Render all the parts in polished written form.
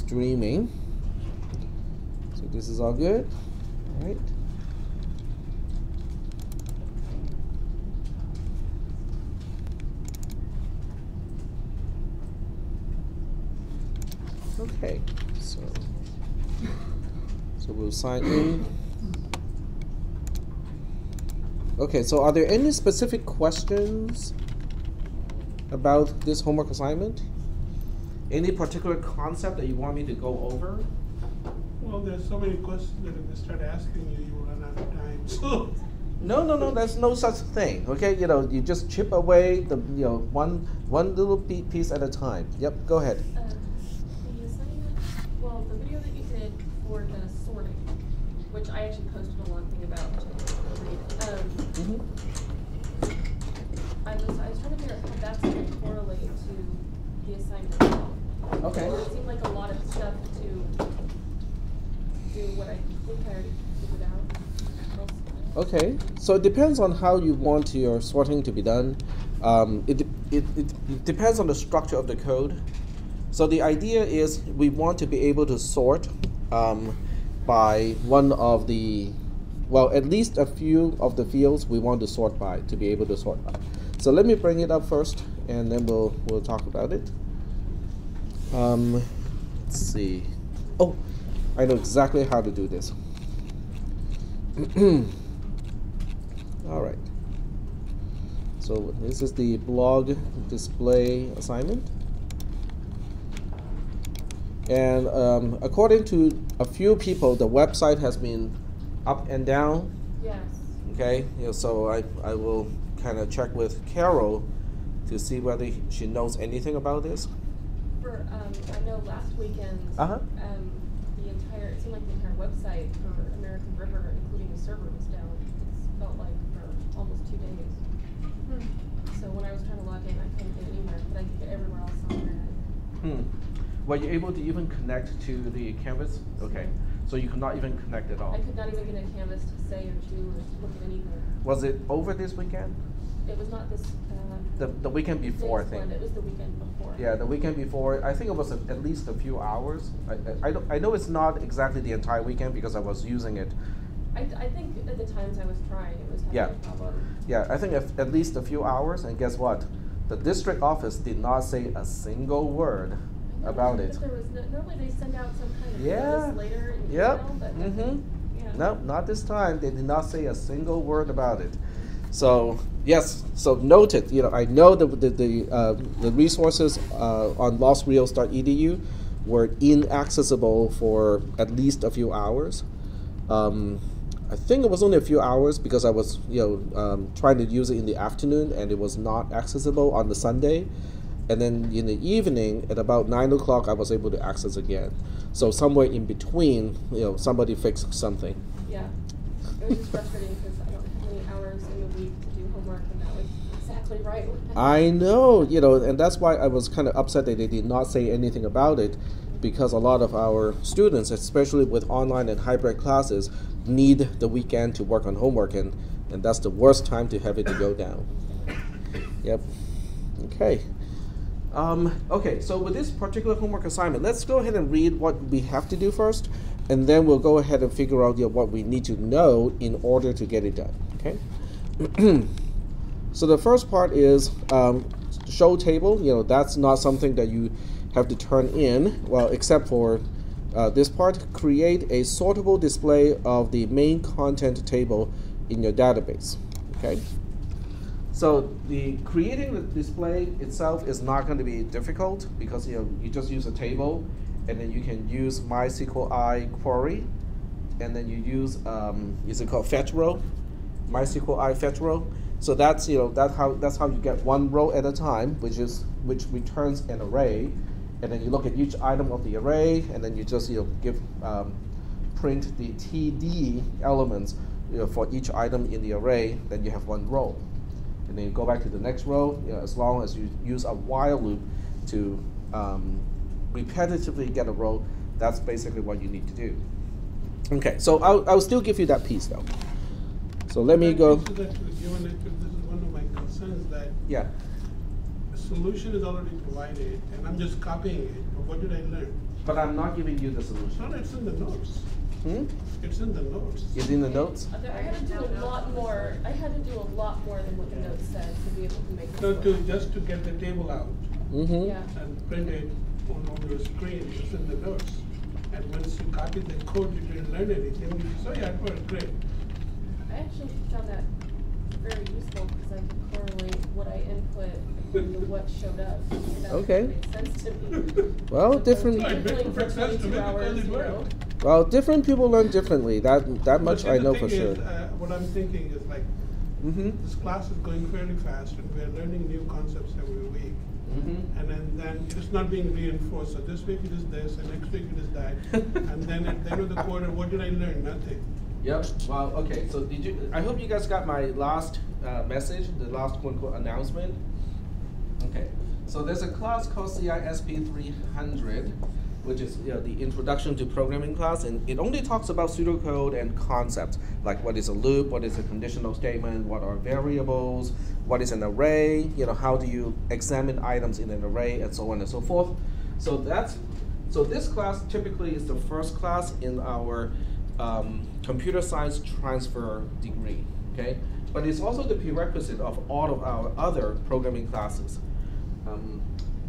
streaming. So this is all good. All right. Okay, so we'll sign in. Okay, so are there any specific questions about this homework assignment? Any particular concept that you want me to go over? Well, there's so many questions that if I start asking you, you will run out of time. So. No, there's no such thing. Okay, you just chip away the one little piece at a time. Yep, go ahead. The assignment, well, the video that you did for the sorting, which I actually posted a long thing about, which I didn't read. I was trying to figure out how that's going to correlate to the assignment itself. Okay. It seemed like a lot of stuff to do what I think I already figured out. Okay, so it depends on how you want your sorting to be done. It depends on the structure of the code. So the idea is we want to be able to sort by one of the, well, at least a few of the fields we want to sort by, to be able to sort by. So let me bring it up first, and then we'll talk about it. Let's see. Oh, I know exactly how to do this. All right. So this is the blog display assignment. And according to a few people, the website has been up and down. Yes. Okay, so I will kind of check with Carol to see whether she knows anything about this. For I know last weekend, Uh-huh. it seemed like the entire website for American River, including the server, was down. It felt like for almost 2 days. So when I was trying to log in, I couldn't get anywhere, but I could get everywhere else on there. Were you able to even connect to the Canvas? Okay, so you could not even connect at all. I could not even get a Canvas to say or to look at anything. Was it over this weekend? It was not this. The weekend before, I think. It was the weekend before. Yeah, the weekend before. I think it was at least a few hours. I know it's not exactly the entire weekend because I was using it. I think at the times I was trying, it was having a problem. Yeah, I think at least a few hours, and guess what? The district office did not say a single word about it. There was normally they send out some kind of notice later in Yep. email, but yeah. No, not this time. They did not say a single word about it. So yes, so noted. I know the resources on lostreals.edu were inaccessible for at least a few hours. I think it was only a few hours because I was trying to use it in the afternoon and it was not accessible on the Sunday. And then in the evening at about 9 o'clock I was able to access again. So somewhere in between, somebody fixed something. Yeah, it was just frustrating because I don't have many hours in the week to do homework, and that was exactly right. I know, and that's why I was kind of upset that they did not say anything about it, because a lot of our students, especially with online and hybrid classes, need the weekend to work on homework, and that's the worst time to have it to go down. Yep. Okay. Okay, so with this particular homework assignment, let's go ahead and read what we have to do first, and then we'll go ahead and figure out what we need to know in order to get it done. Okay. So the first part is show table. That's not something that you have to turn in, well, except for this part. Create a sortable display of the main content table in your database. Okay. So creating the display itself is not going to be difficult because you just use a table, and then you can use MySQL query, and then you use is it called fetch row, MySQL fetch row. So that's that's how you get one row at a time, which returns an array, and then you look at each item of the array, and then you just give print the TD elements for each item in the array. Then you have one row. And then you go back to the next row, as long as you use a while loop to repetitively get a row. That's basically what you need to do. Okay, so I'll still give you that piece though. So let me go. This is one of my concerns, that Yeah. the solution is already provided, and I'm just copying it. But what did I learn? But I'm not giving you the solution. No, it's in the notes. It's in the notes. It's in the notes? I had to do a lot more. I had to do a lot more than what the notes said to be able to make it No, work. just to get the table out Yeah. and print it on your screen, it's in the notes. And once you copy the code, you didn't learn anything, you just, oh yeah, it worked, great. I actually found that very useful because I could correlate what I input to what showed up. And that Okay. made sense to me. Well, So different. No, it made doodling for perfect sense to me 22 because hours, it you know. worked. Well, different people learn differently. That much But I the know thing for sure. is, what I'm thinking is like, this class is going fairly fast and we're learning new concepts every week. And then it's not being reinforced. So this week it is this, and next week it is that. And then at the end of the quarter, what did I learn? Nothing. Yep. Well, okay. So did you? I hope you guys got my last message, the last quote-unquote announcement. Okay. So there's a class called cisw410, which is the introduction to programming class, and it only talks about pseudocode and concepts, like what is a loop, what is a conditional statement, what are variables, what is an array, how do you examine items in an array, and so on and so forth. So this class typically is the first class in our computer science transfer degree, okay? But it's also the prerequisite of all of our other programming classes.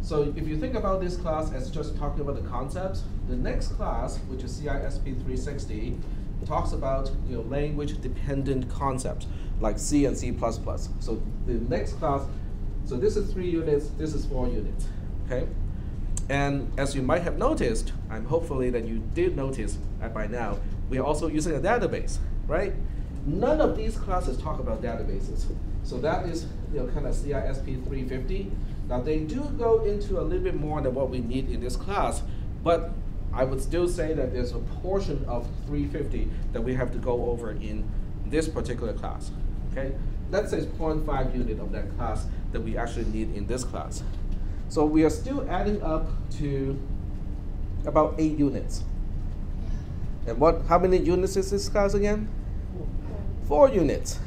So if you think about this class as just talking about the concepts, the next class, which is cisw360, talks about language-dependent concepts like C and C++. So the next class, so this is 3 units, this is 4 units, okay? And as you might have noticed, I'm hopefully that you did notice by now, we are also using a database, right? None of these classes talk about databases. So that is kind of cisp350. Now they do go into a little bit more than what we need in this class, but I would still say that there's a portion of 350 that we have to go over in this particular class, okay? Let's say it's 0.5 unit of that class that we actually need in this class. So we are still adding up to about 8 units. And how many units is this class again? 4 units.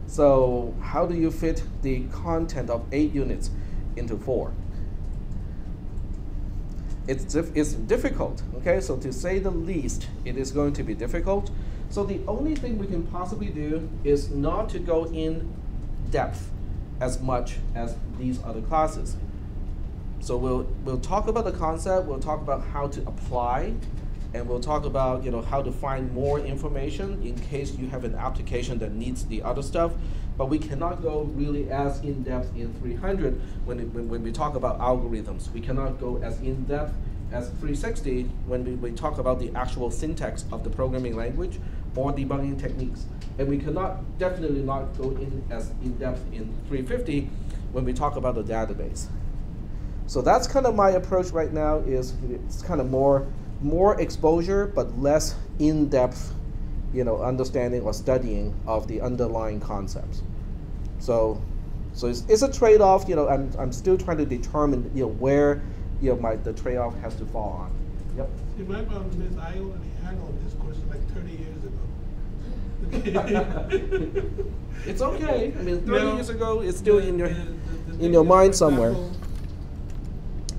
So how do you fit the content of 8 units into 4? It's difficult, okay? So to say the least, it is going to be difficult. So the only thing we can possibly do is not to go in depth as much as these other classes. So we'll talk about the concept, we'll talk about how to apply, and we'll talk about how to find more information in case you have an application that needs the other stuff. But we cannot go really as in-depth in 300 when we talk about algorithms. We cannot go as in-depth as 360 when we talk about the actual syntax of the programming language or debugging techniques. And we cannot definitely not go in as in-depth in 350 when we talk about the database. So that's kind of my approach right now. It's kind of more exposure but less in-depth understanding or studying of the underlying concepts. So it's a trade-off. I'm still trying to determine where the trade-off has to fall on. Yep. See, my problem is I already had all this course like 30 years ago. It's okay. I mean, 30 No, years ago, it's still in your mind somewhere.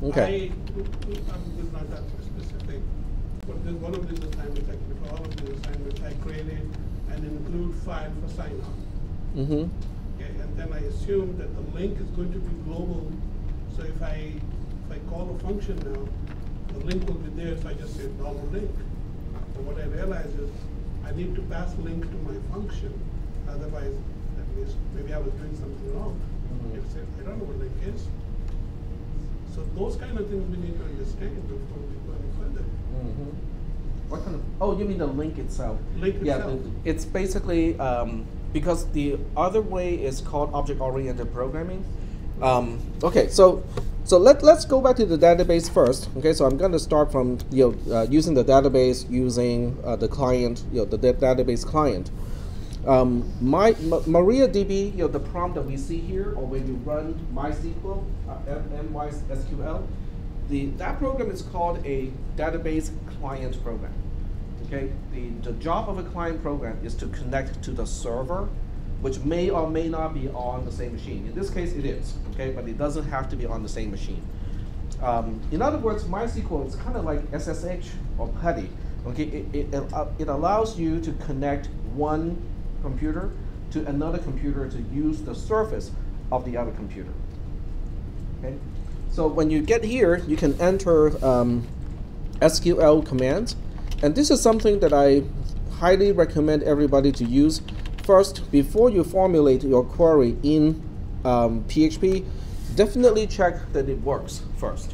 Okay. I'm not that specific. But there's one of these assignments, actually, for all of these assignments, I created an include file for sign-on. Okay, and then I assume that the link is going to be global. So if I call a function now, the link will be there, so I just say $link. But what I realize is I need to pass link to my function. Otherwise, at least maybe I was doing something wrong. It said, I don't know what link is. So those kind of things we need to understand before we go any further. What kind of? Oh, you mean the link itself? Link itself. Yeah, it's basically because the other way is called object-oriented programming. Okay, so let's go back to the database first. Okay, so I'm going to start from using the database using the client, the database client. MariaDB, the prompt that we see here, or when you run MySQL, MySQL, that program is called a database client program. Okay, the job of a client program is to connect to the server, which may or may not be on the same machine. In this case, it is. Okay, but it doesn't have to be on the same machine. In other words, MySQL is kind of like SSH or PuTTY. Okay, it allows you to connect one computer to another computer to use the surface of the other computer. Okay, so when you get here, you can enter SQL commands, and this is something that I highly recommend everybody to use. First, before you formulate your query in PHP, definitely check that it works first.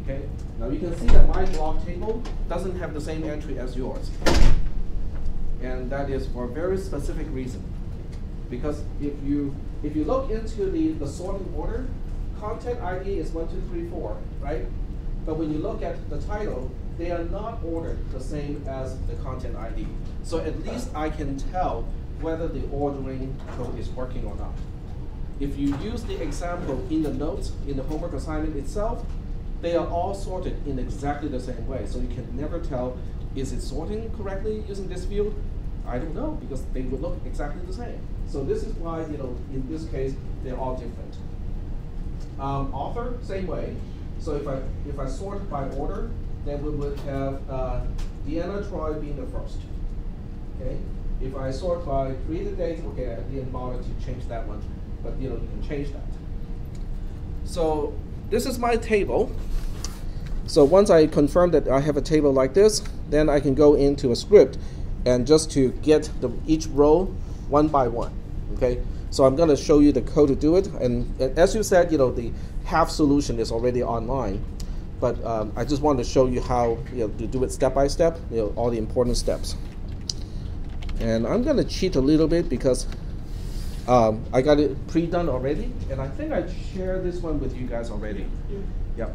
Okay. Now you can see that my block table doesn't have the same entry as yours, and that is for a very specific reason. Because if you look into the sorting order, content ID is 1, 2, 3, 4, right? But when you look at the title, they are not ordered the same as the content ID. So at least I can tell whether the ordering code is working or not. If you use the example in the notes, in the homework assignment itself, they are all sorted in exactly the same way. So you can never tell, is it sorting correctly using this field? I don't know, because they would look exactly the same. So this is why, in this case, they're all different. Author, same way. So if I sort by order, then we would have Deanna Troy being the first. Okay. If I sort by created date, okay, I didn't bother to change that one, but you can change that. So this is my table. So once I confirm that I have a table like this, then I can go into a script and just to get each row one by one. Okay. So I'm going to show you the code to do it, and as you said, the half solution is already online, but I just want to show you how to do it step by step. All the important steps. And I'm going to cheat a little bit because I got it pre-done already, and I think I shared this one with you guys already. Yeah.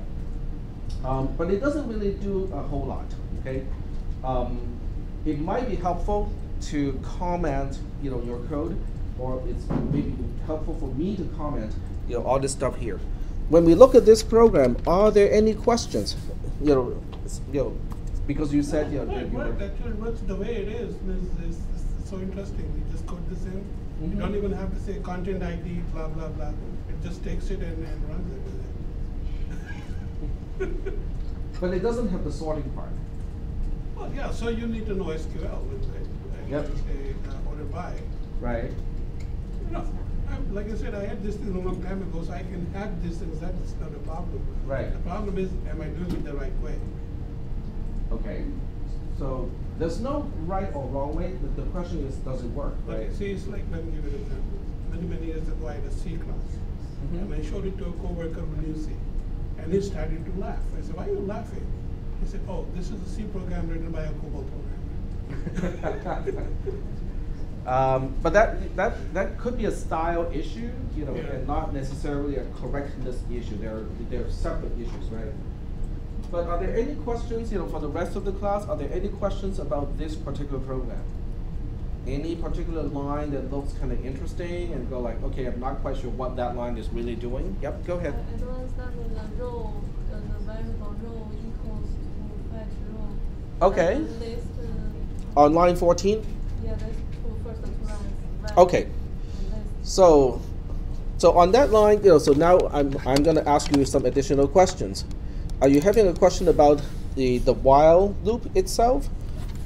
But it doesn't really do a whole lot. Okay. It might be helpful to comment, your code, or it's maybe helpful for me to comment, all this stuff here. When we look at this program, are there any questions? Because you said, actually works the way it is so interesting. You just code this in. You don't even have to say content ID, blah, blah, blah. It just takes it and runs it with it. But it doesn't have the sorting part. Well, yeah, so you need to know SQL with it. Yep. Order by. Right. Like I said, I had this thing a long time ago, so I can have these things. That's not a problem. Right. The problem is, am I doing it the right way? Okay. So there's no right or wrong way. The question is, does it work? Right. Okay, see, it's like, let me give you an example. Many years ago, I had a C class. And I showed it to a coworker when you see. And he started to laugh. I said, why are you laughing? He said, oh, this is a C program written by a COBOL programmer. But that could be a style issue, and not necessarily a correctness issue. They're separate issues, right? But are there any questions, for the rest of the class? Are there any questions about this particular program? Any particular line that looks kind of interesting and go like, okay, I'm not quite sure what that line is really doing? Yep, go ahead. I don't understand the row, the variable row equals to fetch row. Okay. List, on line 14? yeah, there's two first and last. Okay. So on that line, so now I'm going to ask you some additional questions. Are you having a question about the while loop itself?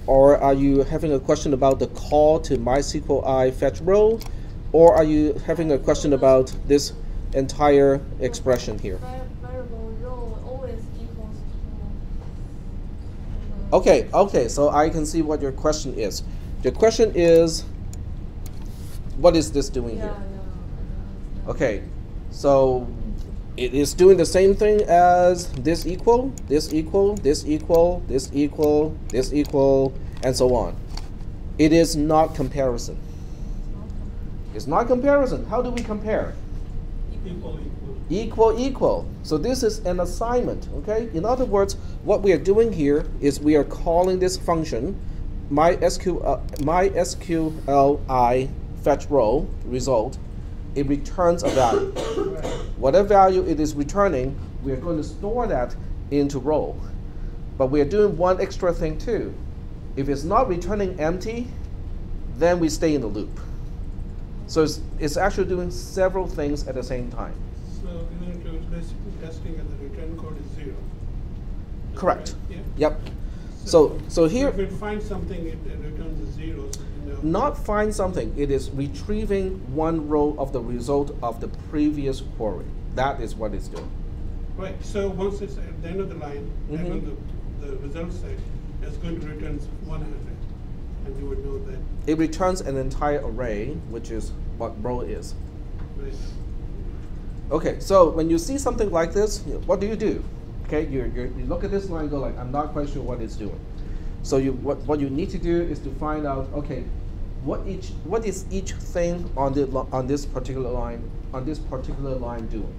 Or are you having a question about the call to MySQL fetch row? Or are you having a question about this entire expression here? Variable row always equals to... Okay, so I can see what your question is. Your question is, what is this doing here? Okay, so it is doing the same thing as this equal, this equal, this equal, this equal, this equal, and so on. It is not comparison. It's not comparison. How do we compare? Equal. So this is an assignment, okay? In other words, what we are doing here is we are calling this function, MySQLi fetch row result. It returns a value. Whatever value it is returning, we are going to store that into row. But we are doing one extra thing too. If it's not returning empty, then we stay in the loop. So it's actually doing several things at the same time. So, basically testing and the return code is Correct. Right? Yep. So here, if it finds something, it returns a 0. So not find something, it is retrieving one row of the result of the previous query. That is what it's doing. Right. So once it's at the end of the line, and when the result set, it's going to return 100, and you would know that. It returns an entire array, which is what row is. Right. Okay, so when you see something like this, what do? Okay, you look at this line and go like, I'm not quite sure what it's doing. So what you need to do is to find out, okay, what is each thing on this particular line doing?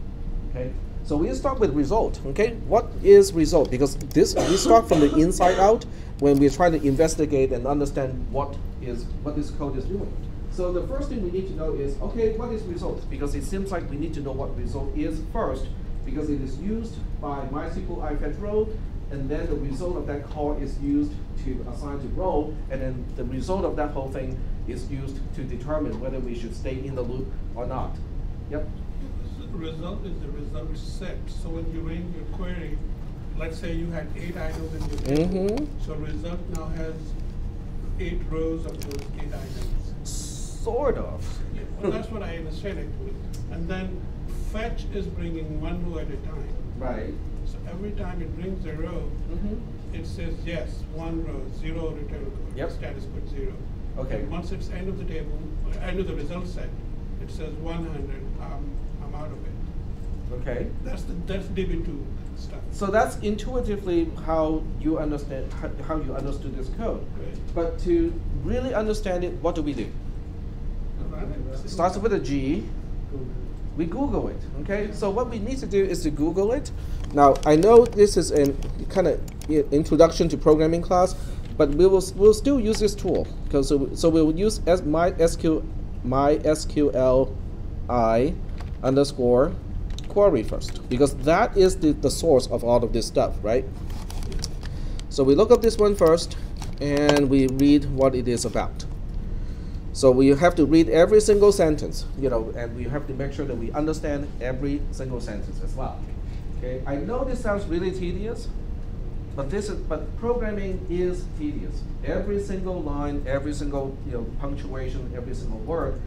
Okay, so we start with result. Okay, what is result? Because we start from the inside out when we're trying to investigate and understand what this code is doing. So the first thing we need to know is, okay, what is result? Because it seems like we need to know what result is first, because it is used by MySQL ifetch row, and then the result of that call is used to assign to row, and then the result of that whole thing is used to determine whether we should stay in the loop or not. Yep. So the result is the result set. So when you ran your query, let's say you had 8 items in your table. So result now has 8 rows of those 8 items. Sort of. Yeah, well, that's what I understand actually. And then fetch is bringing one row at a time. Right. So every time it brings a row, it says yes, 1 row, 0 return code. Yep. Status code 0. Okay. And once it's end of the table, end of the result set, it says 100. I'm out of it. Okay. That's DB2 stuff. So that's intuitively how you understand how you understood this code. Right. But to really understand it, what do we do? Starts with a G. We Google it. Okay. So what we need to do is to Google it. Now I know this is a kind of introduction to programming class, but we'll still use this tool because so we'll use MySQLi underscore query first, because that is the source of all of this stuff, right? So we look up this one first, and we read what it is about. So we have to read every single sentence, and we have to make sure that we understand every single sentence as well. Okay, I know this sounds really tedious, but programming is tedious. Every single line, every single punctuation, every single word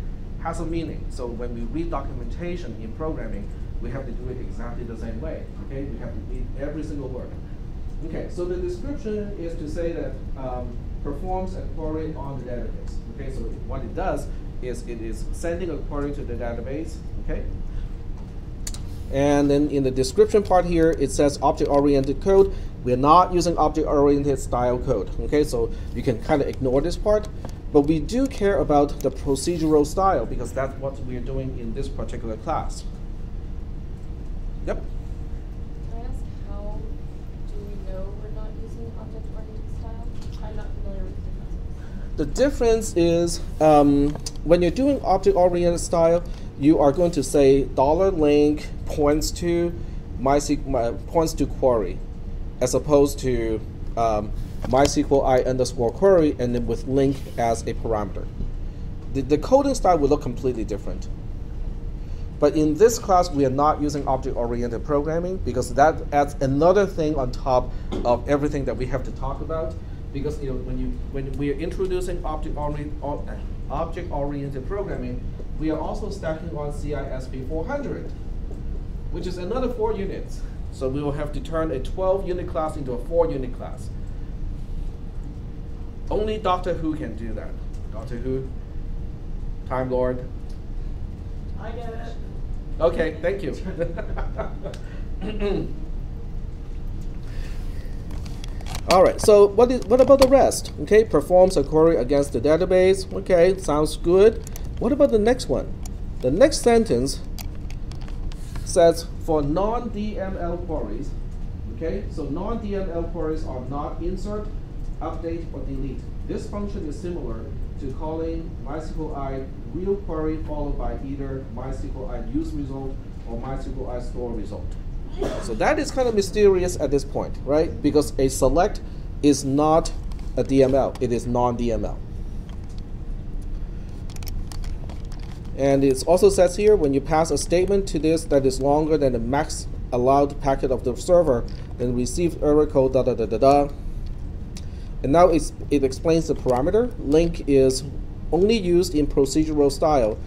has a meaning. So when we read documentation in programming, we have to do it exactly the same way. Okay, we have to read every single word. Okay, so the description is to say that performs a query on the database. Okay, so what it does is it is sending a query to the database. Okay, and then in the description part here, it says object-oriented code. We're not using object-oriented style code. Okay, so you can kind of ignore this part. But we do care about the procedural style because that's what we're doing in this particular class. Yep. Can I ask how do we know we're not using object-oriented style? I'm not familiar with the differences. The difference is when you're doing object-oriented style, you are going to say $link points to points to query, as opposed to MySQLi underscore query and then with link as a parameter. The coding style will look completely different. But in this class, we are not using object-oriented programming because that adds another thing on top of everything that we have to talk about. Because when we are introducing object-oriented programming, we are also stacking on cisw410, which is another 4 units. So we will have to turn a 12-unit class into a 4-unit class. Only Doctor Who can do that. Doctor Who, Time Lord. I get it. Okay, thank you. All right, so what about the rest? Okay, performs a query against the database. Okay, sounds good. What about the next one? The next sentence says for non-DML queries. Okay, so non-DML queries are not insert, update, or delete. This function is similar to calling MySQLi real query followed by either MySQLi use result or MySQLi store result. So that is kind of mysterious at this point, right? Because a select is not a DML, it is non-DML. And it also says here, when you pass a statement to this that is longer than the max allowed packet of the server, then receive error code da da da da da. And now it explains the parameter. Link is only used in procedural style.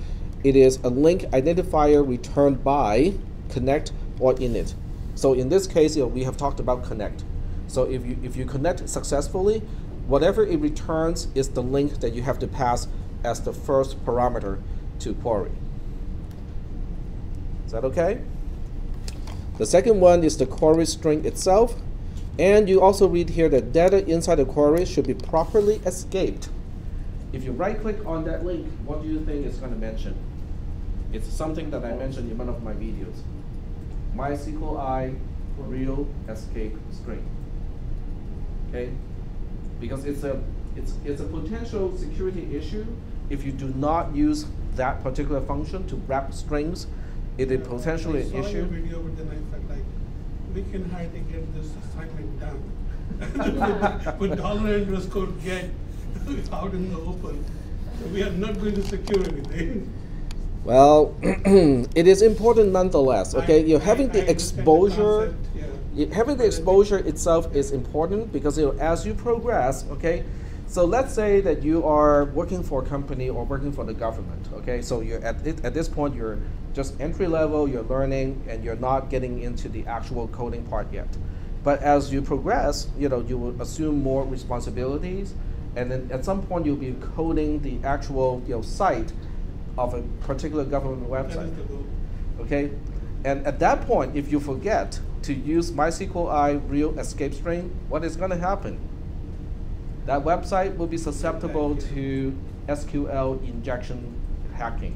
It is a link identifier returned by connect or init. So in this case, we have talked about connect. So if you connect successfully, whatever it returns is the link that you have to pass as the first parameter to query. Is that okay? The second one is the query string itself. And you also read here that data inside the query should be properly escaped. If you right-click on that link, what do you think it's going to mention? It's something that I mentioned in one of my videos. MySQL real escape string. Okay? Because it's a potential security issue. If you do not use that particular function to wrap strings, it is potentially an issue. I saw your video, but then I felt like we can hardly get this assignment done. With $_ get out in the open. So we are not going to secure anything. Well, it is important nonetheless. Okay, you're having the exposure. Having the exposure itself is important because as you progress, okay. So let's say that you are working for a company or working for the government. Okay, so you're at this point you're just entry level, you're learning, and you're not getting into the actual coding part yet. But as you progress, you will assume more responsibilities, and then at some point you'll be coding the actual site of a particular government website. Okay, and at that point, if you forget to use MySQL real escape string, what is going to happen? That website will be susceptible to SQL injection hacking.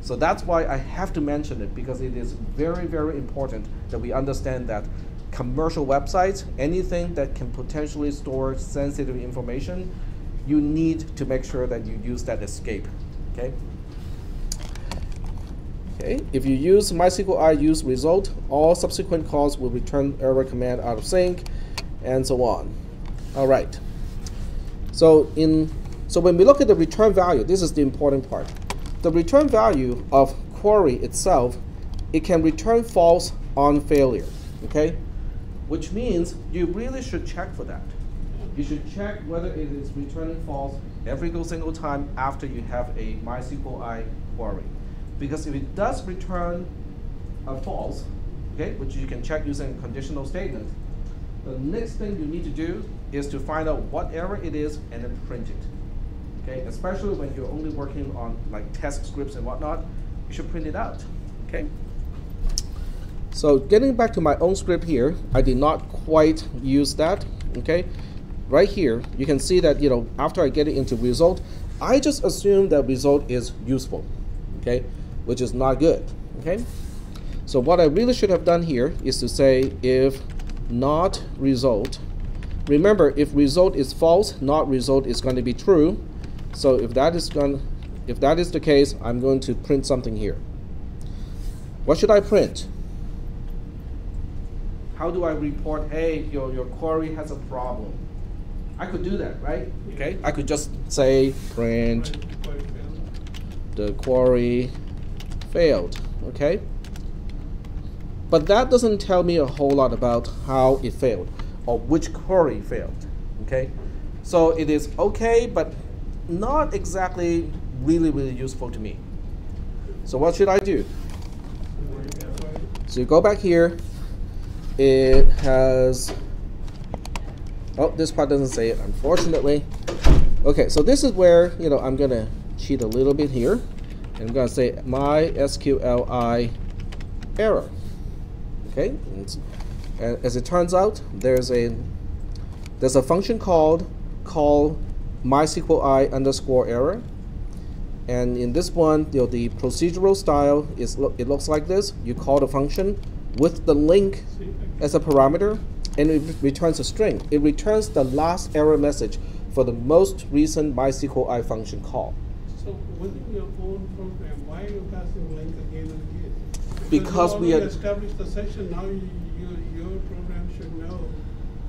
So that's why I have to mention it, because it is very, very important that we understand that commercial websites, anything that can potentially store sensitive information, you need to make sure that you use that escape. Okay. Okay. If you use MySQL use result, all subsequent calls will return error command out of sync, and so on. All right. So when we look at the return value, this is the important part. The return value of query itself, it can return false on failure, okay? Which means you really should check for that. You should check whether it is returning false every single time after you have a MySQL query. Because if it does return a false, okay, which you can check using a conditional statement, the next thing you need to do is to find out what error it is and then print it. Okay, especially when you're only working on like test scripts and whatnot, you should print it out. Okay. So getting back to my own script here, I did not quite use that. Okay, right here you can see that after I get it into result, I just assume that result is useful. Okay, which is not good. Okay, so what I really should have done here is to say if not result. Remember, if result is false, not result is going to be true. So if that is the case, I'm going to print something here. What should I print? How do I report, hey, your query has a problem? I could do that, right? Okay, I could just say print the query failed, okay? But that doesn't tell me a whole lot about how it failed or which query failed, okay? So it is okay, but not exactly really, really useful to me. So what should I do? So you go back here. It has, oh, this part doesn't say it, unfortunately. Okay, so this is where, I'm gonna cheat a little bit here. And I'm gonna say MySQL error. Okay, and as it turns out, there's a function called call MySQL _error, and in this one, the procedural style is it looks like this. You call the function with the link as a parameter, and it returns a string. It returns the last error message for the most recent MySQL function call. So within your own program, why are you passing link again and again? Because we had established the session. Now your program should know.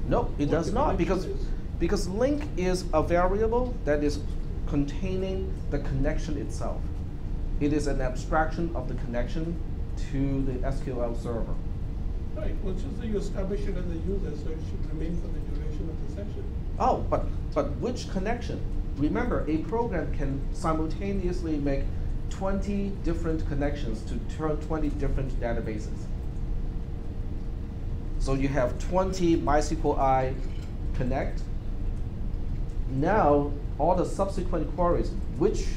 No, it does not, because link is a variable that is containing the connection itself. It is an abstraction of the connection to the SQL server. Right, well, just that you establish it as a user, so it should remain for the duration of the session. Oh, but which connection? Remember, a program can simultaneously make 20 different connections to 20 different databases. So you have 20 MySQLi connect. Now, all the subsequent queries, which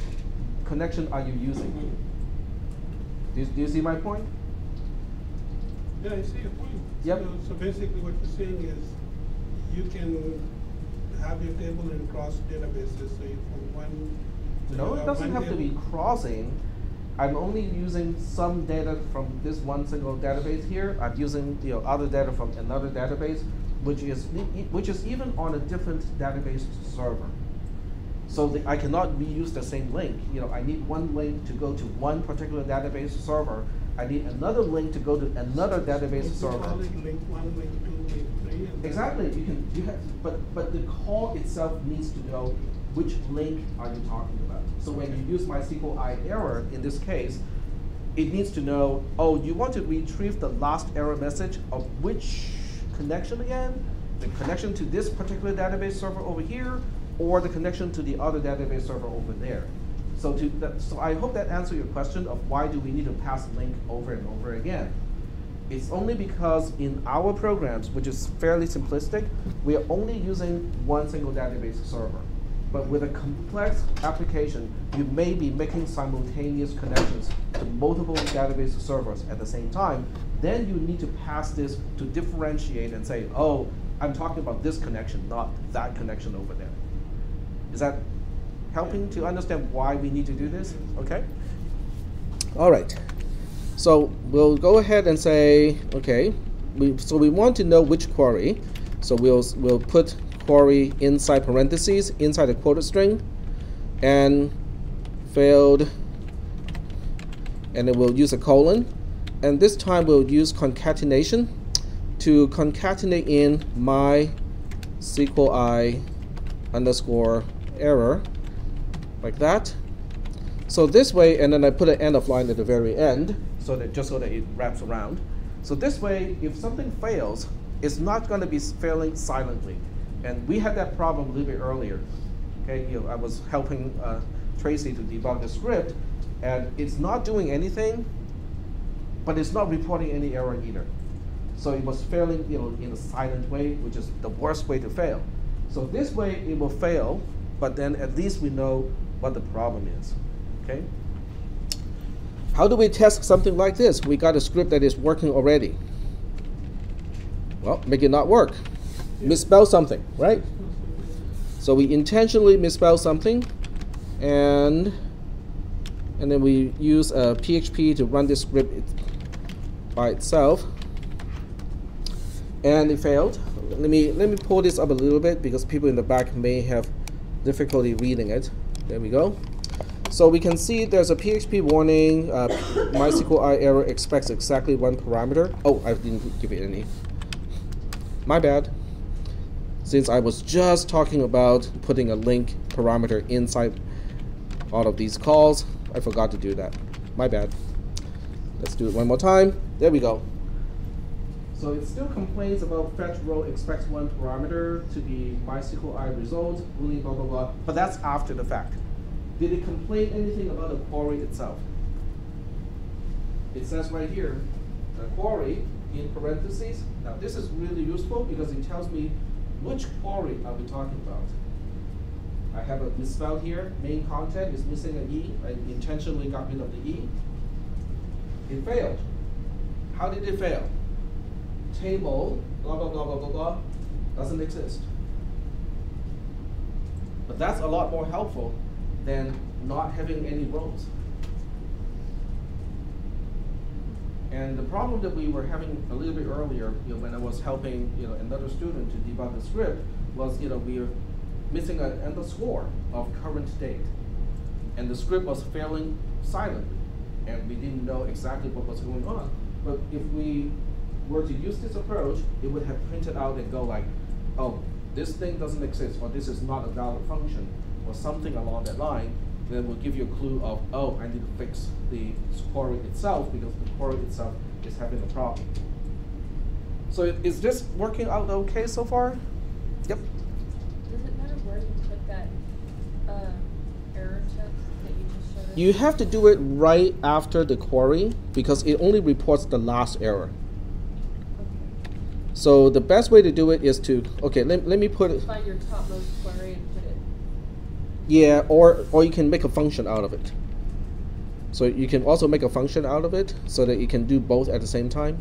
connection are you using? Do you see my point? Yeah, I see your point. Yep. So basically what you're saying is you can have your table in cross databases, so you from one. No, it doesn't have to be crossing. I'm only using some data from this one single database here. I'm using other data from another database, which is even on a different database server. So I cannot reuse the same link. I need one link to go to one particular database server. I need another link to go to another database server. Call it link 1, link 2, link 3. And exactly. You have, but the call itself needs to know which link are you talking about. So when you use MySQLi error in this case, it needs to know, oh, you want to retrieve the last error message of which connection again? The connection to this particular database server over here, or the connection to the other database server over there. So I hope that answers your question of why do we need to pass link over and over again. It's only because in our programs, which is fairly simplistic, we are only using one single database server. But with a complex application, you may be making simultaneous connections to multiple database servers at the same time. Then you need to pass this to differentiate and say, oh, I'm talking about this connection, not that connection over there. Is that helping to understand why we need to do this? Okay. All right. So we'll go ahead and say, okay, so we want to know which query. So we'll put query inside parentheses, inside the quoted string, and failed, and then we'll use a colon. And this time we'll use concatenation to concatenate in MySQLi underscore error, like that. So this way, and then I put an end of line at the very end, so that it wraps around. So this way, if something fails, it's not going to be failing silently. And we had that problem a little bit earlier. Okay, I was helping Tracy to debug the script, and it's not doing anything, but it's not reporting any error either. So it was failing, in a silent way, which is the worst way to fail. So this way it will fail, but then at least we know what the problem is. Okay. How do we test something like this? We got a script that is working already. Well, make it not work. Misspell something, right? So we intentionally misspell something, and then we use a PHP to run this script by itself, and it failed. Let me pull this up a little bit because people in the back may have difficulty reading it. There we go. So we can see there's a PHP warning. MySQLi error expects exactly one parameter. Oh, I didn't give it any. My bad. Since I was just talking about putting a link parameter inside all of these calls, I forgot to do that. My bad. Let's do it one more time. There we go. So it still complains about fetch row expects one parameter to be MySQLi result, boolean blah blah blah, but that's after the fact. Did it complain anything about the query itself? It says right here, the query in parentheses. Now this is really useful because it tells me which query are we talking about. I have a misspell here. Main content is missing an E. I intentionally got rid of the E. It failed. How did it fail? Table, blah, blah, blah, blah, blah, blah, doesn't exist. But that's a lot more helpful than not having any rows. And the problem that we were having a little bit earlier, when I was helping another student to debug the script, was we were missing an underscore of current date. And the script was failing silently. And we didn't know exactly what was going on. But if we were to use this approach, it would have printed out and go like, oh, this thing doesn't exist, or this is not a valid function, or something along that line. Then will give you a clue of, oh, I need to fix the query itself because the query itself is having a problem. So is this working out okay so far? Yep. Does it matter where you put that error check that you just showed us? You have to do it right after the query because it only reports the last error. Okay. So the best way to do it is to, okay, let me put it. Find your topmost query and put it. Yeah, or you can make a function out of it. So you can also make a function out of it so that you can do both at the same time.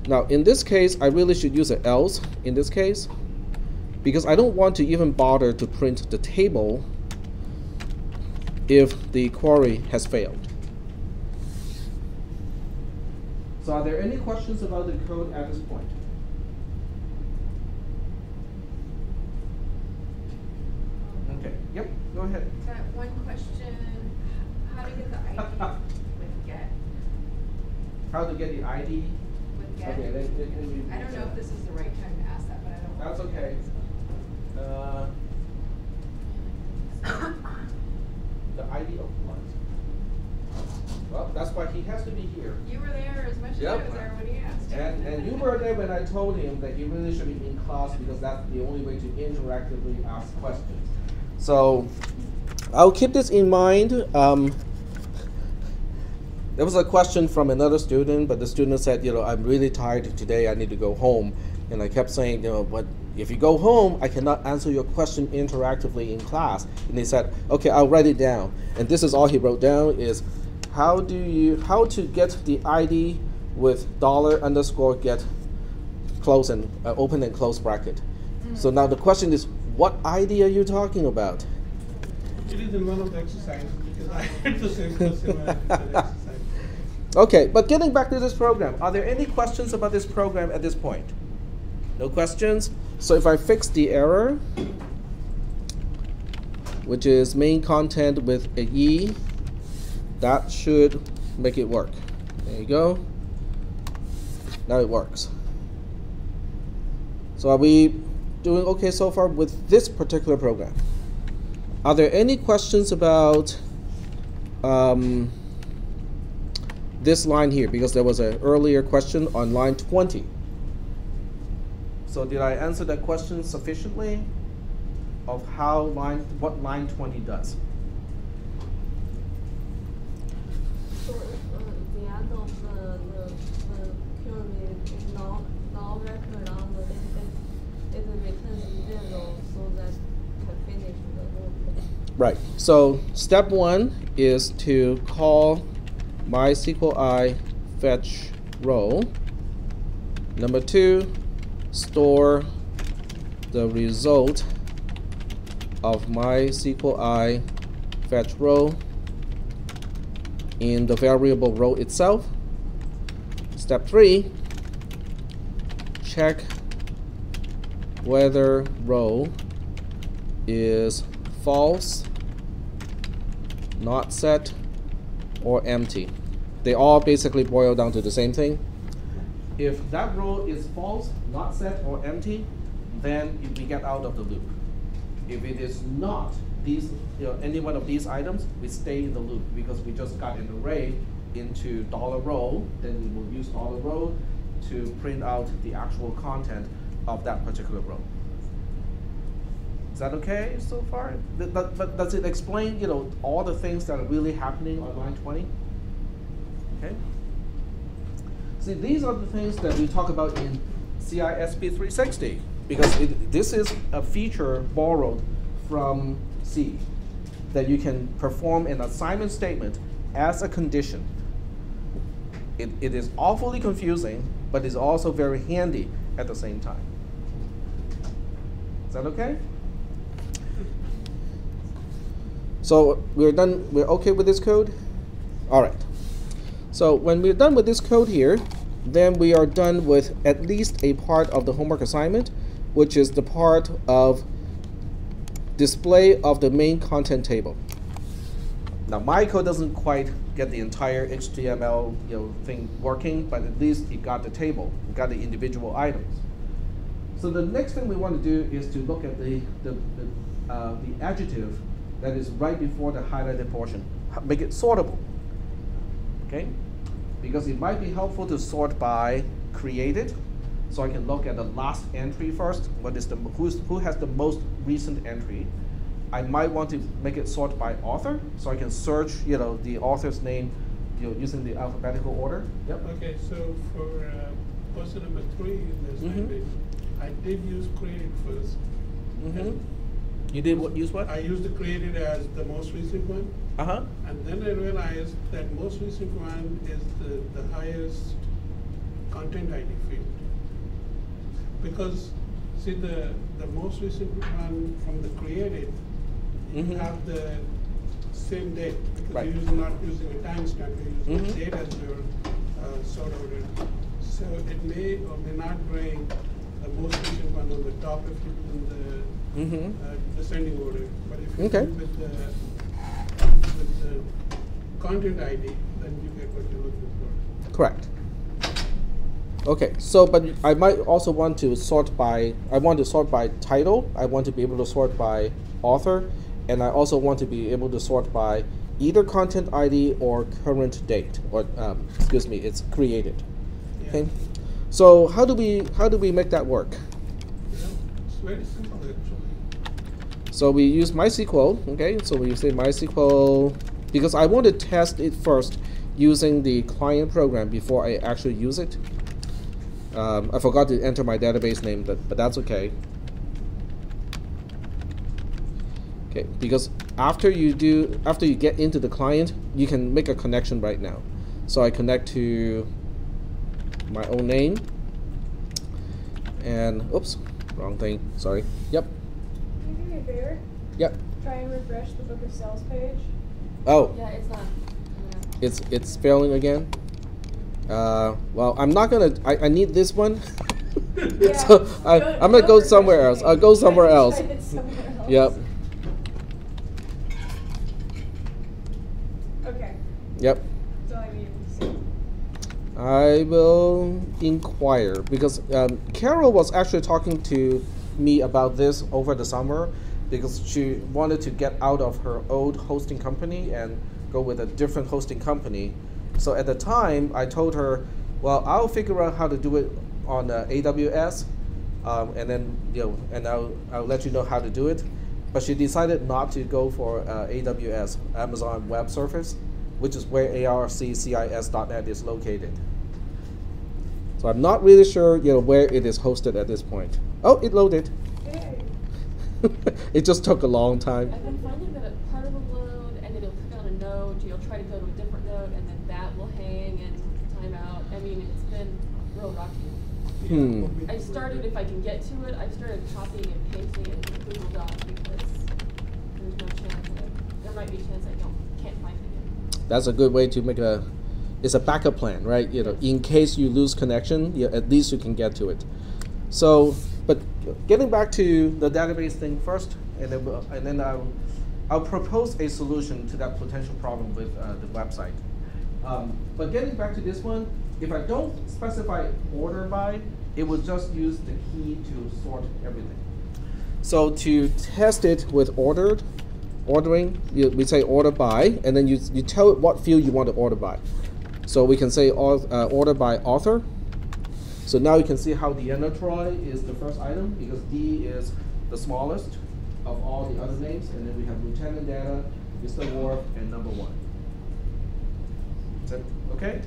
Now in this case, I really should use an else in this case because I don't want to even bother to print the table if the query has failed. So are there any questions about the code at this point? Okay, yep, go ahead. Got one question. How to get the ID with get? How to get the ID? With get? Okay, then I don't know if this is the right time to ask that, but I don't. That's okay. The ID of what? Well, that's why he has to be here. You were there as much as I was there when he asked. And you were there when I told him that he really should be in class because that's the only way to interactively ask questions. So I'll keep this in mind. There was a question from another student, but the student said, I'm really tired today, I need to go home. And I kept saying, but if you go home, I cannot answer your question interactively in class. And he said, okay, I'll write it down. And this is all he wrote down is how to get the ID with $_get close and open and close bracket. So now the question is, what ID are you talking about? It is in one of the exercises because I had the same question when I did the exercise. Okay, but getting back to this program, are there any questions about this program at this point? No questions? So if I fix the error, which is main content with a E, that should make it work. There you go. Now it works. So are we doing okay so far with this particular program? Are there any questions about this line here? Because there was an earlier question on line 20. So did I answer that question sufficiently of what line 20 does? So if the end of the pyramid is null record on the database, it returns 0 so that can finish the loop. Right. So step 1 is to call MySQL fetch row. Number 2, store the result of MySQL fetch row in the variable row itself. Step 3, check whether row is false, not set, or empty. They all basically boil down to the same thing. If that row is false, not set, or empty, then we get out of the loop. If it is not any one of these items, we stay in the loop because we just got an array into $row, then we will use $row to print out the actual content of that particular row. Is that okay so far? But does it explain, all the things that are really happening on line 20? Okay. See, these are the things that we talk about in cisw 360 because this is a feature borrowed from C that you can perform an assignment statement as a condition. It is awfully confusing, but it's also very handy at the same time. Is that okay? So we're done. We're okay with this code? All right. So when we're done with this code here, then we are done with at least a part of the homework assignment, which is the part of display of the main content table. Now my code doesn't quite get the entire HTML thing working, but at least it got the table, it got the individual items. So the next thing we want to do is to look at the adjective that is right before the highlighted portion. Make it sortable, okay? Because it might be helpful to sort by created So I can look at the last entry first. What is who has the most recent entry? I might want to make it sort by author, so I can search, the author's name, using the alphabetical order. Yep. Okay, so for person number 3 in the assignment, I did use created first. Mm-hmm. You did use what? I used the created as the most recent one. Uh-huh. And then I realized that most recent one is the highest content ID field. Because, see, the most recent one from the created, you have the same date, because Right. you're not using a timestamp, you're using the date as your sort order. So it may or may not bring the most recent one on the top if you do the descending order. But if you do with the content ID, then you get what you're looking for. Correct. Okay, so but I might also want to sort by, title, I want to be able to sort by author, and I also want to be able to sort by either content ID or current date, or it's created. Yeah. Okay, so how do we make that work? It's very simple actually. So we use MySQL, okay? So we say MySQL, because I want to test it first using the client program before I actually use it. I forgot to enter my database name, but that's okay. Okay, because after you get into the client, you can make a connection right now. So I connect to my own name, and oops, wrong thing, sorry. Yep. Can you do me a favor? Yep. Try and refresh the book of sales page. Oh. Yeah, it's not. It's failing again. Well, I'm not gonna. I need this one. Yeah. So I'm gonna go somewhere else. I'll go somewhere else. Try it somewhere else. Yep. Okay. Yep. That's all I needed to see. I will inquire, because Carol was actually talking to me about this over the summer, because she wanted to get out of her old hosting company and go with a different hosting company. So at the time, I told her, well, I'll figure out how to do it on AWS, and then and I'll let you know how to do it. But she decided not to go for AWS, Amazon Web Service, which is where arccis.net is located. So I'm not really sure, where it is hosted at this point. Oh, it loaded. Yay. It just took a long time. I've been finding that part of a load, and it'll click on a node, you'll try to go to a different node, and then that will hang and time out. I mean, it's been real rocky. I started, if I can get to it, I've started copying and pasting it into Google Docs, because there's no chance that, there might be a chance I can't find it again. That's a good way to make it's a backup plan, right? In case you lose connection, at least you can get to it. So, but getting back to the database thing first, and then I'll propose a solution to that potential problem with the website. But getting back to this one, if I don't specify order by, it will just use the key to sort everything. So to test it with ordering, we say order by, and then you tell it what field you want to order by. So we can say order by author. So now you can see how Deanna Troy is the first item, because D is the smallest of all the other names, and then we have Lieutenant Data, Mr. Worf, and number 1. Is that okay?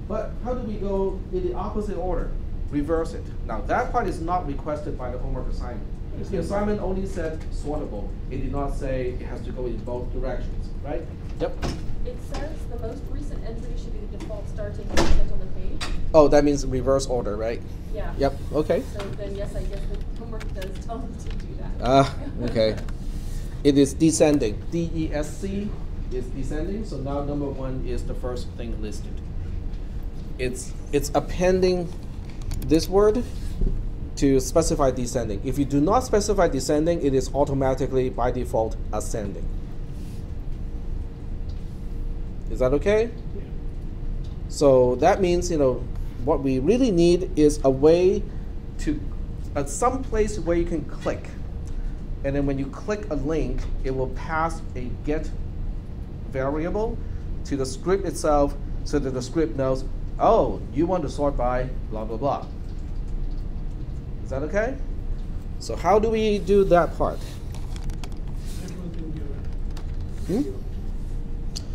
But how do we go in the opposite order? Reverse it. Now that part is not requested by the homework assignment. The assignment only said sortable. It did not say it has to go in both directions, right? Yep. It says the most recent entry should be the default starting content on the page. Oh, that means reverse order, right? Yeah. Yep, okay. So then, yes, I guess the homework does tell them to do that. Okay. It is descending. DESC is descending, so now number 1 is the first thing listed. It's appending this word to specify descending. If you do not specify descending, it is automatically, by default, ascending. Is that okay? Yeah. So that means, what we really need is a way to, some place where you can click. And then when you click a link, it will pass a get variable to the script itself, so that the script knows, oh, you want to sort by blah, blah, blah. Is that okay? So how do we do that part? That was in Hmm? your video.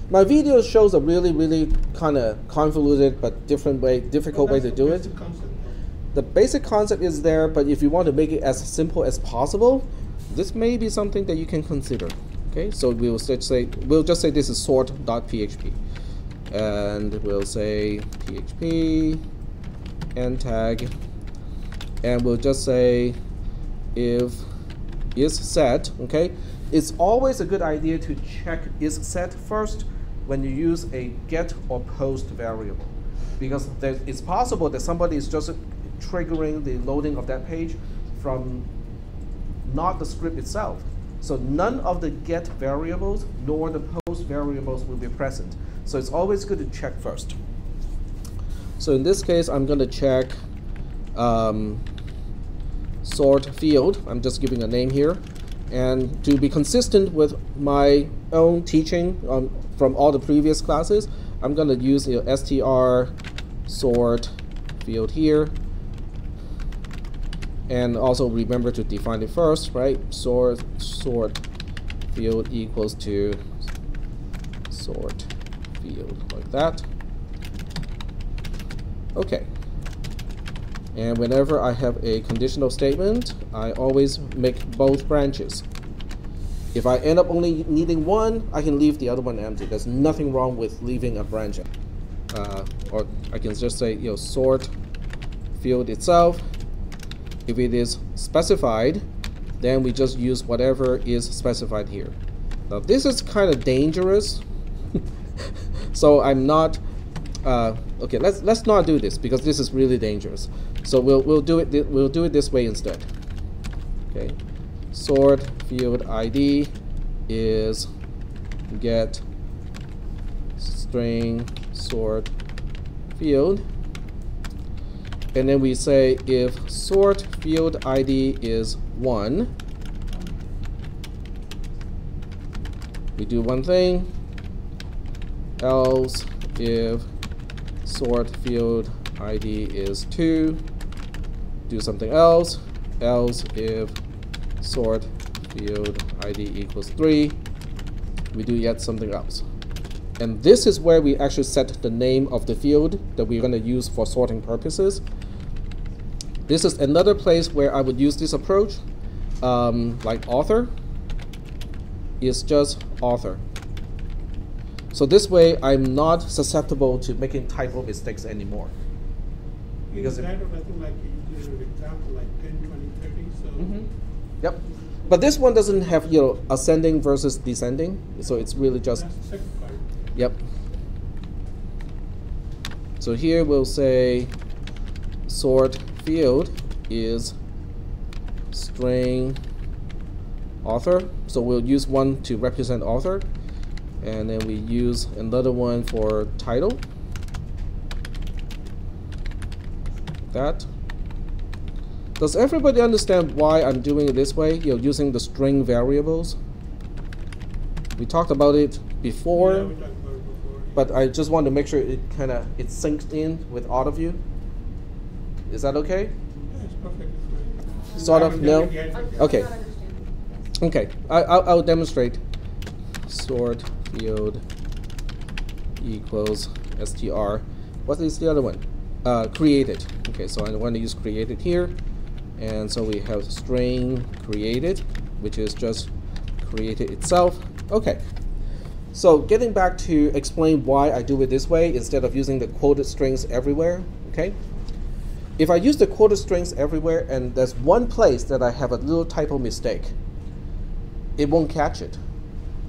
My video shows a really kind of convoluted but difficult way to do it. That's the basic concept, though. The basic concept is there, but if you want to make it as simple as possible, this may be something that you can consider. Okay, so we'll just say this is sort.php, and we'll say php end tag, and we'll just say if is set. Okay, it's always a good idea to check is set first when you use a get or post variable, because it's possible that somebody is just triggering the loading of that page from not the script itself. So none of the get variables nor the post variables will be present. So it's always good to check first. So in this case, I'm going to check sort field. I'm just giving a name here. And to be consistent with my own teaching from all the previous classes, I'm going to use str sort field here. And also remember to define it first, right? Sort field equals to sort field, like that. Okay. And whenever I have a conditional statement, I always make both branches. If I end up only needing one, I can leave the other one empty. There's nothing wrong with leaving a branch. Or I can just say, sort field itself. If it is specified, then we just use whatever is specified here. Now this is kind of dangerous, so I'm not. Okay, let's not do this because this is really dangerous. So we'll do it this way instead. Okay, sort field ID is get string sort field. And then we say if sort field ID is 1, we do one thing, else if sort field ID is 2, do something else if sort field ID equals 3, we do yet something else. And this is where we actually set the name of the field that we're going to use for sorting purposes. This is another place where I would use this approach, like author is just author. So this way I'm not susceptible to making typo mistakes anymore. Because I think like you did an example like 10, 20, 30, so Yep. But this one doesn't have ascending versus descending, so it's really just that's the second part. Yep. So here we'll say sort field is string author. So we'll use one to represent author, and then we use another one for title. That. Does everybody understand why I'm doing it this way? Using the string variables. We talked about it before. Yeah, we talked about it before. But I just want to make sure it sinks in with all of you. Is that okay? Yeah, it's perfectly fine. Sort I of, haven't no? done it yet, but yeah. Okay. Not understanding. Yes. Okay, I'll demonstrate. Sort field equals str. What is the other one? Created. Okay, so I want to use created here. And so we have string created, which is just created itself. Okay. So getting back to explain why I do it this way instead of using the quoted strings everywhere, okay? If I use the quoted strings everywhere and there's one place that I have a little typo mistake, it won't catch it.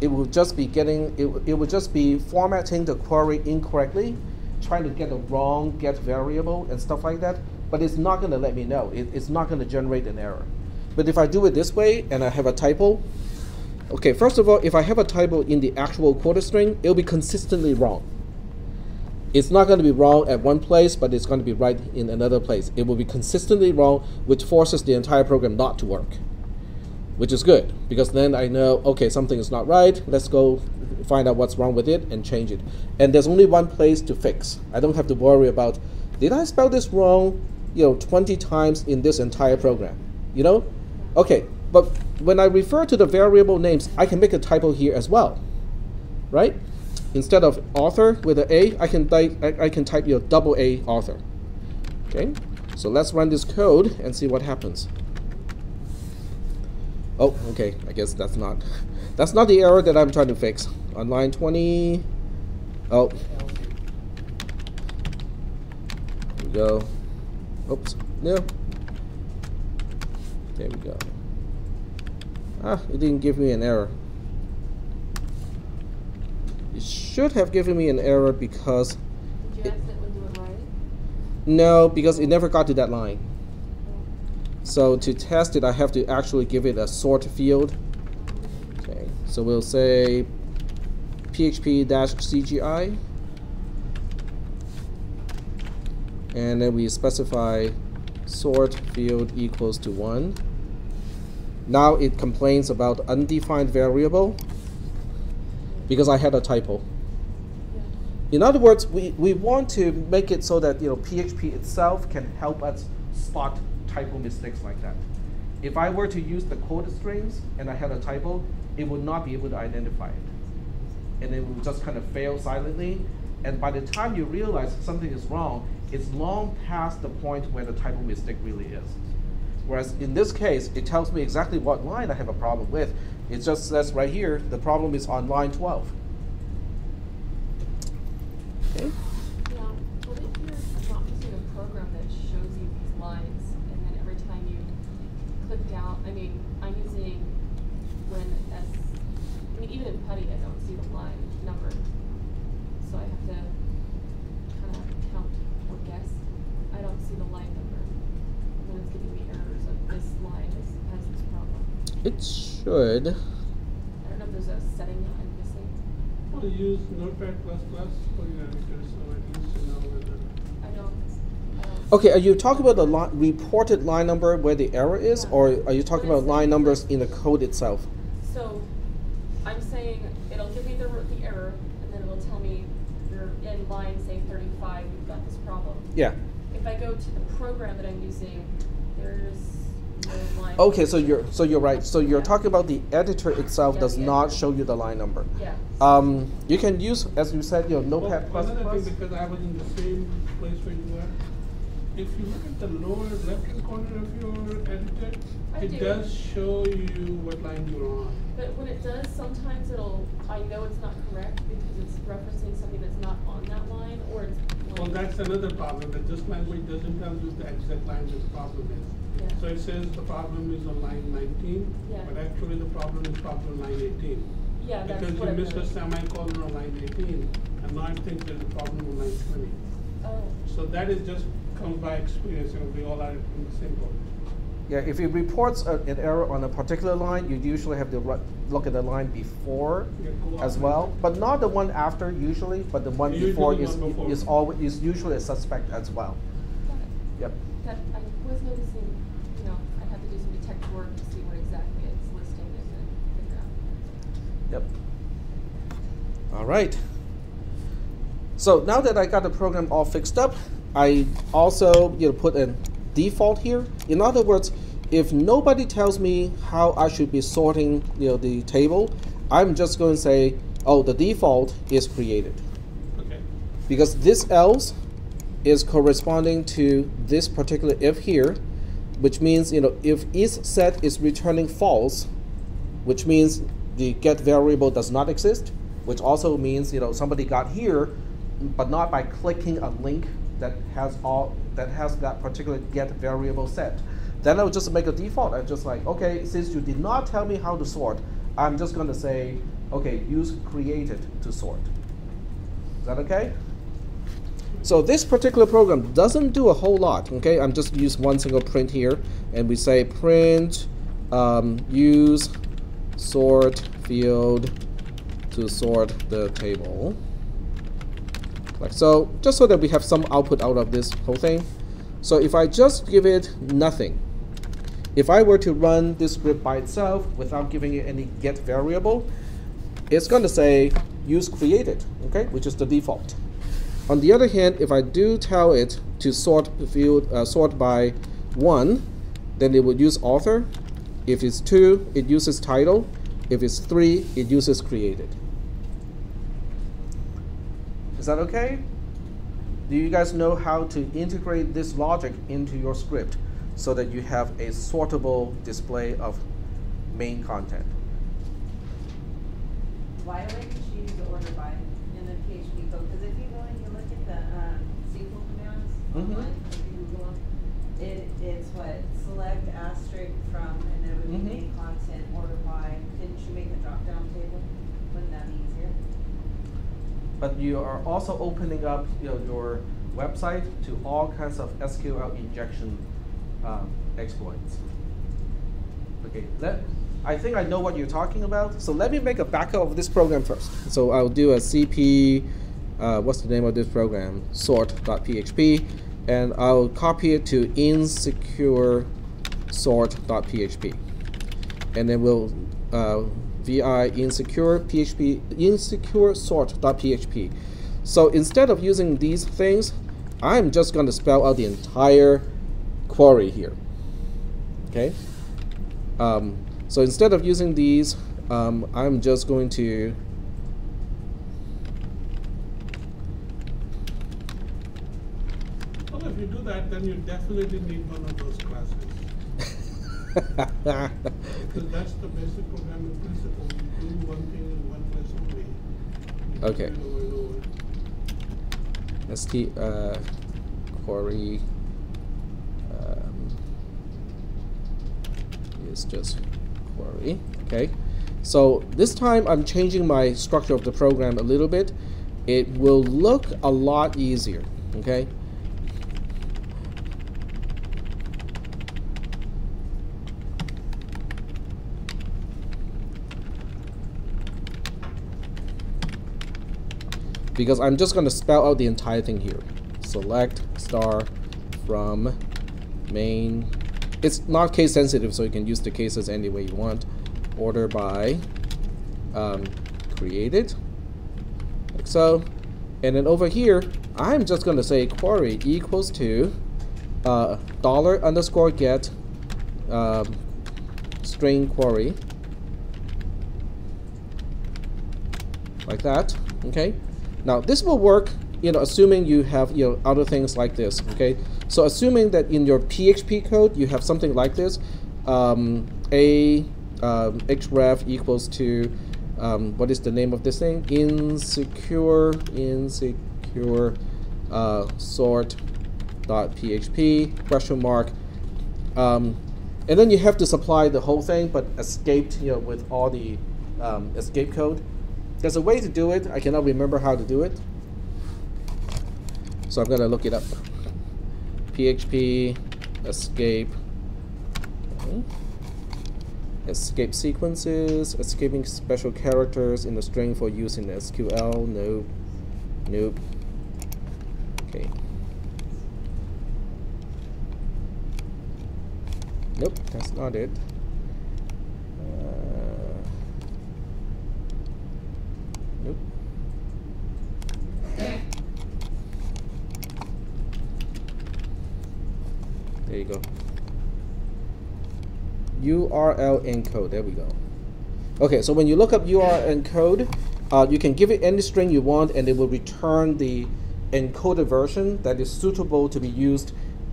It will just be it will just be formatting the query incorrectly, trying to get a wrong get variable and stuff like that, but it's not going to let me know. It's not going to generate an error. But if I do it this way and I have a typo, okay, first of all, if I have a typo in the actual quoted string, it'll be consistently wrong. It's not going to be wrong at one place, but it's going to be right in another place. It will be consistently wrong, which forces the entire program not to work, which is good, because then I know, okay, something is not right. Let's go find out what's wrong with it and change it. And there's only one place to fix. I don't have to worry about, did I spell this wrong? 20 times in this entire program, Okay, but when I refer to the variable names, I can make a typo here as well, right? Instead of author with an A, I can type double A author. Okay, so let's run this code and see what happens. Oh, okay, I guess that's not the error that I'm trying to fix. On line 20, oh, here we go. Oops, no. There we go. It didn't give me an error. It should have given me an error because... Did you accidentally do it right? No, because it never got to that line. So to test it, I have to actually give it a sort field. Okay, so we'll say php-cgi. And then we specify sort field equals to 1. Now it complains about undefined variable because I had a typo. In other words, we want to make it so that PHP itself can help us spot typo mistakes like that. If I were to use the code strings and I had a typo, it would not be able to identify it. And it would just kind of fail silently. And by the time you realize something is wrong, it's long past the point where the typo mistake really is. Whereas in this case, it tells me exactly what line I have a problem with. It just says right here, the problem is on line 12. Okay. Now, what if you're not using a program that shows you these lines, and then every time you click down, I'm using even in PuTTY, I don't see the line number. So I have to kind of count or guess. I don't see the line number. And then it's giving me errors of this line has this problem. It should. I don't know if there's a setting that I'm missing. To use Notepad++ for your editors, so at least you know whether. I don't. Okay, are you talking about the reported line number where the error is, or are you talking about line numbers in the code itself? So I'm saying it'll give me the error, and then it'll tell me you're in line, say 35, you've got this problem. Yeah. If I go to the program that I'm using, there's no line. Okay, so you're right. So you're talking about the editor itself does the not editor. show you the line number. Yeah. You can use, as you said, Notepad++. Another thing, because I was in the same place where you were, if you look at the lower left-hand corner of your editor, it does show you what line you're on. But when it does, sometimes I know it's not correct because it's referencing something that's not on that line, or it's. Well, that's another problem, that this language doesn't tell you the exact line this problem is. Yeah. So it says the problem is on line 19, Yeah. but actually the problem is probably on line 18. Yeah, that's Because what you I'm missed a doing. semicolon on line 18, and now I think there's a problem on line 20. Oh. So that is just comes by experience, we all are in the same boat. Yeah, if it reports an error on a particular line, you usually have to look at the line before as well, but not the one after usually, but the one Usually before the one before. is usually a suspect as well. Got it. Yep. That I was noticing, I had to do some detective work to see what exactly it's listing and then figure out. Yep. All right. So now that I got the program all fixed up, I also put a default here. In other words, if nobody tells me how I should be sorting the table, I'm just going to say, oh, the default is created. Okay. Because this else is corresponding to this particular if here, which means if is set is returning false, which means the get variable does not exist, which also means somebody got here, but not by clicking a link that has that particular get variable set. Then I would just make a default. I'm just like, okay, since you did not tell me how to sort, I'm just going to say, okay, use created to sort. Is that okay? So this particular program doesn't do a whole lot. Okay, I'm just use one single print here, and we say print use sort field to sort the table. Like so, just so that we have some output out of this whole thing. So if I just give it nothing, if I were to run this script by itself without giving it any get variable, it's going to say use created, okay, which is the default. On the other hand, if I do tell it to sort sort by 1, then it would use author. If it's 2, it uses title. If it's 3, it uses created. Is that okay? Do you guys know how to integrate this logic into your script so that you have a sortable display of main content? Why do I choose the order by in the PHP code? Because if you go and you look at the SQL commands online, if you Google them, it's what? Select asterisk from, and then it would be main content order by. Didn't you make a drop down table? Wouldn't that be easier? But you are also opening up your website to all kinds of SQL injection exploits. Okay, I think I know what you're talking about. So let me make a backup of this program first. So I'll do a cp, what's the name of this program? Sort.php, and I'll copy it to insecure sort.php, and then we'll vi insecure php insecure sort.php. So instead of using these things, I'm just going to spell out the entire query here. Okay. So instead of using these, I'm just going to well, if you do that, then you definitely need one of those classes. Because that's the basic programming principle. You do one thing in one place only. You okay. do it over and over. Query is just query. Okay. So this time I'm changing my structure of the program a little bit. It will look a lot easier. Okay. Because I'm just going to spell out the entire thing here. Select star from main. It's not case sensitive, so you can use the cases any way you want. Order by created, like so. And then over here, I'm just going to say query equals to $_get string query, like that. Okay. Now this will work, assuming you have other things like this. Okay, so assuming that in your PHP code you have something like this, href equals to what is the name of this thing? Insecure sort.php question mark, and then you have to supply the whole thing, but escaped with all the escape code. There's a way to do it. I cannot remember how to do it, so I'm going to look it up. PHP escape, okay. Escape sequences, escaping special characters in the string for use in SQL. Nope. Okay. Nope, that's not it. Nope. There you go. URL encode. There we go. Okay, so when you look up URL encode, you can give it any string you want, and it will return the encoded version that is suitable to be used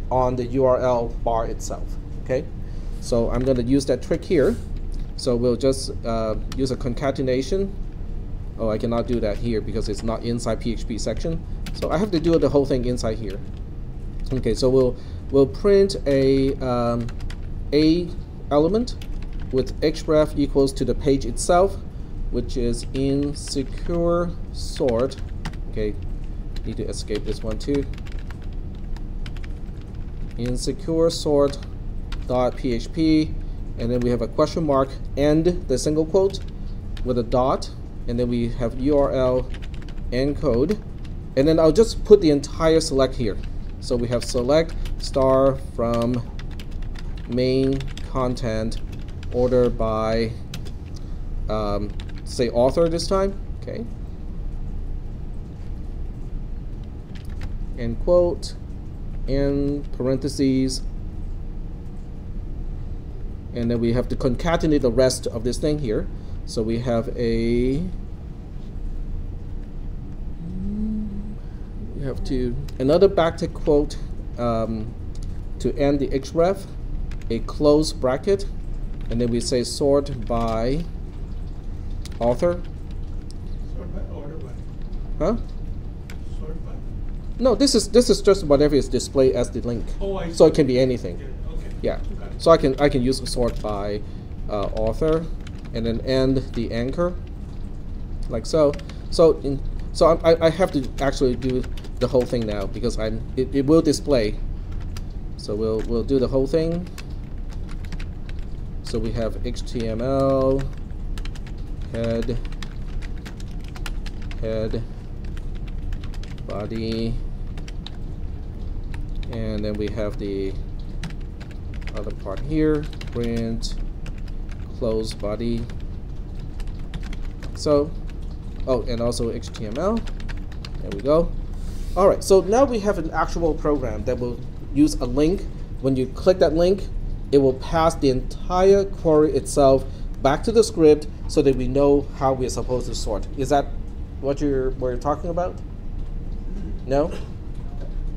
on the URL bar itself. Okay, so I'm going to use that trick here. So we'll just use a concatenation. Oh, I cannot do that here because it's not inside PHP section. So I have to do the whole thing inside here. Okay, so we'll print a element with href equals to the page itself, which is insecure sort. Okay, need to escape this one too. Insecure sort dot php, and then we have a question mark and the single quote with a dot, and then we have URL encode, and then I'll just put the entire select here. So we have select star from main content order by say author this time. Okay, end quote, and parentheses, and then we have to concatenate the rest of this thing here. So we have another backtick quote to end the href, a close bracket, and then we say sort by author. Sort by order by. Huh? Sort by. No, this is just whatever is displayed as the link. Oh, I see. So it can be anything. Yeah, okay. Yeah. Got it. So I can use sort by author, and then end the anchor, like so. So I have to actually do the whole thing now because it will display. So we'll do the whole thing. So we have HTML head body, and then we have the other part here, print close body. So, oh, and also HTML. There we go. All right, so now we have an actual program that will use a link. When you click that link, it will pass the entire query itself back to the script so that we know how we're supposed to sort. Is that what you're talking about? No?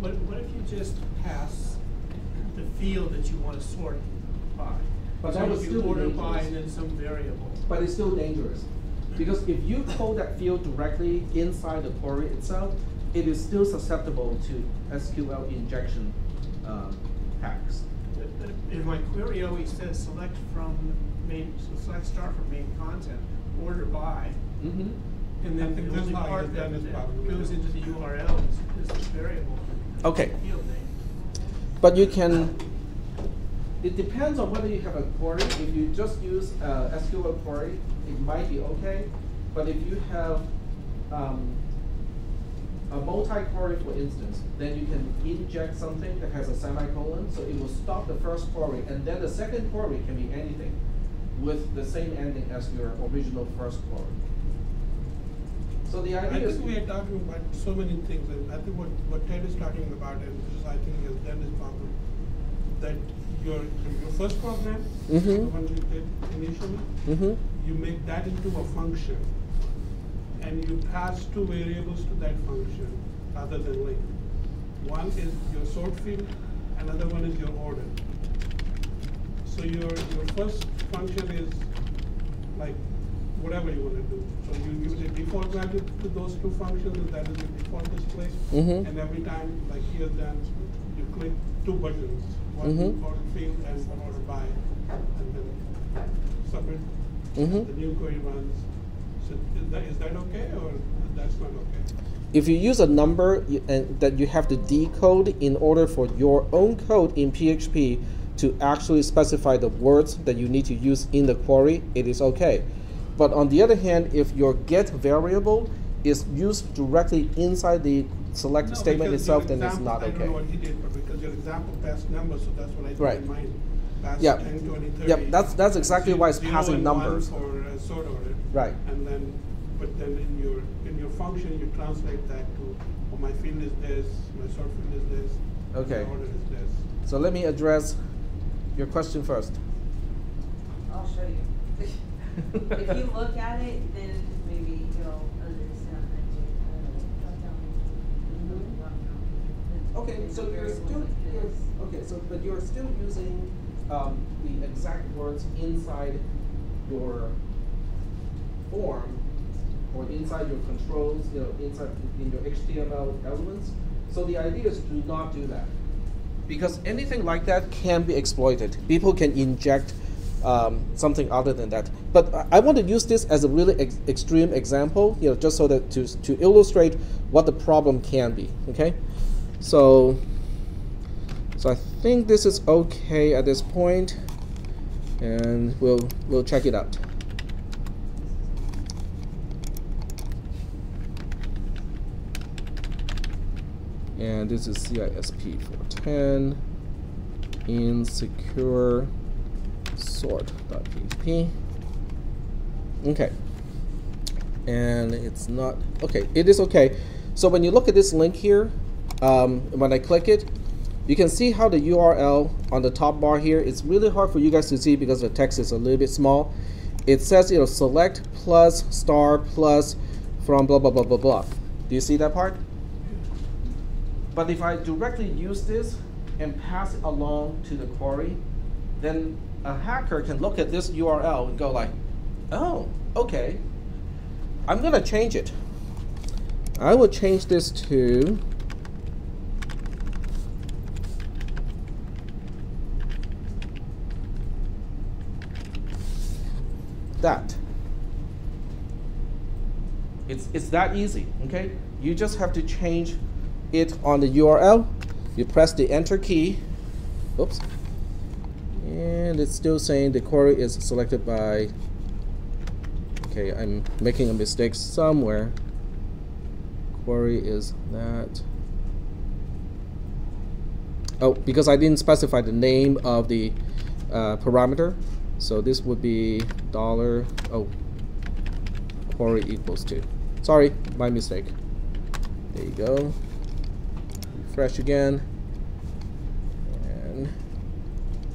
What if you just pass the field that you want to sort by? But So that would if still you be order by dangerous. and then some variable. But it's still dangerous. Because if you code that field directly inside the query itself, it is still susceptible to SQL injection hacks. If my query always says select from main, so select star from main content, order by, Mm-hmm. and then the only part that goes into the URL is the variable. Okay. Field name. But you can, it depends on whether you have a query. If you just use SQL query, it might be okay. But if you have a multi-query, for instance, then you can inject something that has a semicolon, so it will stop the first query, and then the second query can be anything with the same ending as your original first query. So the I idea is, think we are talking about so many things, and I think what Ted is talking about, and this is, I think, has done this problem, that your first program, the one you did initially, you make that into a function, and you pass two variables to that function other than link. One is your sort field, another one is your order. So your first function is like whatever you want to do. So you use a default value to those two functions, and that is the default display. And every time, like here, then you click two buttons, one order field and one order by, and then submit. The new query runs. So is that okay, or that's not okay? if you use a number and that you have to decode in order for your own code in PHP to actually specify the words that you need to use in the query, it is okay. But on the other hand, if your get variable is used directly inside the select statement itself, then it's not I don't know okay. what he did, but because your example passed numbers, so that's what I did Right. in mine. Passed Yeah. 10, 20, 30. Yep, that's exactly why it's 0 passing and 1 numbers. for sort order. Right. And then, but then in your function, you translate that to, oh, my field is this, my sort field is this, Okay. my order is this. So let me address your question first. I'll show you. If you look at it, then maybe you'll understand that you Okay, so you're still but you're still using the exact words inside your form or inside your controls, inside in your HTML elements. So the idea is to not do that, because anything like that can be exploited. People can inject something other than that. But I want to use this as a really extreme example, just so that to illustrate what the problem can be. Okay, so I think this is okay at this point, and we'll check it out. And this is cisw410 insecure sort.php. Okay, and it's not okay. It is okay. So when you look at this link here, when I click it, You can see how the URL on the top bar here, it's really hard for you guys to see because the text is a little bit small. It says, select plus star plus from blah, blah, blah, blah, blah. Do you see that part? But if I directly use this and pass it along to the query, then a hacker can look at this URL and go like, oh, okay, I'm going to change it. I will change this to that. It's that easy, okay? You just have to change it on the URL. You press the enter key. Oops. And it's still saying the query is selected by, okay, I'm making a mistake somewhere. Query is that. Oh, because I didn't specify the name of the parameter. So this would be $, oh, query equals to. Sorry, my mistake. There you go. Refresh again. And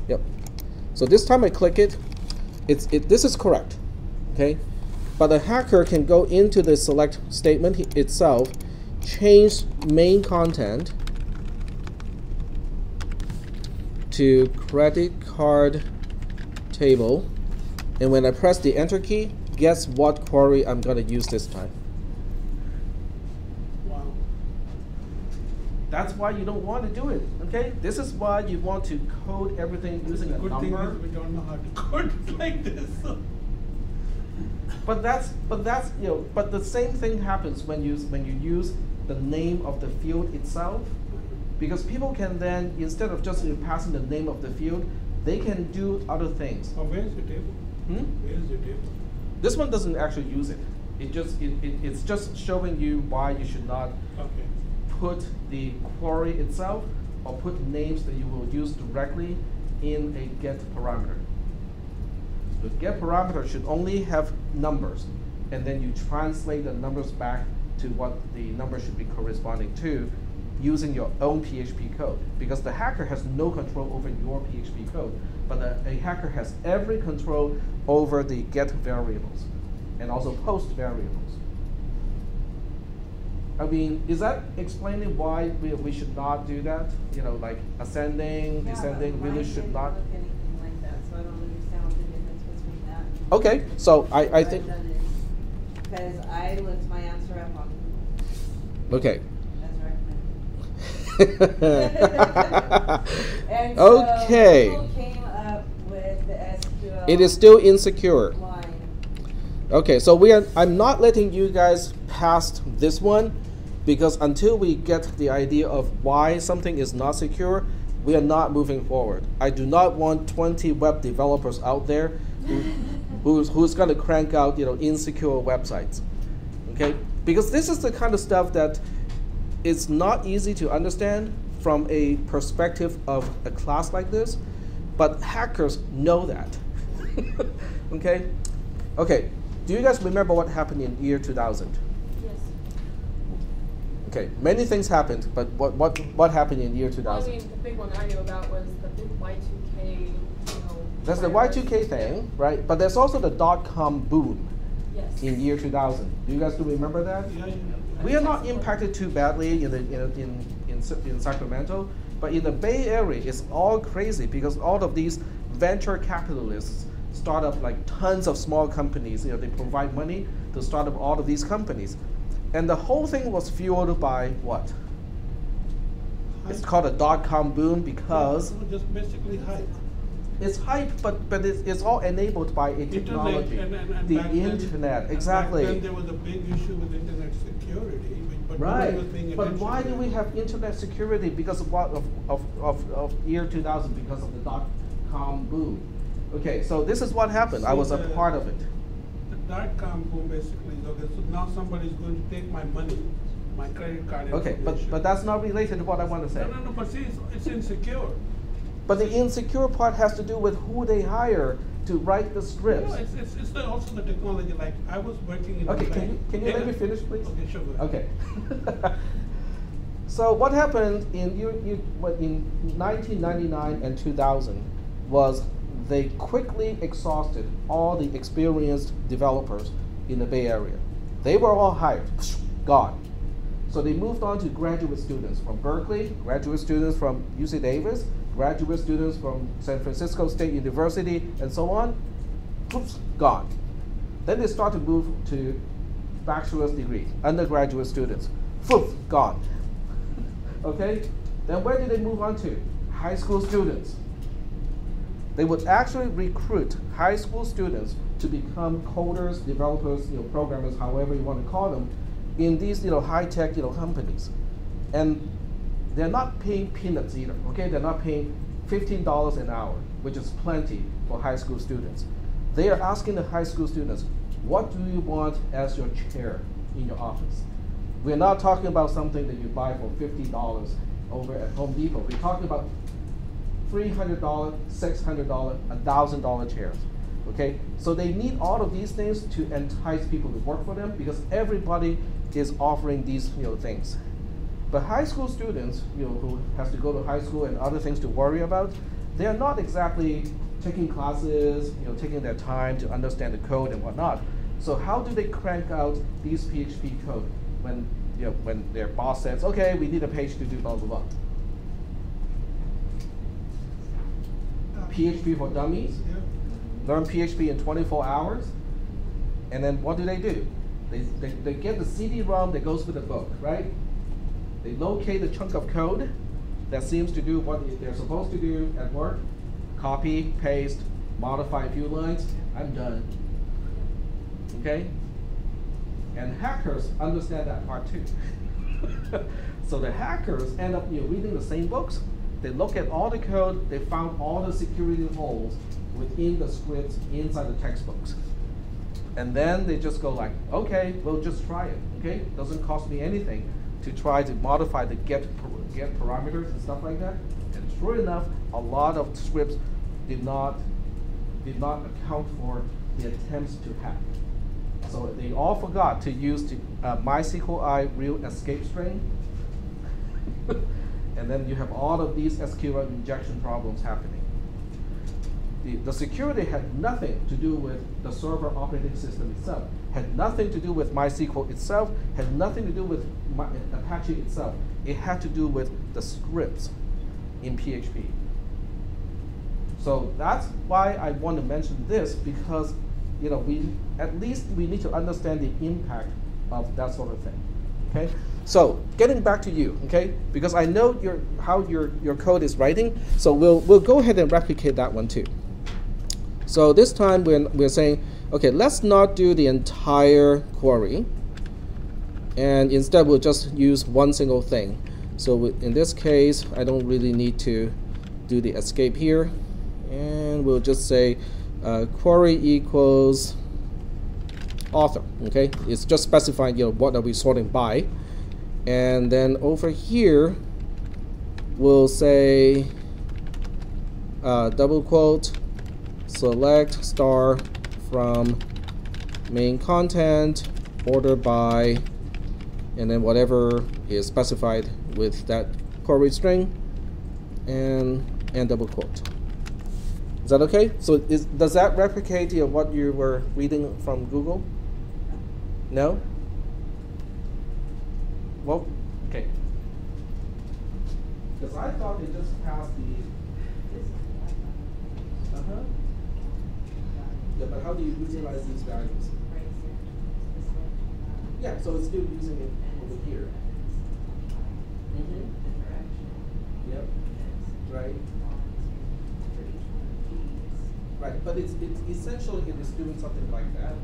yep. So this time I click it, this is correct, okay? But the hacker can go into the select statement itself, change main content to credit card table, and when I press the enter key, guess what query I'm going to use this time? Wow. That's why you don't want to do it, okay? This is why you want to code everything using a Good thing number. is we don't know how to code it like this. But the same thing happens when you use the name of the field itself, because people can then, instead of just passing the name of the field, they can do other things. Oh, where's the table? Where's the table? This one doesn't actually use it. It's just showing you why you should not Okay. put the query itself or put names that you will use directly in a get parameter. The get parameter should only have numbers, and then you translate the numbers back to what the number should be corresponding to using your own PHP code, because the hacker has no control over your PHP code, but a hacker has every control over the get variables and also post variables. I mean, is that explaining why we should not do that? Like ascending, descending really should not. Look anything like that, so I don't understand what the difference between that. Okay, so I think. Because I looked my answer up on Google. Okay. As recommended. And so Okay. Google came up with the SQL. It is still insecure. line. Okay, so I'm not letting you guys past this one, because until we get the idea of why something is not secure, we are not moving forward. I do not want 20 web developers out there who's going to crank out insecure websites. Okay, because this is the kind of stuff that it's not easy to understand from a perspective of a class like this, but hackers know that. Okay? Okay, do you guys remember what happened in year 2000? Yes. Okay, many things happened, but what happened in year 2000? Well, I mean, the big one I knew about was the big Y2K, That's the virus. Y2K thing, right? But there's also the .com boom Yes. in year 2000. Do you guys still remember that? Yeah. We are not impacted too badly in Sacramento, but in the Bay Area, it's all crazy because all of these venture capitalists start up like tons of small companies. They provide money to start up all of these companies, and the whole thing was fueled by what? It's called a .com boom because Just basically hype. it's hype, but it's all enabled by a technology, and the back then- internet. Exactly. Back then there was a big issue with internet security, but Right, nobody was paying but attention why to do it. we have internet security? Because of what? Of year 2000, because of the .com boom. Okay, so this is what happened. I was a part of it. The .com boom basically is, okay, so now somebody's going to take my money, my credit card Okay, information. but that's not related to what I want to say. No, but see, it's insecure. But the insecure part has to do with who they hire to write the scripts. No, it's also the technology, like, I was working in Okay, a bank. can you let me finish, please? Okay, sure, go ahead. Okay. So what happened in 1999 and 2000 was they quickly exhausted all the experienced developers in the Bay Area. They were all hired, gone. So they moved on to graduate students from Berkeley, graduate students from UC Davis, graduate students from San Francisco State University, and so on. Oops, gone. Then they start to move to bachelor's degree, undergraduate students. Poof, gone. Okay? Then where did they move on to? High school students. They would actually recruit high school students to become coders, developers, programmers, however you want to call them, in these high-tech companies. And they're not paying peanuts either. Okay? They're not paying $15 an hour, which is plenty for high school students. They are asking the high school students, what do you want as your chair in your office? We're not talking about something that you buy for $50 over at Home Depot. We're talking about $300, $600, $1,000 chairs. Okay, so they need all of these things to entice people to work for them because everybody is offering these things. But high school students, who has to go to high school and other things to worry about, they are not exactly taking classes, taking their time to understand the code and whatnot. So how do they crank out these PHP code when their boss says, okay, we need a page to do blah blah blah? PHP for dummies. Yeah. Learn PHP in 24 hours, and then what do? They get the CD-ROM that goes with the book, right? They locate the chunk of code that seems to do what they're supposed to do at work, copy, paste, modify a few lines, I'm done. Okay? And hackers understand that part too. So the hackers end up reading the same books, they look at all the code, they found all the security holes within the scripts inside the textbooks. And then they just go like, okay, we'll just try it, okay? Doesn't cost me anything to try to modify the get parameters and stuff like that. And sure enough, a lot of scripts did not account for the attempts to hack. So they all forgot to use the MySQL real escape string. And then you have all of these SQL injection problems happening. The security had nothing to do with the server operating system itself, had nothing to do with MySQL itself, had nothing to do with Apache itself. It had to do with the scripts in PHP. So that's why I want to mention this, because we need to understand the impact of that sort of thing. Okay? So getting back to you, okay? Because I know how your code is writing, so we'll go ahead and replicate that one too. So this time we're saying, okay, let's not do the entire query, and instead we'll just use one single thing. So in this case, I don't really need to do the escape here, and we'll just say query equals author. Okay, it's just specifying what are we sorting by, and then over here we'll say double quote select star from main content order by, and then whatever is specified with that query string, and double quote. Is that okay? So does that replicate what you were reading from Google? No? Well, okay. Because I thought they just passed the. Yeah, but how do you utilize these values? Yeah, so it's still using it over here. Yep. Right. Right, but it's essentially it is doing something like that.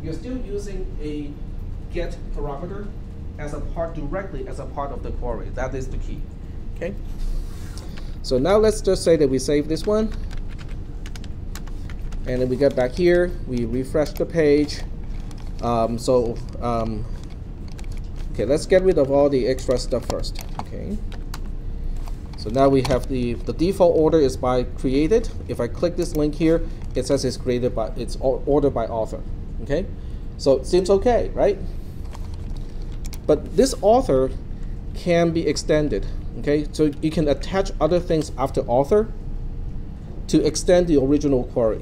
You're still using a get parameter as a part directly as a part of the query. That is the key. Okay. So now let's just say that we save this one, and then we get back here. We refresh the page. Okay, let's get rid of all the extra stuff first. Okay. So now we have the default order is by created. If I click this link here, it says it's created by, it's ordered by author. Okay, so it seems okay, right? But this author can be extended. Okay, so you can attach other things after author to extend the original query.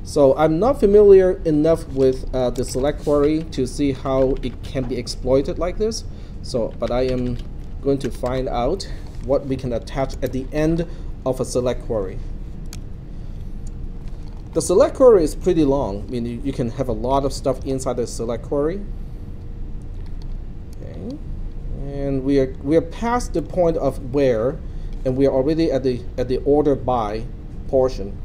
So I'm not familiar enough with the select query to see how it can be exploited like this. So, but I am going to find out what we can attach at the end of a select query. The select query is pretty long. I mean, you can have a lot of stuff inside the select query. Okay. And we are past the point of where, and we are already at the order by portion.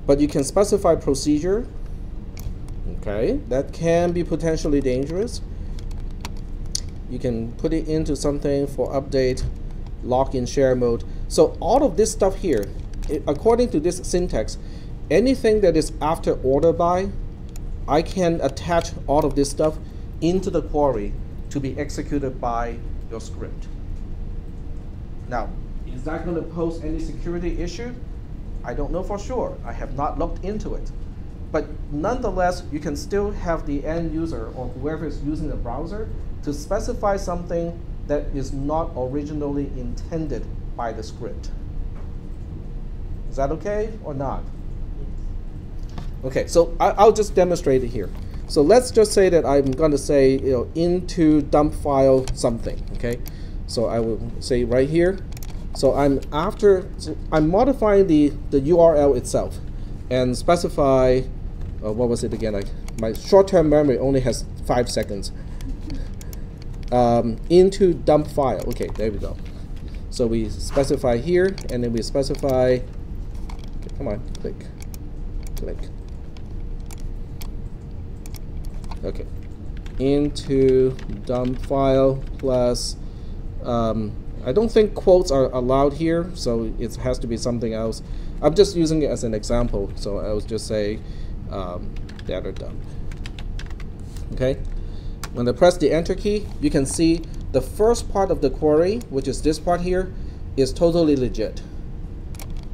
But you can specify procedure. Okay, that can be potentially dangerous. You can put it into something for update, lock in share mode. So all of this stuff here, according to this syntax, anything that is after order by, I can attach all of this stuff into the query to be executed by your script. Now, is that going to pose any security issue? I don't know for sure. I have not looked into it. But nonetheless, you can still have the end user or whoever is using the browser to specify something that is not originally intended by the script. Is that okay or not? Okay, so I'll just demonstrate it here. So let's just say that I'm going to say, into dump file something. Okay, so I will say right here. So I'm modifying the URL itself and specify what was it again? My short-term memory only has 5 seconds. Into dump file. Okay, there we go. So we specify here, and then we specify. Okay, come on, click. Okay, into dump file plus. I don't think quotes are allowed here, so it has to be something else. I'm just using it as an example, so I will just say data dump. Okay. When I press the enter key, you can see the first part of the query, which is this part here, is totally legit.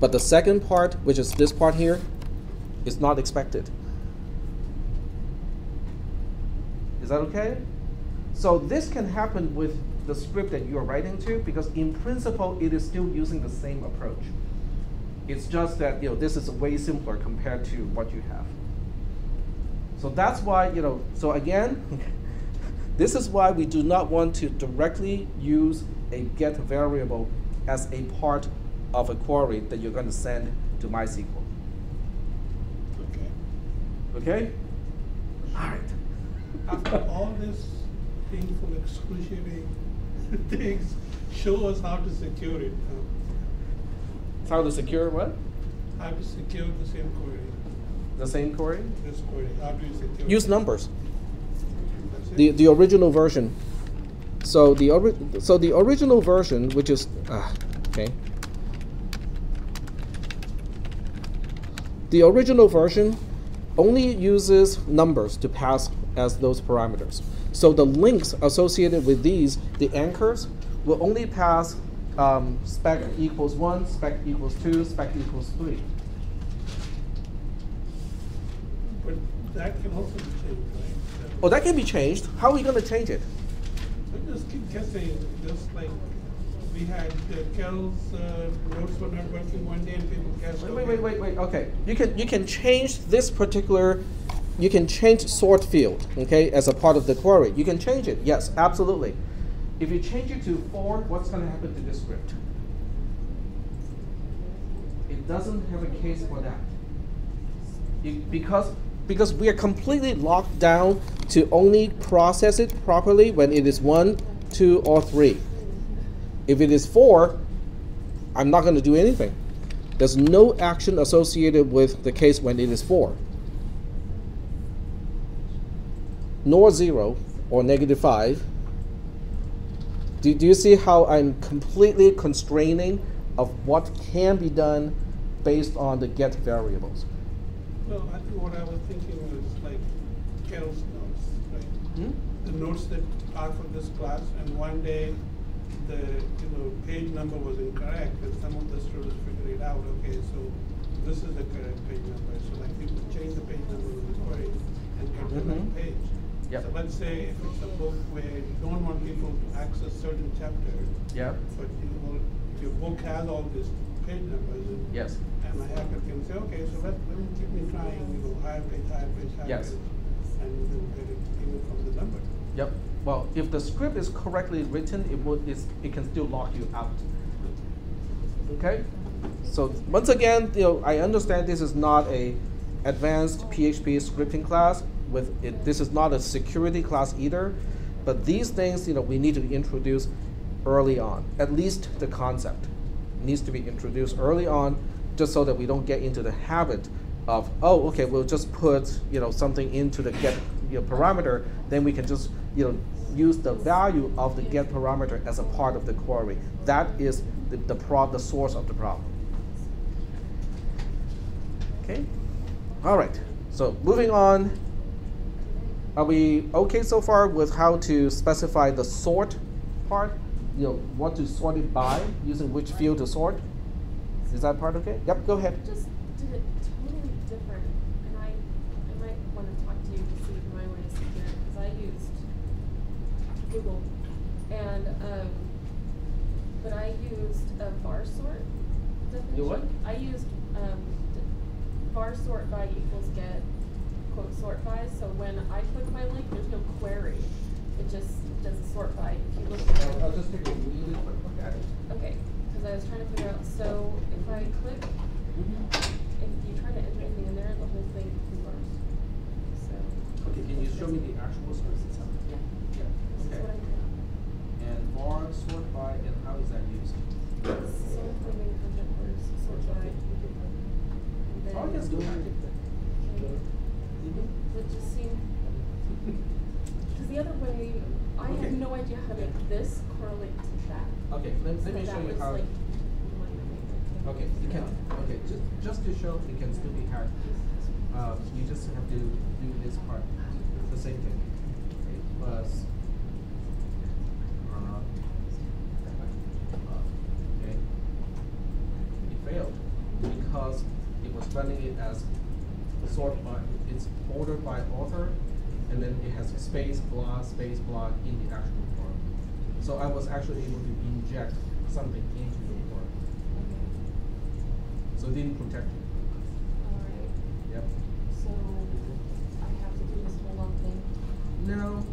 But the second part, which is this part here, is not expected. Is that okay? So this can happen with the script that you are writing to, because in principle, it is still using the same approach. It's just that this is way simpler compared to what you have. So that's why, so again, this is why we do not want to directly use a get variable as a part of a query that you're going to send to MySQL. Okay. Okay? All right. After all this painful, excruciating things, show us how to secure it. How to secure what? How to secure the same query. The same query? This query. How do you secure Use it? numbers. That's it? The original version. So the original version, which is okay. The original version only uses numbers to pass as those parameters. So the links associated with these, the anchors, will only pass spec equals 1, spec equals 2, spec equals 3. But that can also be changed, right? Oh, that can be changed. How are we going to change it? I just keep guessing, just like we had Kel's notes were not working one day and people guessed. Wait. Okay, you can change this particular. You can change sort field, okay, as a part of the query. You can change it. Yes, absolutely. If you change it to 4, what's going to happen to this script? It doesn't have a case for that. Because we are completely locked down to only process it properly when it is 1, 2, or 3. If it is 4, I'm not going to do anything. There's no action associated with the case when it is 4. Nor 0 or -5. Do you see how I'm completely constraining of what can be done based on the get variables? Well, I think what I was thinking was like Kel's notes, right? The notes that are for this class, and one day the page number was incorrect, and some of the students figured it out. Okay, so this is the correct page number. So like people change the page number of the query and get the right page. Yep. So let's say if it's a book where you don't want people to access certain chapters, Yep. but your book has all these page numbers. Yes. And a hacker can say, okay, so let me keep me trying, higher page, Yes. and you will get it even from the number. Yep. Well, if the script is correctly written, it can still lock you out. Okay. So once again, I understand this is not a advanced PHP scripting class. With it, this is not a security class either. But these things, we need to introduce early on. At least the concept needs to be introduced early on, just so that we don't get into the habit of, oh, okay, we'll just put something into the get parameter, then we can just use the value of the get parameter as a part of the query. That is the source of the problem. Okay, all right. So moving on, are we okay so far with how to specify the sort part? What to sort it by, using which field to sort? Is that part okay? Yep, go ahead. Just did it totally different, and I might want to talk to you to see my way to secure it, because I used Google, and but I used a var sort definition. You what? I used var sort by equals get quote sort by. So when I click my link, there's no query. It just does a sort by. If you look at I'll just take a really quick look at it. okay, because I was trying to figure out. So if I click, if you try to enter anything in there, the whole thing converts. So Okay, can you show me the actual source itself? yeah, Yeah. this is Okay. what I did. And var sort by, and how is that used? So for main content words, sort by. And then, Oh, I can still do it. Does it just seem? Because the other way, I Okay. have no idea how to make this correlate to that. Okay, let So me that show you was how. like minor. Okay, you can. Okay, just to show it can still be hacked. You just have to do this part. The same thing. Okay, plus. Okay. It failed because it was running it as sort by. It's ordered by author, and then it has space blah in the actual form. So I was actually able to inject something into the form. So it didn't protect you. Alright, Yep. so I have to do this whole long thing. No.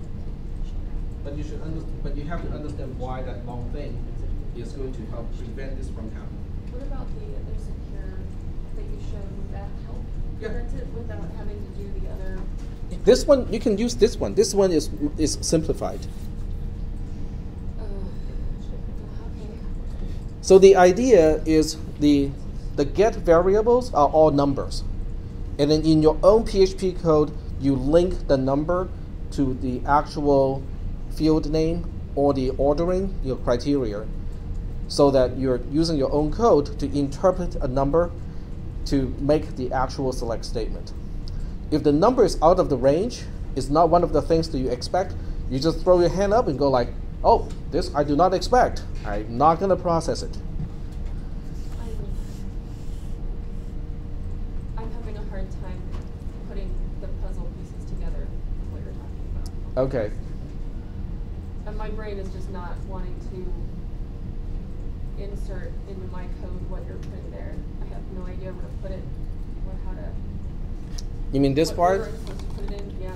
But you should but you have to understand why that long thing is going to help prevent this from happening. What about the other secure that you showed? Would that help Yeah. prevent it without having to do the other? This one, you can use this one. This one is simplified. Okay. So the idea is the get variables are all numbers. And then in your own PHP code, you link the number to the actual field name or the ordering, your criteria, so that you're using your own code to interpret a number to make the actual select statement. If the number is out of the range, it's not one of the things that you expect, you just throw your hand up and go like, oh, this I do not expect. I'm not going to process it. I'm having a hard time putting the puzzle pieces together, what you're talking about. Okay. And my brain is just not wanting to insert into my code what you're putting there. I have no idea where to put it or how to. You mean this what part? order I'm supposed to put it in. Yeah.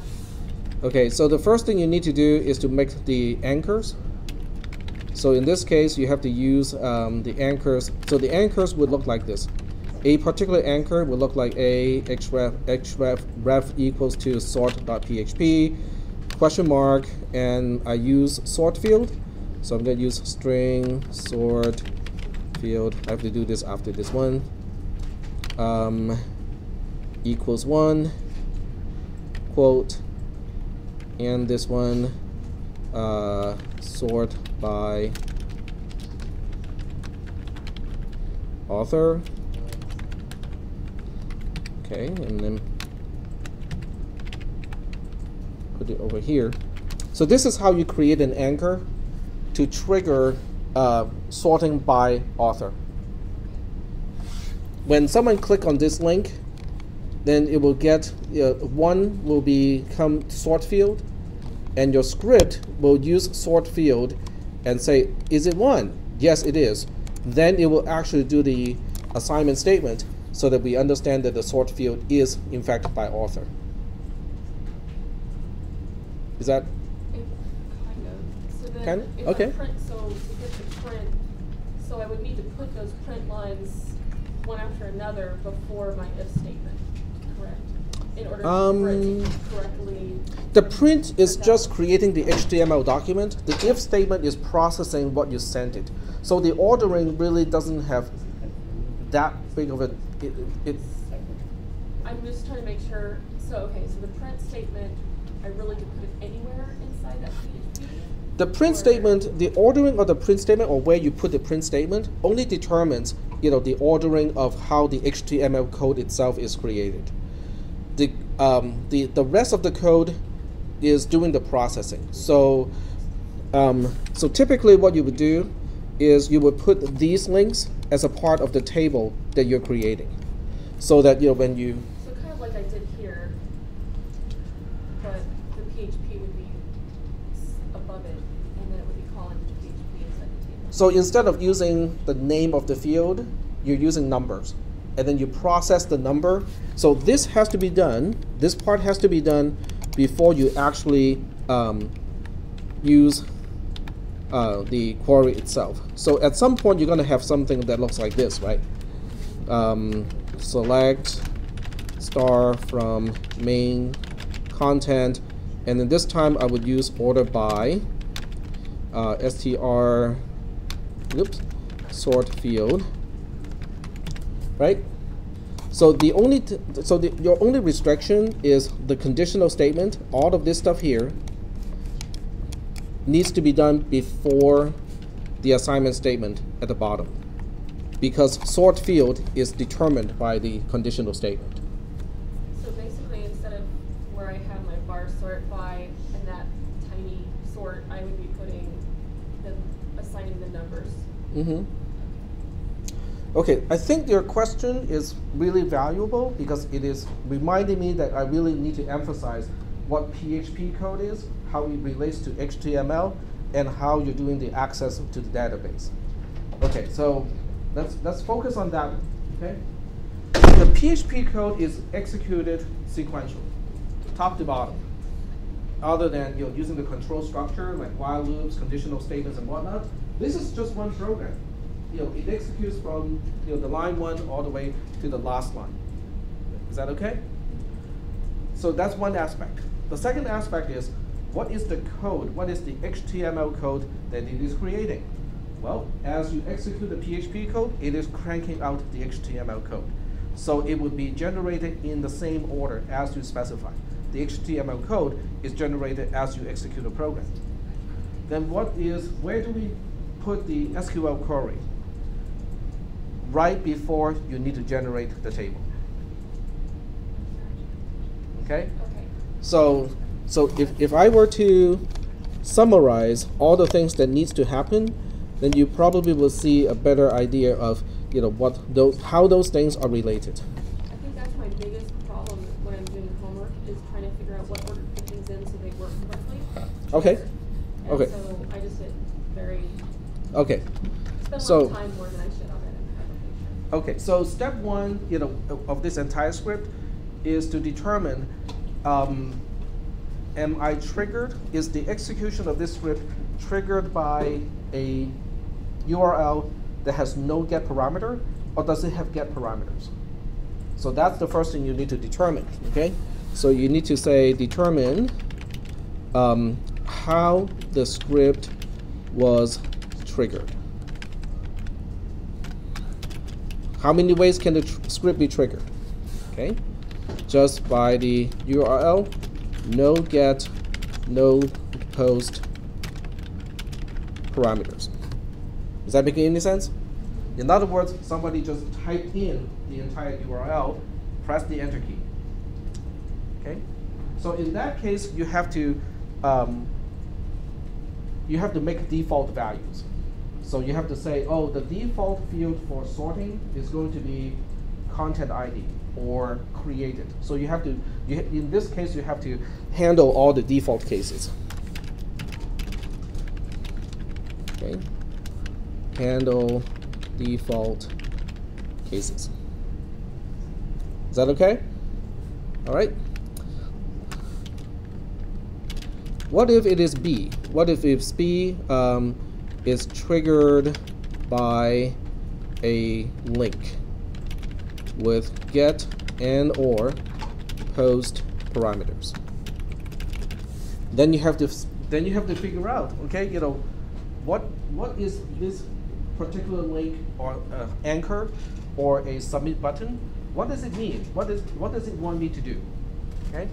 Okay, so the first thing you need to do is to make the anchors. So in this case, you have to use the anchors. So the anchors would look like this. A particular anchor will look like a href equals to sort.php, question mark, and I use sort field. So I'm going to use string sort field. I have to do this after this one. Equals 1, quote, and this one sort by author. Okay, and then put it over here. So this is how you create an anchor to trigger sorting by author. When someone click on this link, then it will get one will become sort field, and your script will use sort field and say, is it 1? Yes, it is. Then it will actually do the assignment statement so that we understand that the sort field is in fact by author. Is that? Kind of. So then Kind of? if Okay. I print, so to get the print, so I would need to put those print lines one after another before my if statement, correct? In order for it to correctly. The print is just creating the HTML document. The if statement is processing what you sent it. So the ordering really doesn't have that big of a. I'm just trying to make sure. So okay, so the print statement, I really could put it anywhere inside that PHP. The print statement, the ordering of the print statement, or where you put the print statement, only determines the ordering of how the HTML code itself is created. The rest of the code is doing the processing. So so typically what you would do is you would put these links as a part of the table that you're creating, so that when you. So kind of like I did here, but the PHP would be above it, and then it would be calling the PHP inside the table. So instead of using the name of the field, you're using numbers, and then you process the number. So this has to be done. This part has to be done before you actually use the query itself. So at some point you're going to have something that looks like this, right? Select star from main content, and then this time I would use order by str sort field, right? So the only your only restriction is the conditional statement. All of this stuff here needs to be done before the assignment statement at the bottom, because sort field is determined by the conditional statement. So basically, instead of where I have my bar sort by and that tiny sort, I would be assigning the numbers. Mm-hmm. Okay, I think your question is really valuable because it is reminding me that I really need to emphasize what PHP code is, how it relates to HTML, and how you're doing the access to the database. Okay, so let's focus on that. Okay, the PHP code is executed sequentially, top to bottom. Other than using the control structure like while loops, conditional statements, and whatnot, this is just one program. It executes from the line 1 all the way to the last line. Is that okay? So that's one aspect. The second aspect is, what is the code? What is the HTML code that it is creating? Well, as you execute the PHP code, it is cranking out the HTML code. So it would be generated in the same order as you specify. The HTML code is generated as you execute the program. Then where do we put the SQL query? Right before you need to generate the table. Okay? Okay. So if I were to summarize all the things that needs to happen, then you probably will see a better idea of how those things are related. I think that's my biggest problem when I'm doing homework, is trying to figure out what order to put things in so they work correctly. Okay. And Okay. so I just get Okay. spend a So- lot of time more than I should on it. Okay, so step 1, of this entire script is to determine, am I triggered? Is the execution of this script triggered by a URL that has no get parameter, or does it have get parameters? So that's the first thing you need to determine. Okay, so you need to say determine how the script was triggered. How many ways can the script be triggered? Okay, just by the URL, no get, no post parameters. Is that making any sense? In other words, somebody just typed in the entire URL, press the enter key. Okay, so in that case, you have to make default values. So you have to say, oh, the default field for sorting is going to be content ID or created. So you have to, in this case, you have to handle all the default cases. Okay. Handle default cases. Is that okay? All right. What if it is B? What if it's B is triggered by a link with get and or post parameters? Then you have to figure out, okay, what is this particular link or anchor or a submit button? What does it mean? What does it want me to do? Okay.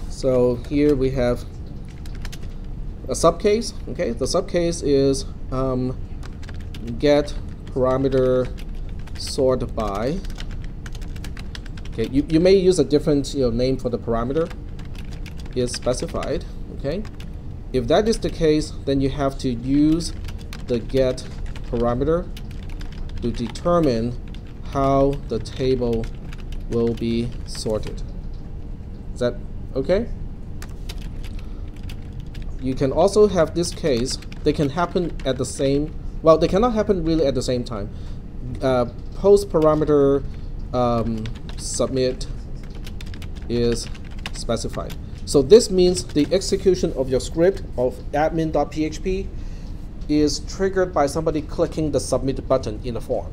So here we have a subcase. Okay, the subcase is get parameter sort by. Okay, you may use a different name for the parameter. Is specified. Okay, if that is the case, then you have to use the get parameter to determine how the table will be sorted. Is that okay? You can also have this case. They can happen at the same. Well, they cannot happen really at the same time. Post parameter submit is specified. So this means the execution of your script of admin.php is triggered by somebody clicking the submit button in the form.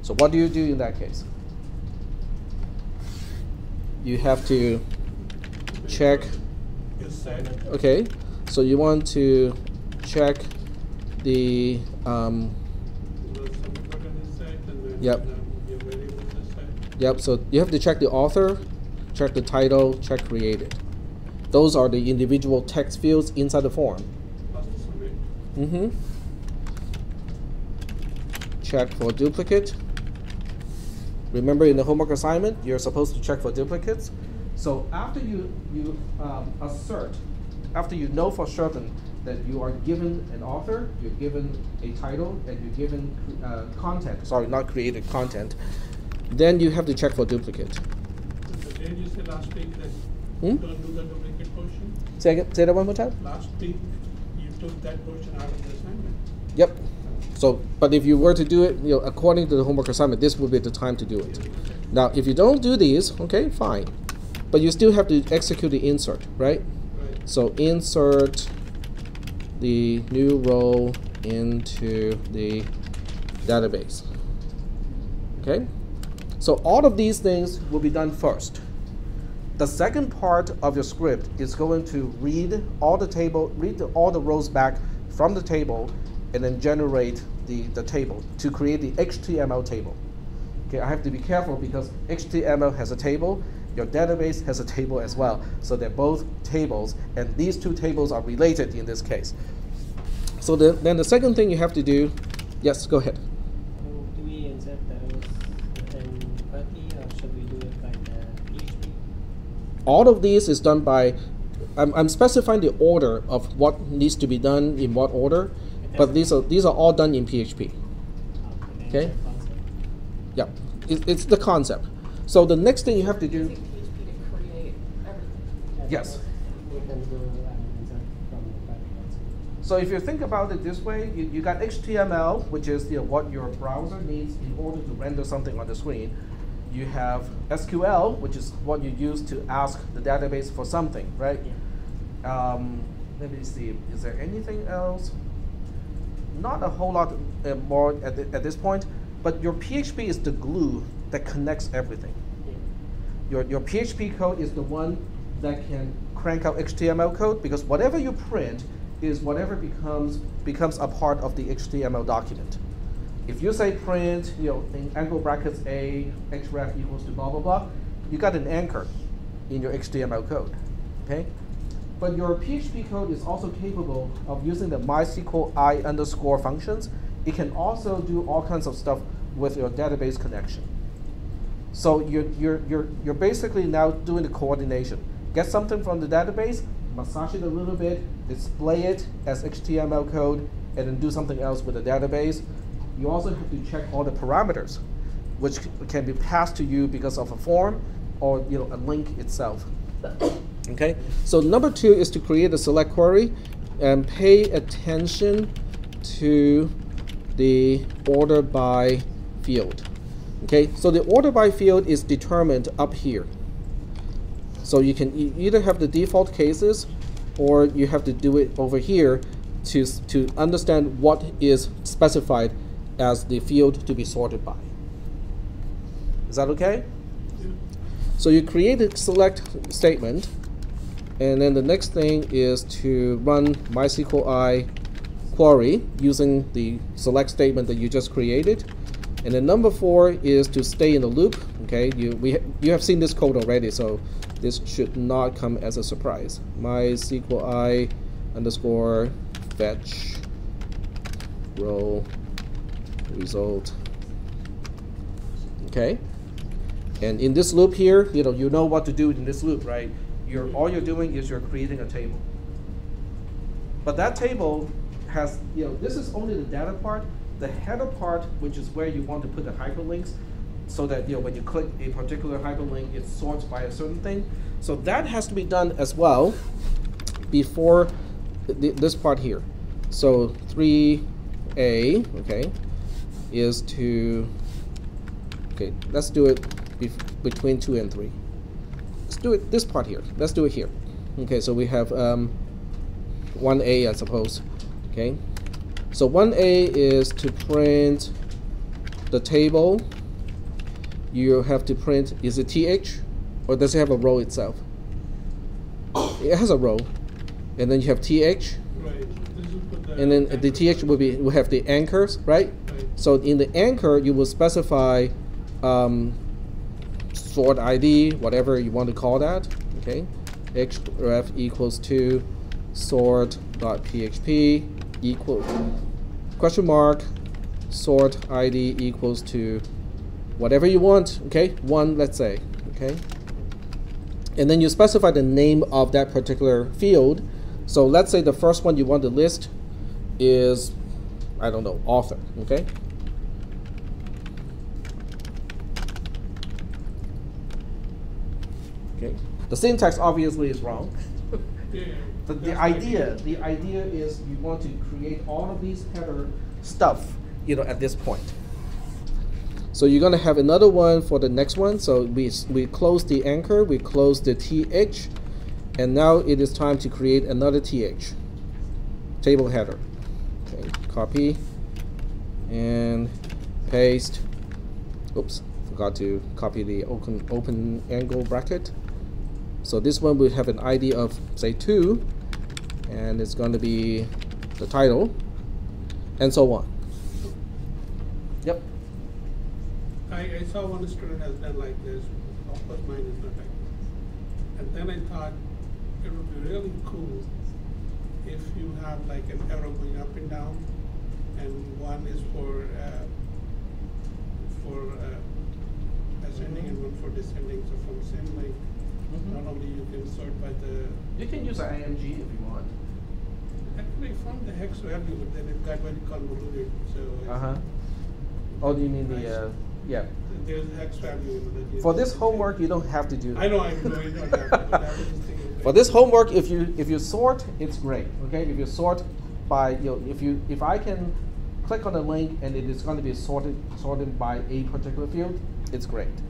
So what do you do in that case? You have to check. Okay, so you want to check the yep. Yep, so you have to check the author, check the title, check created. Those are the individual text fields inside the form. Check for duplicate. Remember, in the homework assignment, you're supposed to check for duplicates. So after you assert, after you know for certain that you are given an author, you're given a title, and you're given content, sorry, not created content, then you have to check for duplicate. Did you say last week that you don't do the duplicate portion? Say that one more time? Last week, you took that portion out of the assignment. Yep. So, but if you were to do it, according to the homework assignment, this would be the time to do it. Now, if you don't do these, okay, fine. But you still have to execute the insert, right? So insert the new row into the database. Okay? So all of these things will be done first. The second part of your script is going to read all the rows back from the table and then generate the table to create the HTML table. Okay, I have to be careful because HTML has a table, your database has a table as well. So they're both tables, and these two tables are related in this case. So then the second thing you have to do, yes, go ahead. Do we insert those in Putty, or should we do it by the PHP? All of these is done by, I'm specifying the order of what needs to be done in what order, but these are all done in PHP. Okay? Yeah, it's the concept. So the next thing you have to do. Using PHP to create everything. Yes. We can do insert from the Putty also. So if you think about it this way, you got HTML, which is what your browser needs in order to render something on the screen. You have SQL, which is what you use to ask the database for something, right? Yeah. Let me see. Is there anything else? Not a whole lot more at this point, but your PHP is the glue that connects everything. Yeah. Your PHP code is the one that can crank out HTML code, because whatever you print is whatever becomes a part of the HTML document. If you say print, in angle brackets A, href equals to blah, blah, blah, you got an anchor in your HTML code, okay? But your PHP code is also capable of using the MySQL I_ functions. It can also do all kinds of stuff with your database connection. So you're basically now doing the coordination. Get something from the database, massage it a little bit, display it as HTML code, and then do something else with the database. You also have to check all the parameters, which can be passed to you because of a form or a link itself. Okay, so number 2 is to create a select query. and pay attention to the order by field. Okay, so the order by field is determined up here. So you can either have the default cases, or you have to do it over here to understand what is specified as the field to be sorted by. Is that okay? So you create a select statement, and then the next thing is to run MySQL query using the select statement that you just created. And then number 4 is to stay in the loop. Okay, you have seen this code already, so this should not come as a surprise. MySQL underscore fetch row result. Okay, and in this loop here, you know what to do in this loop, right? All you're doing is you're creating a table. But that table has, this is only the data part. The header part, which is where you want to put the hyperlinks, so that when you click a particular hyperlink, it sorts by a certain thing. So that has to be done as well before this part here. So 3A, okay, is to, okay, let's do it between 2 and 3. Let's do it this part here. Let's do it here. Okay, so we have 1A, I suppose. Okay, so 1A is to print the table. You have to print, is it TH, or does it have a row itself? It has a row, and then you have TH, Right. and then the TH will have the anchors, right? Right. So in the anchor, you will specify sort ID, whatever you want to call that. Okay, href equals to sort.php equal question mark sort ID equals to whatever you want. Okay, 1, let's say. Okay, and then you specify the name of that particular field. So let's say the first one you want to list is, I don't know, author. Okay, okay, the syntax obviously is wrong. Yeah. But the idea is you want to create all of these header stuff, at this point. So you're gonna have another one for the next one. So we close the anchor, we close the TH, and now it is time to create another TH, table header. Okay, copy and paste. Oops, forgot to copy the open angle bracket. So this one will have an ID of, say, 2, and it's going to be the title, and so on. Yep. I saw one student has done like this. Of course, mine is not like this. And then I thought it would be really cool if you have like an arrow going up and down, and one is for ascending and one for descending. So from the same link, not only you can sort by the. You can use an IMG if you want. Actually, I found the hex value, but then it got very convoluted. So. Oh, do you mean the yeah? There's a hex value. For this homework, you don't have to do that. I know you don't have to, but I was just thinking. For this homework, if you sort, it's great. Okay, if you sort by if I can click on a link and it is going to be sorted by a particular field, it's great.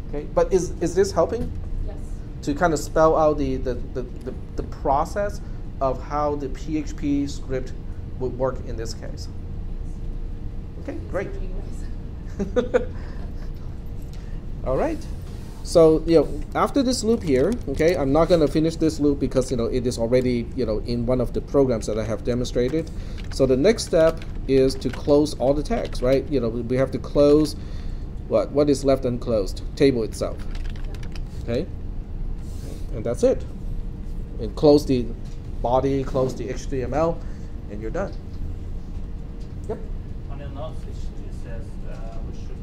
Okay, but is this helping? Yes. To kind of spell out the process of how the PHP script would work in this case. Okay, great. All right. So after this loop here, okay, I'm not going to finish this loop because it is already in one of the programs that I have demonstrated. So the next step is to close all the tags, right? We have to close what is left unclosed, table itself. Okay, and that's it. And close the body, close the HTML, and you're done. Yep. On the notes, it says we should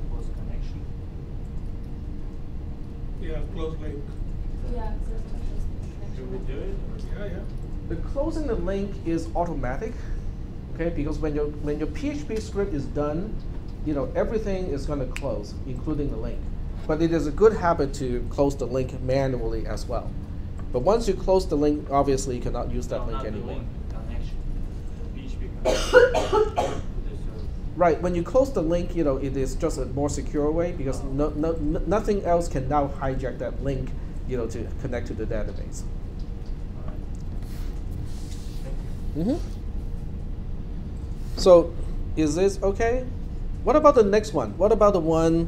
close connection. Yeah, close link. Yeah, it says touches Should we do it? Or? Yeah. The closing the link is automatic, okay? Because when your PHP script is done, everything is going to close, including the link. But it is a good habit to close the link manually as well. But once you close the link, obviously you cannot use that link not anymore. The link connection. The PHP connection. to the server. Right, when you close the link, it is just a more secure way because nothing else can now hijack that link, to connect to the database. All right. Thank you. Mm-hmm. So, is this okay? What about the next one? What about the one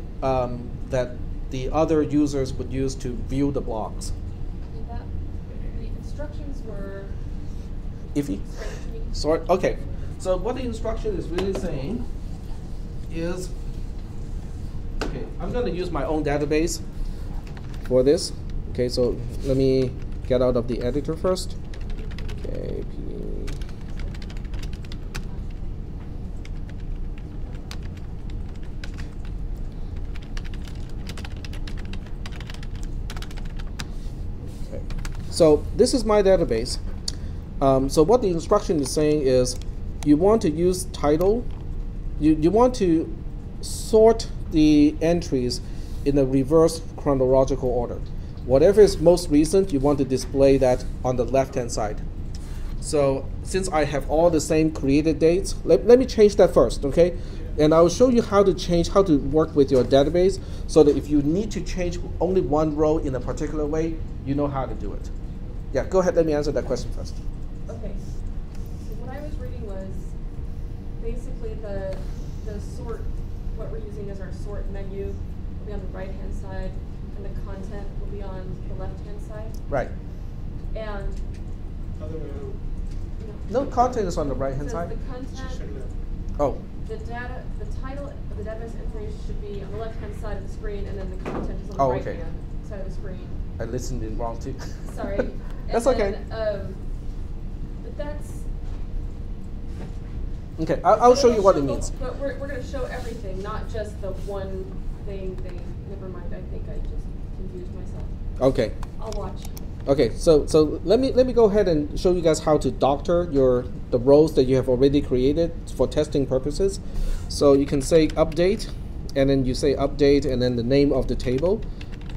that the other users would use to view the blogs? The instructions were Iffy? strange to me. Sorry. Okay. So what the instruction is really saying is, okay, I'm going to use my own database for this. Okay, so let me get out of the editor first. Okay. So this is my database. So what the instruction is saying is you want to use title, you want to sort the entries in a reverse chronological order. Whatever is most recent, you want to display that on the left-hand side. So since I have all the same created dates, let me change that first, okay? And I will show you how to work with your database so that if you need to change only one row in a particular way, you know how to do it. Yeah, go ahead, let me answer that question first. Okay. So what I was reading was basically the sort, what we're using as our sort menu will be on the right-hand side, and the content will be on the left-hand side. Right. And Other way around. No, content is on the right-hand so side. the content, Oh, the title of the database entry should be on the left-hand side of the screen, and then the content is on the Oh, okay. right-hand side of the screen. I listened in wrong too. Sorry. That's And okay. then, but that's. Okay, I'll show you what it It'll means. show But we're going to show everything, not just the one thing. Never mind. I think I just confused myself. Okay. I'll watch. Okay, so let me go ahead and show you guys how to doctor the rows that you have already created for testing purposes. So you can say update, and then you say update, and then the name of the table,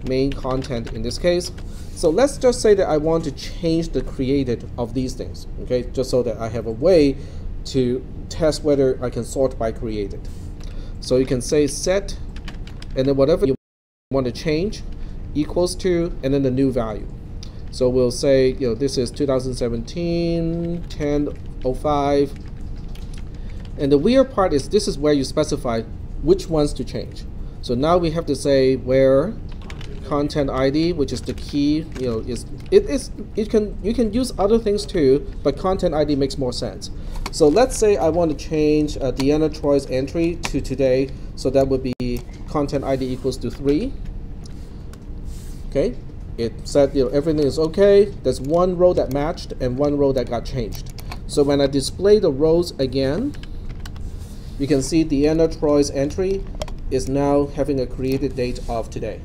main content in this case. So let's just say that I want to change the created of these things, okay? Just so that I have a way to test whether I can sort by created. So you can say set, and then whatever you want to change equals to, and then the new value. So we'll say, this is 2017, 10/05. And the weird part is this is where you specify which ones to change. So now we have to say where content ID, which is the key, you can use other things too, but content ID makes more sense. So let's say I want to change Deanna Troy's entry to today, so that would be content ID equals to 3. Okay, it said everything is okay. There's one row that matched and one row that got changed. So when I display the rows again, you can see Deanna Troy's entry is now having a created date of today.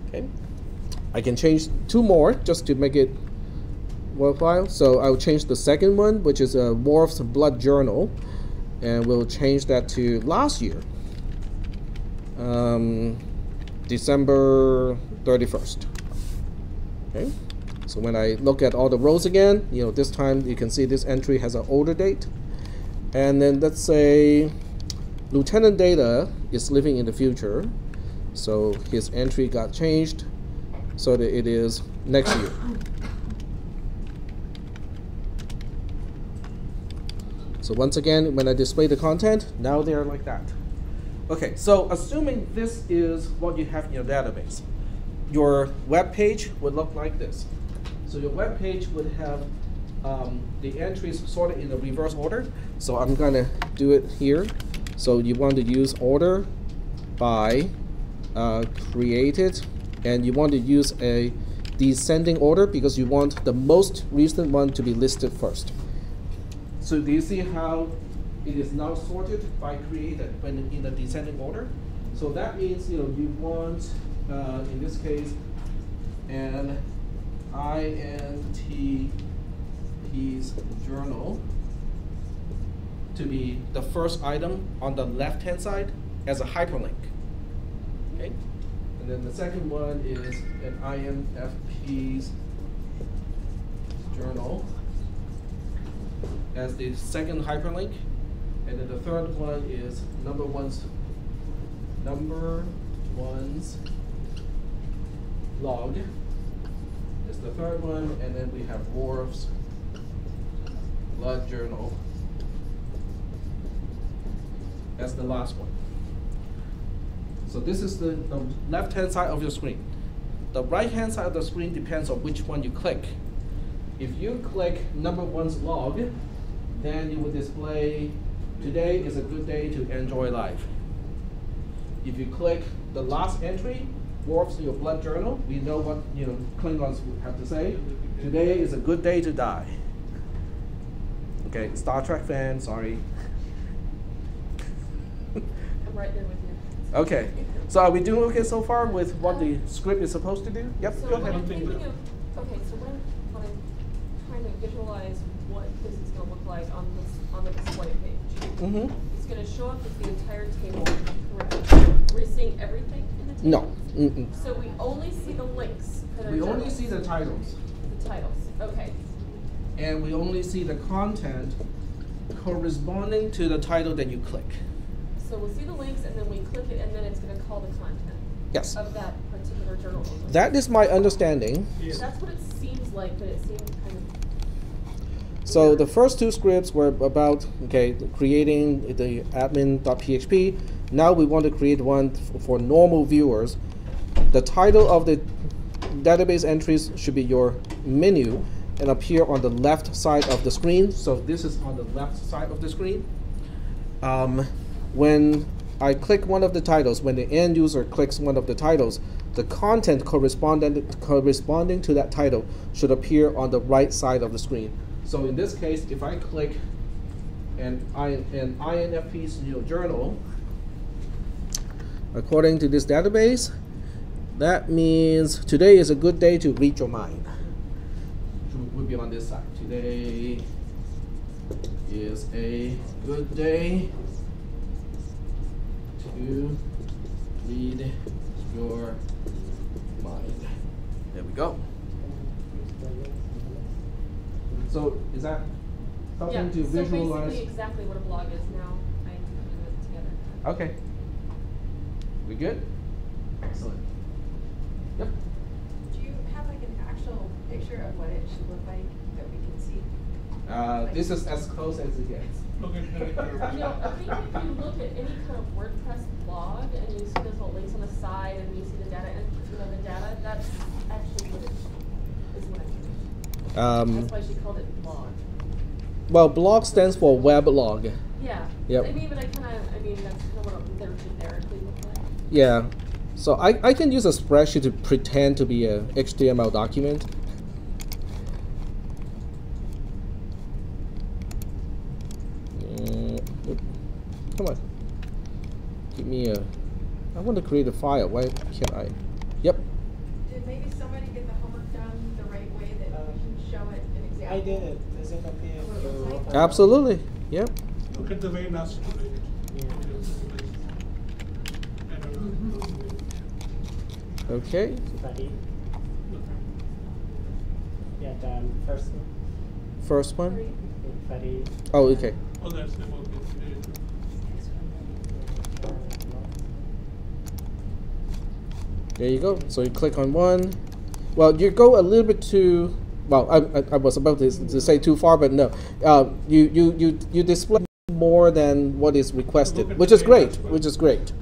Okay, I can change 2 more just to make it worthwhile. So I'll change the second one, which is a Worf's Blood Journal, and we'll change that to last year, December 31st. Okay, so when I look at all the rows again, this time you can see this entry has an older date, and then let's say Lieutenant Data is living in the future. So his entry got changed so that it is next year. So once again, when I display the content, now they're like that. Okay, so assuming this is what you have in your database, your web page would look like this. So your web page would have the entries sorted in a reverse order. So I'm going to do it here. So you want to use order by created, and you want to use a descending order because you want the most recent one to be listed first. So do you see how it is now sorted by created when in the descending order? So that means you want in this case an INTP's journal to be the first item on the left-hand side as a hyperlink. Okay, And then the second one is an INFP's journal as the second hyperlink. And then the third one is number one's log is the third one, and then we have Worf's blood journal as the last one. So this is the left-hand side of your screen. The right-hand side of the screen depends on which one you click. If you click number one's log, then it will display, today is a good day to enjoy life. If you click the last entry, Worf's your blood journal, we know what Klingons would have to say. Today is a good day to die. Okay, Star Trek fan, sorry. I'm right there with you. Okay, so are we doing okay so far with what the script is supposed to do? Yep, So go when ahead. I'm thinking of, okay, so when I'm trying to visualize what this is going to look like on the display page, Mm-hmm. it's going to show up as the entire table, correct? We're seeing everything in the table? No. Mm-mm. So we only see the links that are We only journals. see the titles, The titles, okay. and we only see the content corresponding to the title that you click. So we'll see the links and then we click it and then it's going to call the content Yes. of that particular journal. That is my understanding. Yeah. That's what it seems like, but it seems kind of. So the first two scripts were about creating the admin.php. Now we want to create one for normal viewers. The title of the database entries should be your menu and appear on the left side of the screen. So this is on the left side of the screen. When I click one of the titles, when the end user clicks one of the titles, the content corresponding to that title should appear on the right side of the screen. So in this case, if I click an INFP's journal, according to this database, that means today is a good day to read your mind. Would be on this side. Today is a good day to read your mind. There we go. So is that helping to So visualize? basically exactly what a blog is now. I'm putting it together. Okay. We good? Excellent. Yep. Do you have like an actual picture of what it should look like that we can see? This is as close as it gets. Look at You know, I think if you look at any kind of WordPress blog and you see those little links on the side and you see the data and the data, that's actually what it is what I mean. That's why she called it blog. Well, blog stands for weblog. Yeah. Yep. I mean, but that's kind of what they're generically look like. Yeah. So I can use a spreadsheet to pretend to be a HTML document. Come on. Give me a. I want to create a file. Why can't I? Yep. Did maybe somebody get the homework done the right way that we can show it an example? I did it. Is it okay if What it looks you? like? Absolutely. Yep. Look at the way Nas put it. Yeah. I don't know. Okay. Buddy. Yeah, the first one. First one. Buddy. Oh, okay. Oh, that's the one. There you go. So you click on one. Well, you go a little bit too. Well, I was about to say too far, but no. You display more than what is requested, which is great. Which is great.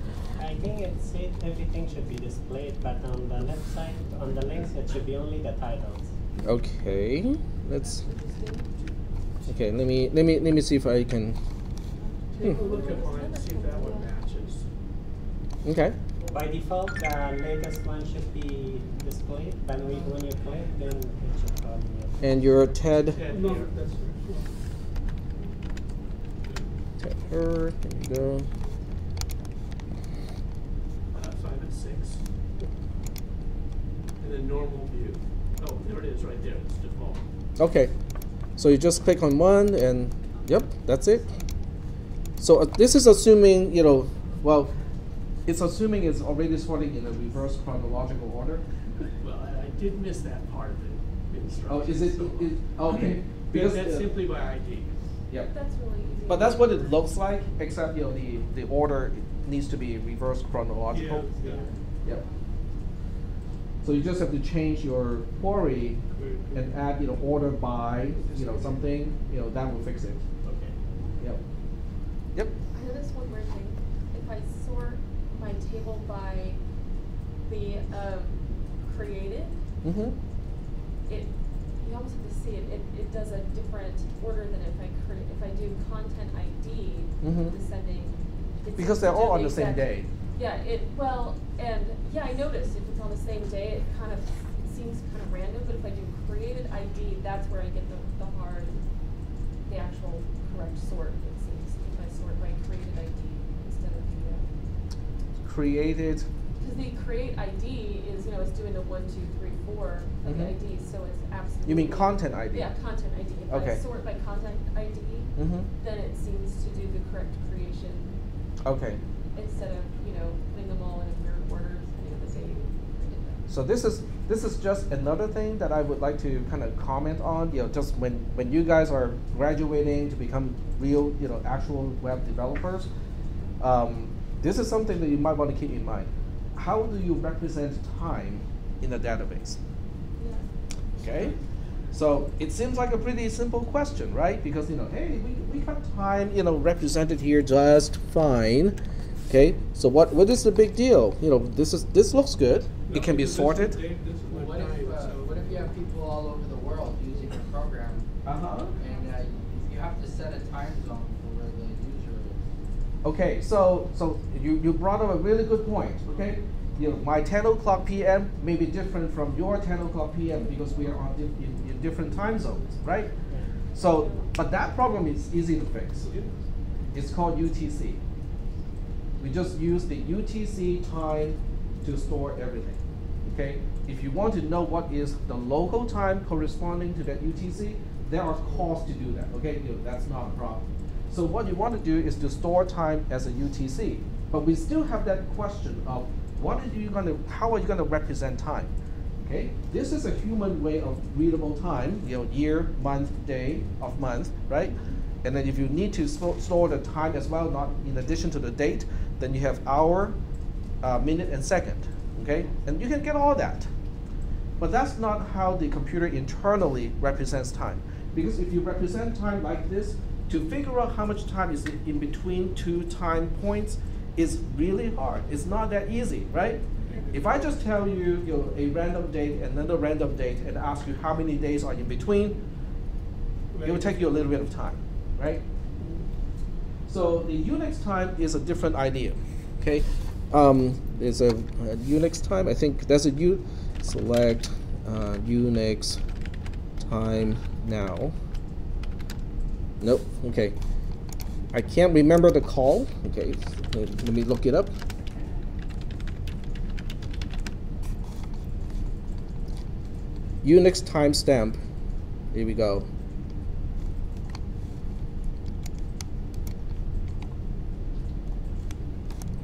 I think it said everything should be displayed, but on the left side, on the links, it should be only the titles. Okay. Let's. Okay. Let me see if I can. Take a look at mine, see if that one matches. Okay. By default, the latest one should be displayed, but when you click, then it should come here. And your Ted. No, that's Ted her. There you go. 5 and 6. And then normal view. Oh, there it is right there. It's default. Okay. So you just click on one, and yep, that's it. So this is assuming well. It's assuming it's already sorting in a reverse chronological order. Well, I did miss that part of the instruction. Oh, is it? so- Okay. Because that's simply by ID. Yeah. That's really easy. But that's what it looks like, except the order needs to be reverse chronological. Yeah. Yep. So you just have to change your query and add order by something, that will fix it. Okay. Yep. Yep. I noticed one weird thing. If I sort my table by the created, Mm-hmm. you almost have to see it. It does a different order than if I do content ID Mhm. descending. it Because seems they're to all do on the same exact- day. Yeah. I noticed if it's on the same day, it seems kind of random. But if I do created ID, that's where I get the actual correct sort. It seems if I sort by created ID instead of the. Created. Because the create ID is, it's doing the 1, 2, 3, 4 of the Mhm. ID, so it's absolutely. You mean content ID? Yeah, content ID. If Okay. I sort by content ID, Mm-hmm. then it seems to do the correct creation Okay. instead of, putting them all in a weird order depending on the date. I did that. So this is just another thing that I would like to kind of comment on. Just when you guys are graduating to become real, actual web developers, this is something that you might want to keep in mind. How do you represent time in a database? Yeah. Okay, so it seems like a pretty simple question, right? Because hey, we have time, represented here just fine. Okay, so what is the big deal? This looks good. It can be sorted. This is my What time, if, so. what if you have people all over the world using a program, Uh-huh. and you have to set a time zone for where the user is? Okay, so you brought up a really good point. Okay, my 10 o'clock p.m. may be different from your 10 o'clock p.m. because we are in different time zones, right? So, but that problem is easy to fix. It's called UTC. We just use the UTC time to store everything. Okay, if you want to know what is the local time corresponding to that UTC, there are calls to do that. Okay, that's not a problem. So what you want to do is to store time as a UTC, but we still have that question of how are you going to represent time? Okay, this is a human way of readable time. Year, month, day of month, right? And then if you need to store the time as well, not in addition to the date, then you have hour, minute, and second. Okay, and you can get all that. But that's not how the computer internally represents time. Because if you represent time like this, to figure out how much time is in between two time points is really hard. It's not that easy, right? If I just tell you, a random date and another random date and ask you how many days are in between, it will take you a little bit of time, right? So the Unix time is a different idea, okay? There's a Unix time. I think there's a select Unix time now. Nope. Okay. I can't remember the call. Okay. Let me look it up. Unix timestamp. Here we go.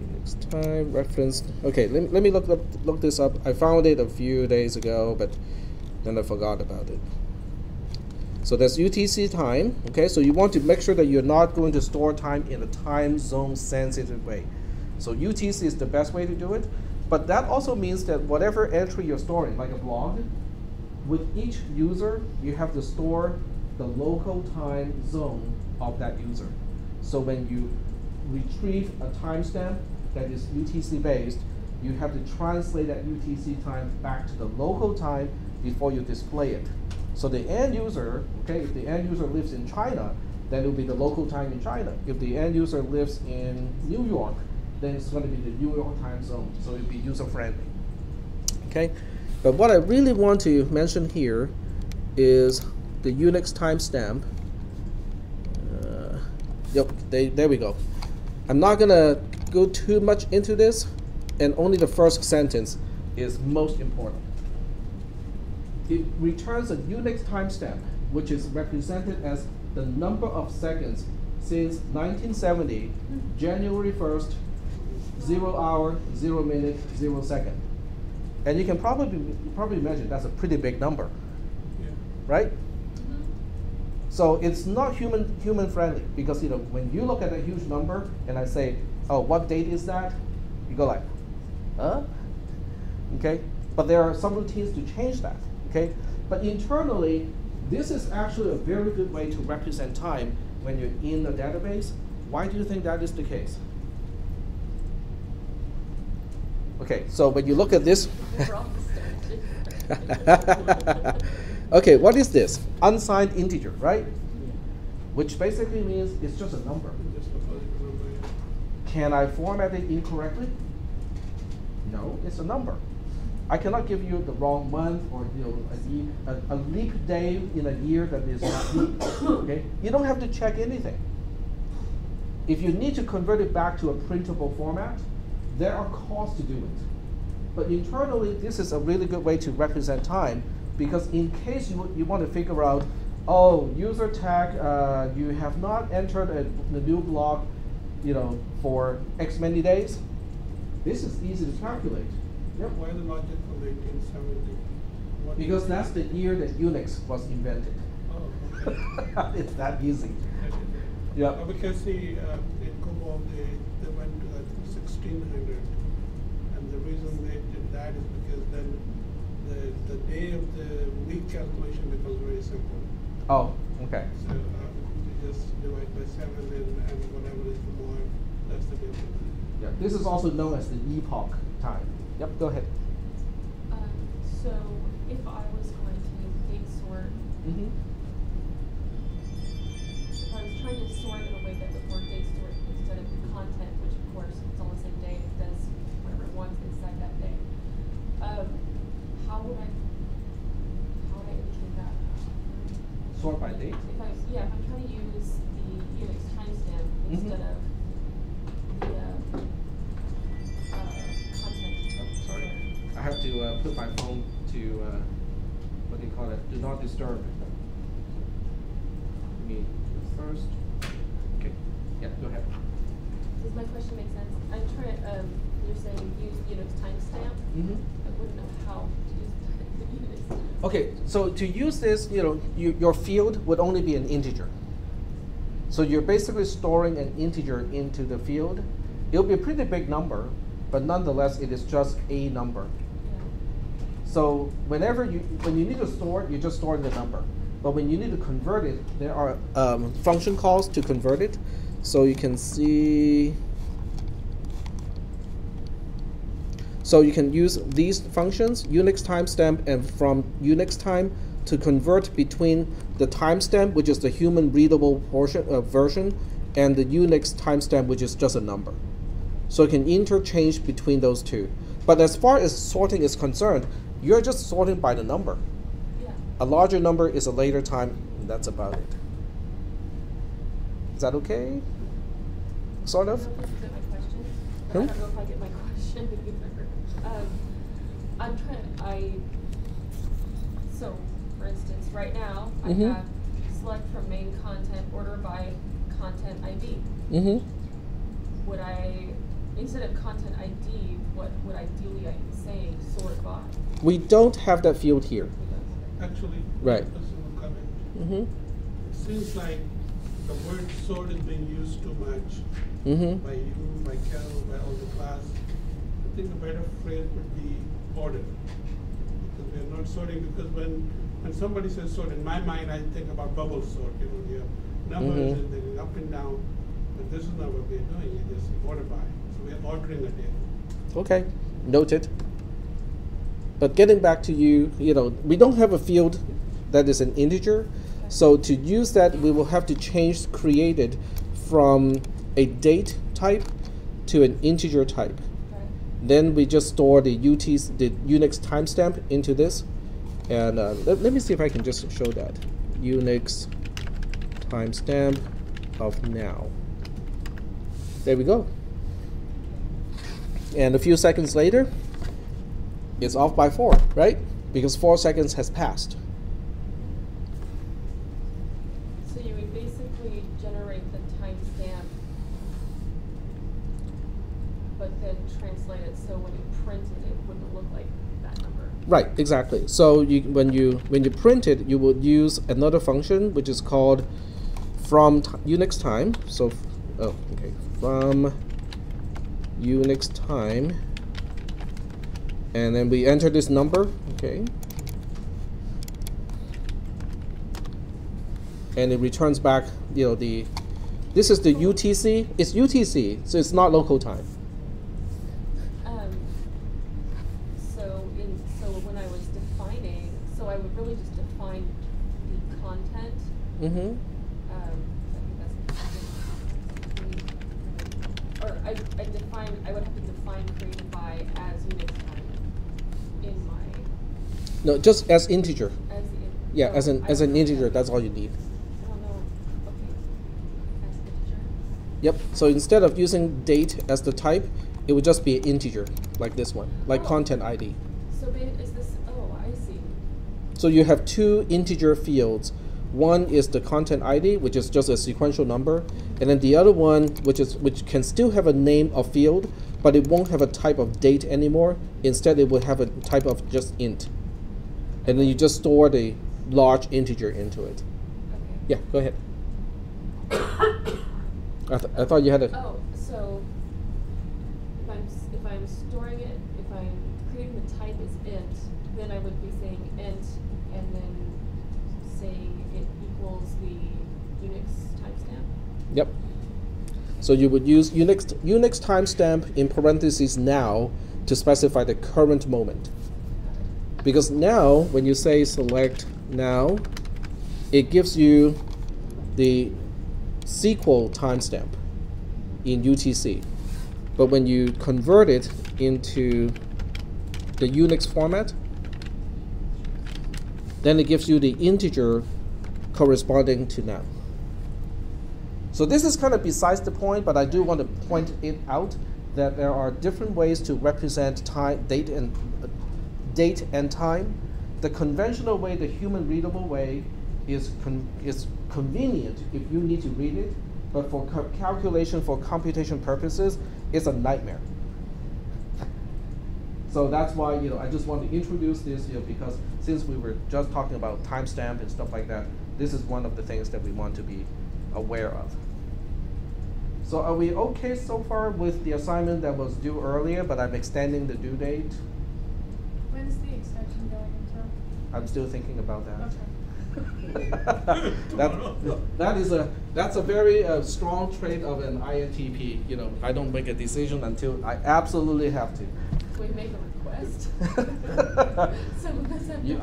Unix time reference. Okay, let me look this up. I found it a few days ago, but then I forgot about it. So that's UTC time. Okay, so you want to make sure that you're not going to store time in a time zone sensitive way. So UTC is the best way to do it. But that also means that whatever entry you're storing, like a blog, with each user, you have to store the local time zone of that user. So when you retrieve a timestamp that is UTC based, you have to translate that UTC time back to the local time before you display it. So the end user, okay, if the end user lives in China, then it will be the local time in China. If the end user lives in New York, then it's going to be the New York time zone, so it'll be user friendly. Okay, but what I really want to mention here is the Unix timestamp. Yep, there we go. I'm not going to go too much into this, and only the first sentence is most important. It returns a Unix timestamp, which is represented as the number of seconds since 1970, January 1st, 0 hour, 0 minute, 0 second. And you can probably imagine that's a pretty big number, Yeah. right? So it's not human friendly, because when you look at a huge number and I say, oh, what date is that? You go like, huh? Okay? But there are some routines to change that, okay? But internally, this is actually a very good way to represent time when you're in a database. Why do you think that is the case? Okay, so when you look at this, okay, what is this? Unsigned integer, right? Which basically means it's just a number. Just a positive number, yeah. Can I format it incorrectly? No, it's a number. I cannot give you the wrong month or a leap day in a year that is not leap. Okay, you don't have to check anything. If you need to convert it back to a printable format, there are costs to do it. But internally, this is a really good way to represent time, because in case you want to figure out, oh, user tag, you have not entered the new block, for X many days, this is easy to calculate. Yep. Why the logic from 1970? What Because is- that's the year that Unix was invented. Oh, okay. It's that easy. Yeah. Because in COBOL they went to 1600, and the reason they did that is because then the day of the week calculation becomes very simple. Oh, okay. So you just divide by 7 and whatever is the more, that's the difference. Yeah. This is also known as the epoch time. Yep. Go ahead. So if I was going to date sort, Mm-hmm. if I was trying to sort in a way that would work date sort instead of the content, which of course it's on the same day, it does whatever it wants inside that day. How would I indicate that? Sort by date. If I'm trying to use the Unix timestamp instead of the content. Oh, sorry. I have to put my phone to what do you call it? Do not disturb. Let me first. Okay. Yeah. Go ahead. Does my question make sense? I'm trying to, you're saying use Unix timestamp? Mm-hmm. I wouldn't know how to use the Unix. Okay, so to use this, your field would only be an integer. So you're basically storing an integer into the field. It'll be a pretty big number, but nonetheless, it is just a number. Yeah. So when you need to store it, you just store the number. But when you need to convert it, there are function calls to convert it. So you can see. So you can use these functions, Unix timestamp, and from Unix time to convert between the timestamp, which is the human readable portion version, and the Unix timestamp, which is just a number. So you can interchange between those two. But as far as sorting is concerned, you're just sorting by the number. Yeah. A larger number is a later time, and that's about it. Is that okay? Sort of? I don't know if you get my question. Hmm? I don't know if I get my question either. So for instance, right now, I Mhm. have select from main content, order by content ID. Mm-hmm. Would I, instead of content ID, what would ideally I be saying sort by? We don't have that field here. Actually, Right. personal comment. Mm-hmm. It seems like the word sort is being used too much Mm-hmm. by you, by Carol, by all the class. I think a better phrase would be order. Because we are not sorting, because when somebody says sort, in my mind I think about bubble sort, you have numbers Mhm. and then up and down, but this is not what we're doing, it's just order by. So we're ordering a data. Okay, noted. But getting back to you, we don't have a field that is an integer. So to use that, we will have to change created from a date type to an integer type. Okay. Then we just store the Unix timestamp into this. And let me see if I can just show that. Unix timestamp of now. There we go. And a few seconds later, it's off by 4, right? Because 4 seconds has passed. So you would basically generate the timestamp, but then then translate it so when you print it, it wouldn't look like that number. Right, exactly. So when you print it, you will use another function which is called from Unix time. So from Unix time, and then we enter this number, okay, and it returns back, this is the UTC. It's UTC, so it's not local time. So when I was defining, so I would really just define the content. Mm-hmm. I would have to define created by as Unix time in my. No, just as integer. As in, Yeah, as an integer. That's all you need. I don't know. Okay. As integer. Yep. So instead of using date as the type, it would just be an integer, like this one, like content ID. So is this? Oh, I see. So you have two integer fields. One is the content ID, which is just a sequential number, and then the other one, which can still have a name of field, but it won't have a type of date anymore. Instead, it would have a type of just int, and then you just store the large integer into it. Okay. Yeah, go ahead. I thought you had a. Oh, so if I'm storing it, if I'm creating the type as int, then I would be saying int, and then saying it equals the Unix timestamp. Yep. So you would use Unix timestamp in parentheses now to specify the current moment. Because now, when you say select now, it gives you the SQL timestamp in UTC. But when you convert it into the Unix format, then it gives you the integer corresponding to now. So this is kind of besides the point, but I do want to point it out that there are different ways to represent time, date and time. The conventional way, the human readable way, is convenient if you need to read it, but for calculation, for computation purposes, it's a nightmare. So that's why I just want to introduce this because since we were just talking about timestamp and stuff like that, this is one of the things that we want to be aware of. So are we okay so far with the assignment that was due earlier, but I'm extending the due date? When's the extension going until? I'm still thinking about that. Okay. That's a very strong trait of an INTP. I don't make a decision until I absolutely have to. We make a request. Some of us have to work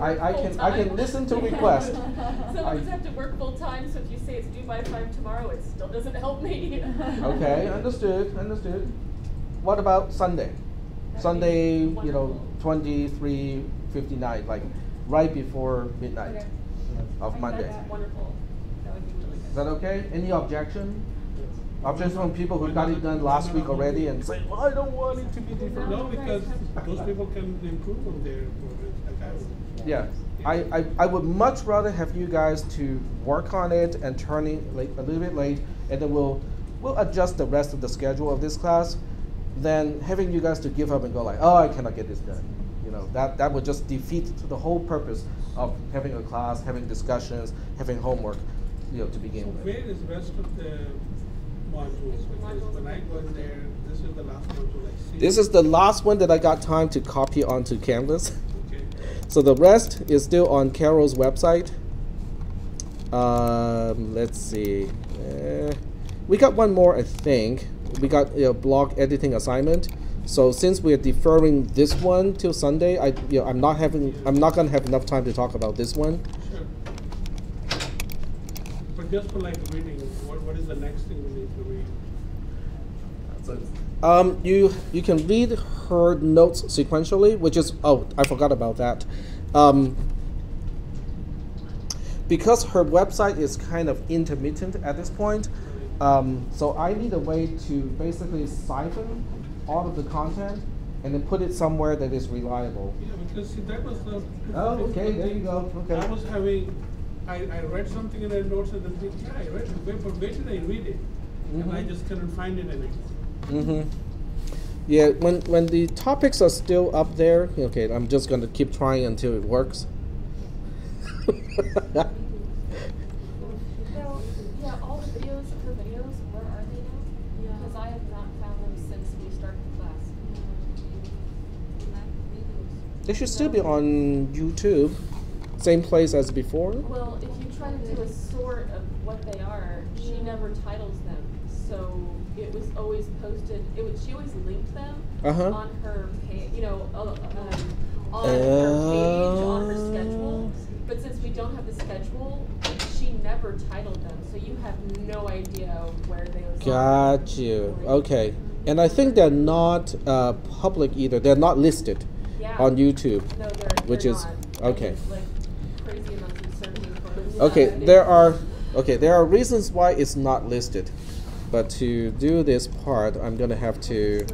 I can listen to requests. Some of us have to work full time, so if you say it's due by 5 tomorrow, it still doesn't help me. Okay, understood. What about Sunday? Sunday, wonderful. 23:59, like right before midnight Okay. of Monday. That's wonderful. That would be really good. Is that okay? Any objection? Objections from people who got it done last week already and say, well, I don't want it to be different. No, because those people can improve on their programs, like I would. Yeah, I would much rather have you guys to work on it and turn it a little bit late, and then we'll adjust the rest of the schedule of this class, than having you guys to give up and go like, oh, I cannot get this done. That would just defeat the whole purpose of having a class, having discussions, having homework, to begin with. Where is the rest of the modules? Because when I go in there, this is the last module I see. This is the last one that I got time to copy onto Canvas. Okay. So the rest is still on Carol's website. Let's see. We got one more, I think. We got a blog editing assignment. So since we are deferring this one till Sunday, I'm not gonna have enough time to talk about this one. Sure. But just for like reading, what is the next thing we need to read? You can read her notes sequentially, which is I forgot about that. Because her website is kind of intermittent at this point, so I need a way to basically siphon all of the content and then put it somewhere that is reliable. Yeah, because see, that was the. Oh, okay, there you go. Okay. I was I read something in the notes and then think, yeah, I read it, but where did I read it? And I just couldn't find it anymore. Yeah, when the topics are still up there, okay, I'm just gonna keep trying until it works. Well, yeah, all the videos, her videos, where are they now? Yeah. Because I have not found them since we started the class. They should still be on YouTube, same place as before. Well, if you try to do a sort of what they are, she never titles them. So it was always posted. She always linked them on her page. You know, on her page on her schedule. But since we don't have the schedule, she never titled them. So you have no idea where they was. Got you. Okay, and I think they're not public either. They're not listed on YouTube. No, they're which is not. okay. It's like crazy amounts of searching for them. Okay, there are reasons why it's not listed, but to do this part, I'm gonna have to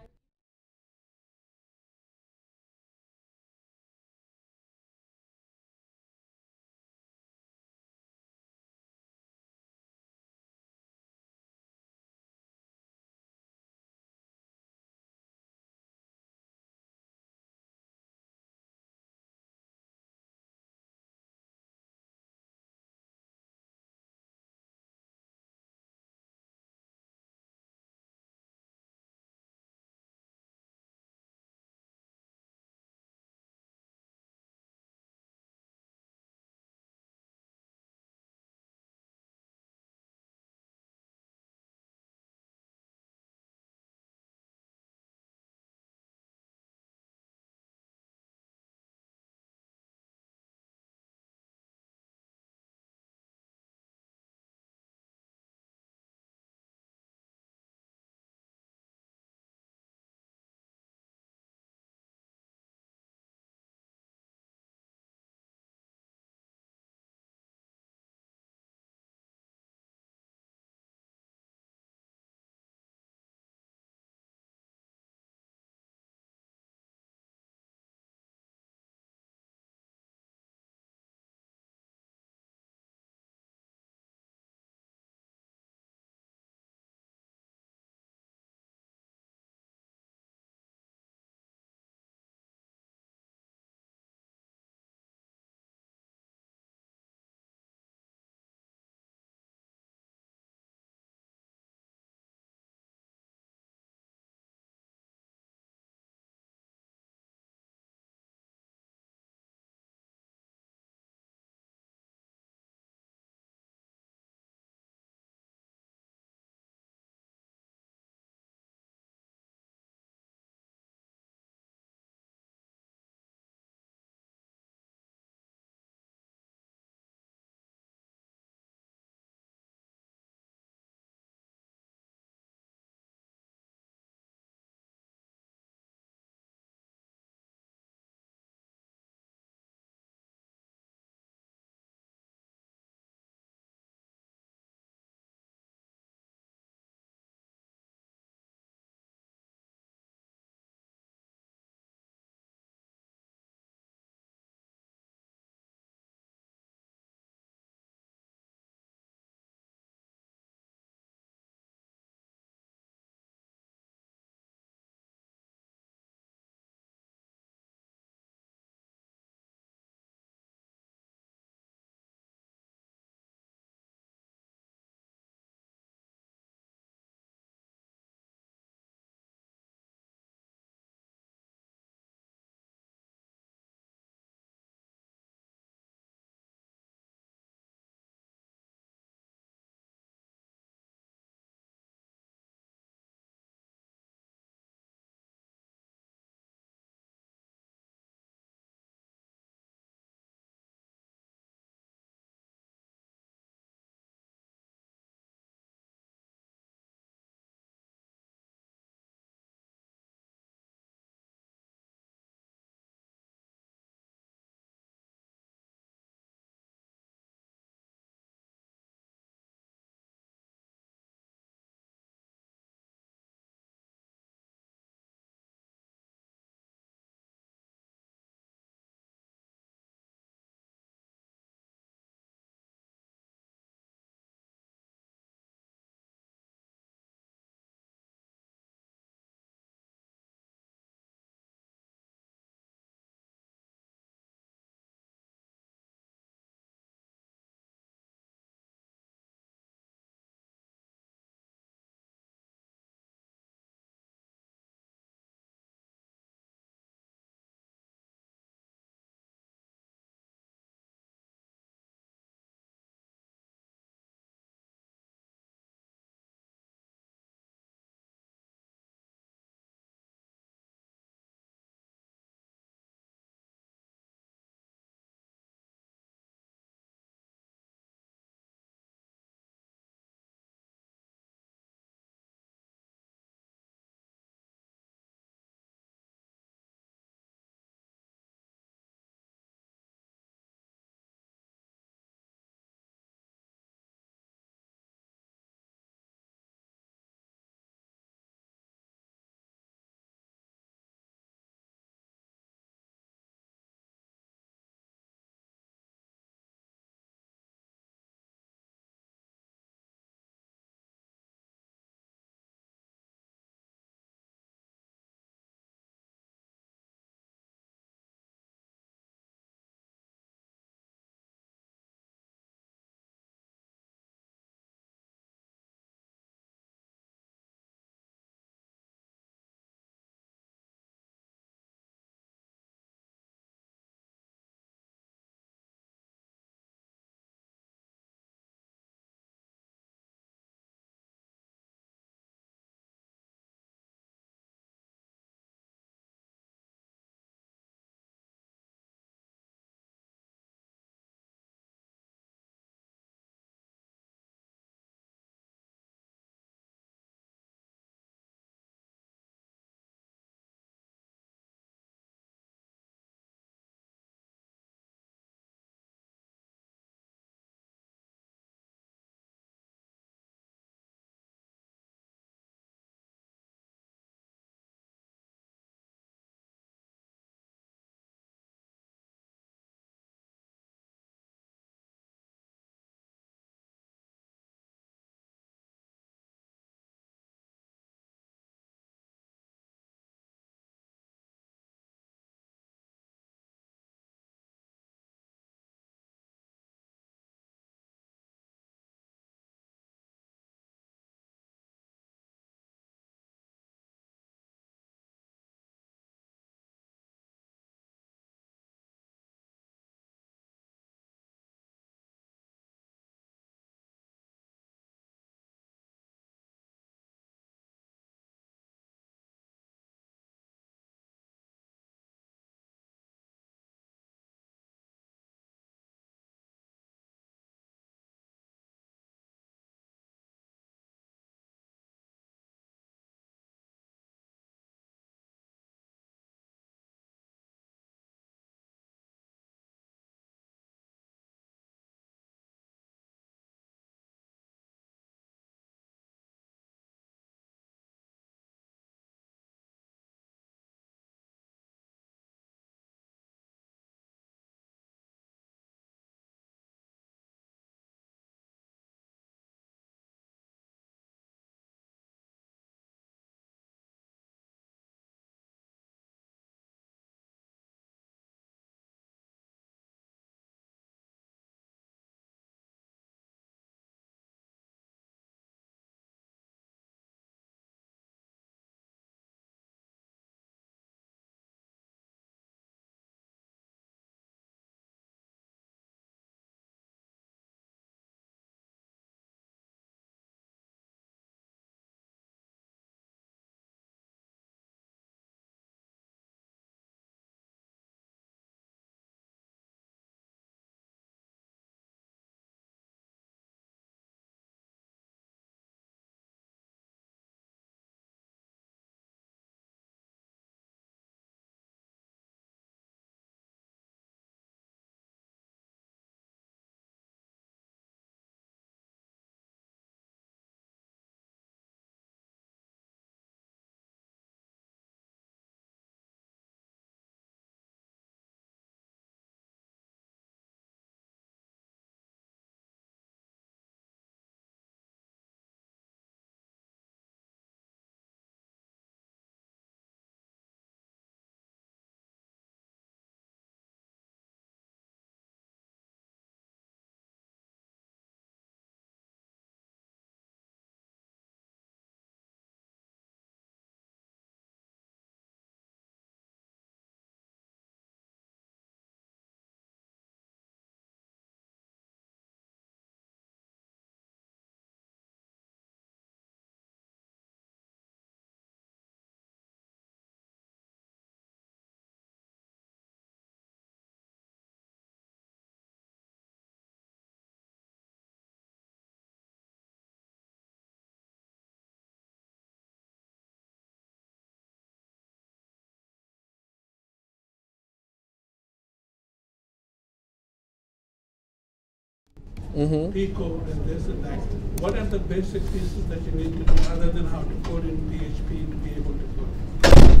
P code and this and that. What are the basic pieces that you need to do other than how to code in PHP to be able to code?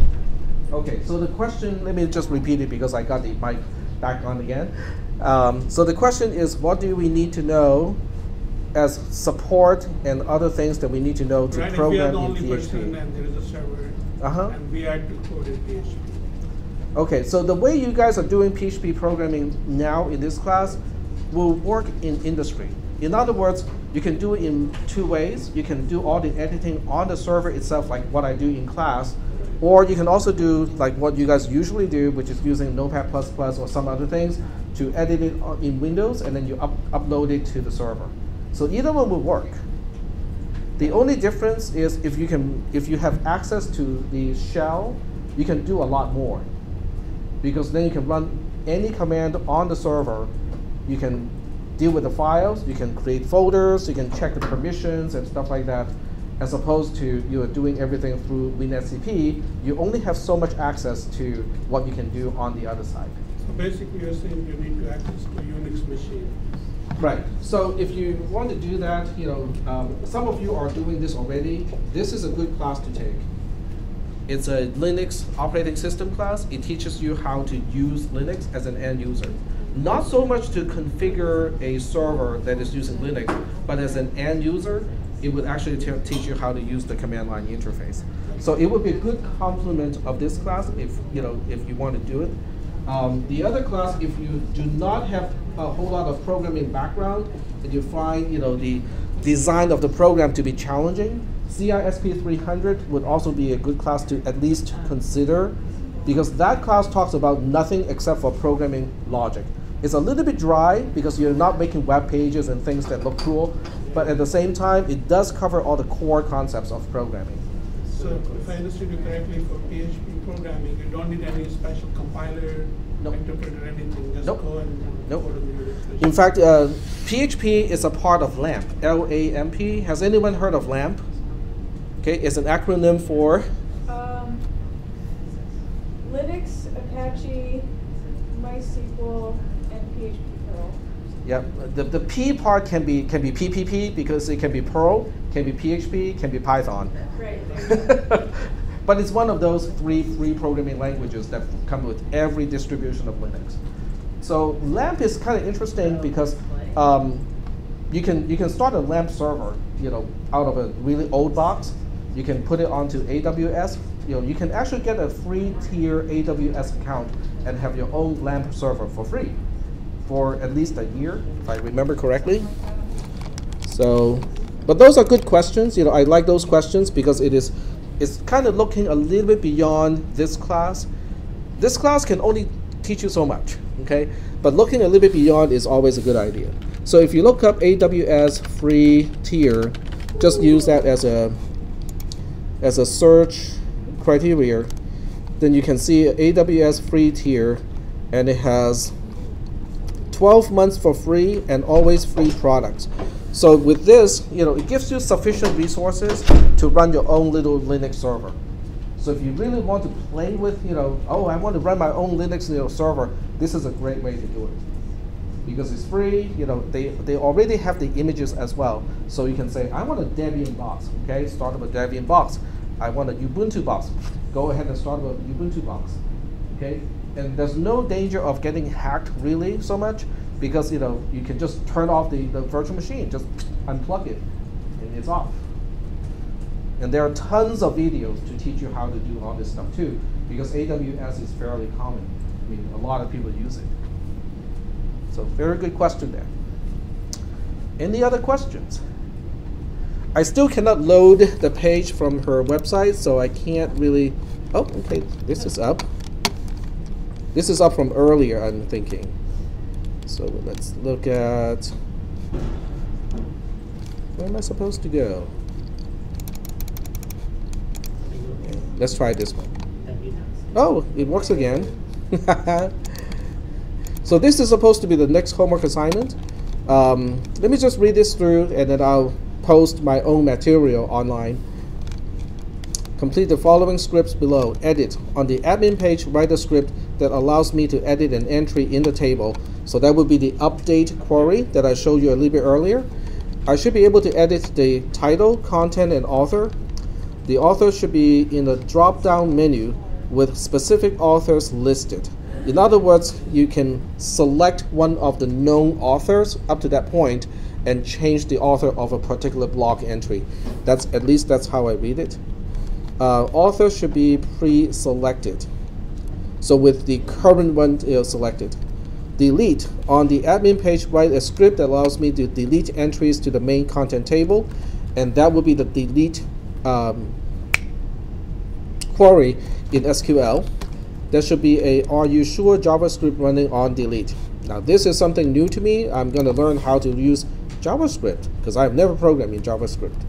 Okay, so the question, let me just repeat it because I got the mic back on again. So the question is, what do we need to know as support and other things that we need to know to Right, program if we are in the only person PHP? and there is a server, and we are to code in PHP. Okay, so the way you guys are doing PHP programming now in this class will work in industry. In other words, you can do it in two ways. You can do all the editing on the server itself, like what I do in class, or you can also do like what you guys usually do, which is using Notepad++ or some other things to edit it in Windows, and then you upload it to the server. So either one will work. The only difference is if you have access to the shell, you can do a lot more, because then you can run any command on the server. You can deal with the files, you can create folders, you can check the permissions and stuff like that, as opposed to you're doing everything through WinSCP. You only have so much access to what you can do on the other side. So basically you're saying you need to access to Unix machine. Right. So if you want to do that, some of you are doing this already. This is a good class to take. It's a Linux operating system class. It teaches you how to use Linux as an end user. Not so much to configure a server that is using Linux, but as an end user, it would actually teach you how to use the command line interface. So it would be a good complement of this class if you want to do it. The other class, if you do not have a whole lot of programming background and you find the design of the program to be challenging, cisw410 would also be a good class to at least consider, because that class talks about nothing except for programming logic. It's a little bit dry because you're not making web pages and things that look cool, but at the same time, it does cover all the core concepts of programming. So if I understood you correctly, for PHP programming, you don't need any special compiler, interpreter, anything. Just go and code in the Unix machine. In fact, PHP is a part of LAMP, L-A-M-P. Has anyone heard of LAMP? Okay, it's an acronym for? Linux, Apache, MySQL, and PHP Perl. Yeah, the P part can be PPP because it can be Perl, can be PHP, can be Python. Right. But it's one of those three free programming languages that come with every distribution of Linux. So LAMP is kind of interesting because you can start a LAMP server, out of a really old box. You can put it onto AWS. You can actually get a free tier AWS account and have your own LAMP server for free for at least a year, if I remember correctly. So, but those are good questions. I like those questions because it's kind of looking a little bit beyond this class. This class can only teach you so much, okay? But looking a little bit beyond is always a good idea. So if you look up AWS free tier, just use that as a search criteria, then you can see AWS free tier, and it has 12 months for free and always free products. So with this, it gives you sufficient resources to run your own little Linux server. So if you really want to play with, I want to run my own Linux server, this is a great way to do it. Because it's free, they already have the images as well. So you can say, I want a Debian box, okay? Start up a Debian box. I want a Ubuntu box. Go ahead and start up a Ubuntu box, okay? And there's no danger of getting hacked really so much, because you can just turn off the virtual machine, just unplug it, and it's off. And there are tons of videos to teach you how to do all this stuff too, because AWS is fairly common. I mean, a lot of people use it. So very good question there. Any other questions? I still cannot load the page from her website, so I can't really. Oh, okay, this is up. This is up from earlier, I'm thinking. So let's look at, where am I supposed to go? Let's try this one. Oh, it works again. So this is supposed to be the next homework assignment. Let me just read this through, and then I'll post my own material online. Complete the following scripts below. Edit. On the admin page, write a script that allows me to edit an entry in the table. So that would be the update query that I showed you a little bit earlier. I should be able to edit the title, content, and author. The author should be in the drop-down menu with specific authors listed. In other words, you can select one of the known authors up to that point and change the author of a particular blog entry. At least that's how I read it. Author should be pre-selected. So with the current one selected. Delete. On the admin page, write a script that allows me to delete entries to the main content table, and that would be the delete query in SQL. There should be a "Are you sure" JavaScript running on delete. Now this is something new to me. I'm going to learn how to use JavaScript because I've never programmed in JavaScript.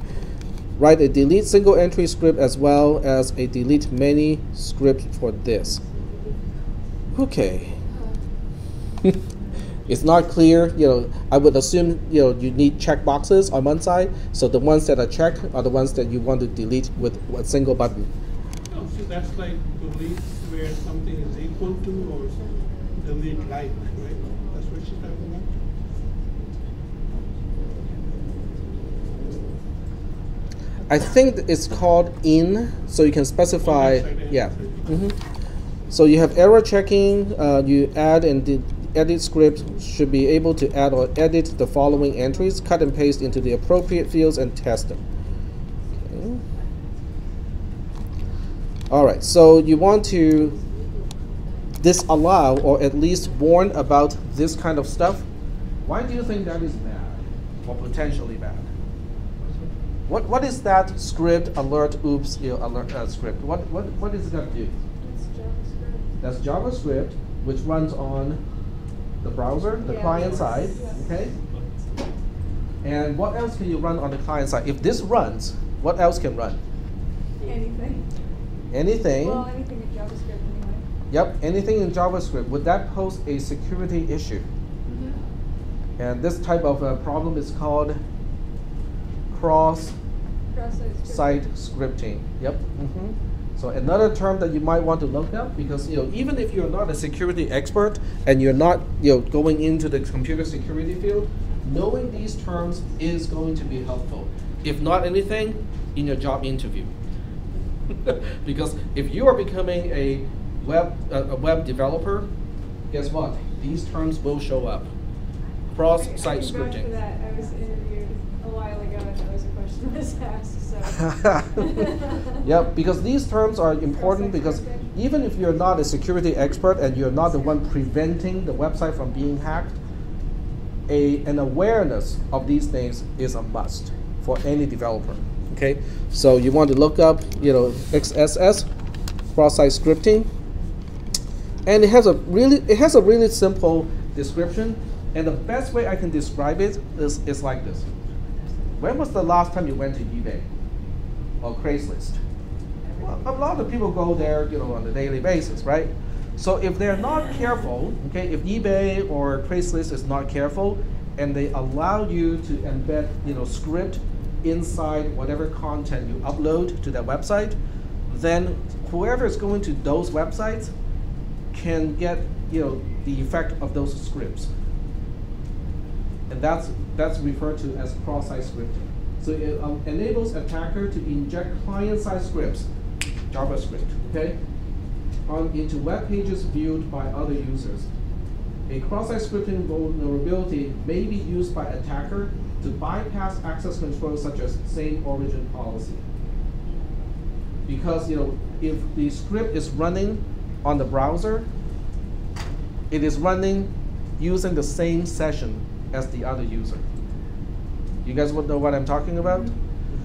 Write a delete single entry script as well as a delete many script for this. Okay. It's not clear. I would assume you need checkboxes on one side. So the ones that are checked are the ones that you want to delete with a single button. Oh, so that's like delete where something is equal to, or delete like, right? That's what she's talking about. I think it's called in, so you can specify. Yeah. So you have error checking. You add and edit script should be able to add or edit the following entries, cut and paste into the appropriate fields, and test them. Okay. All right. So you want to disallow or at least warn about this kind of stuff. Why do you think that is bad or potentially bad? What is that script alert? Oops, alert script. What is it going to do? That's JavaScript, which runs on the browser, the client side. Okay. And what else can you run on the client side? If this runs, what else can run? Anything. Anything. Well, anything in JavaScript anyway. Yep, anything in JavaScript. Would that pose a security issue? And this type of problem is called cross-site scripting. Yep. So another term that you might want to look up, because even if you're not a security expert and you're not going into the computer security field, knowing these terms is going to be helpful. If not anything, in your job interview. Because if you are becoming a web developer, guess what? These terms will show up. Cross-site scripting. That. I was interviewed a while ago and that was a question that was asked. Yeah, because these terms are important because even if you're not a security expert and you're not the one preventing the website from being hacked, an awareness of these things is a must for any developer. Okay, so you want to look up, XSS, cross-site scripting, and it has a really simple description. And the best way I can describe it is like this. When was the last time you went to eBay or Craigslist? Well, a lot of people go there, on a daily basis, right? So if they're not careful, okay, if eBay or Craigslist is not careful, and they allow you to embed, script inside whatever content you upload to that website, then whoever is going to those websites can get, the effect of those scripts. And that's referred to as cross-site scripting. So it enables attacker to inject client-side scripts, JavaScript, okay, into web pages viewed by other users. A cross-site scripting vulnerability may be used by attacker to bypass access controls such as same origin policy. Because if the script is running on the browser, it is running using the same session as the other user. You guys would know what I'm talking about?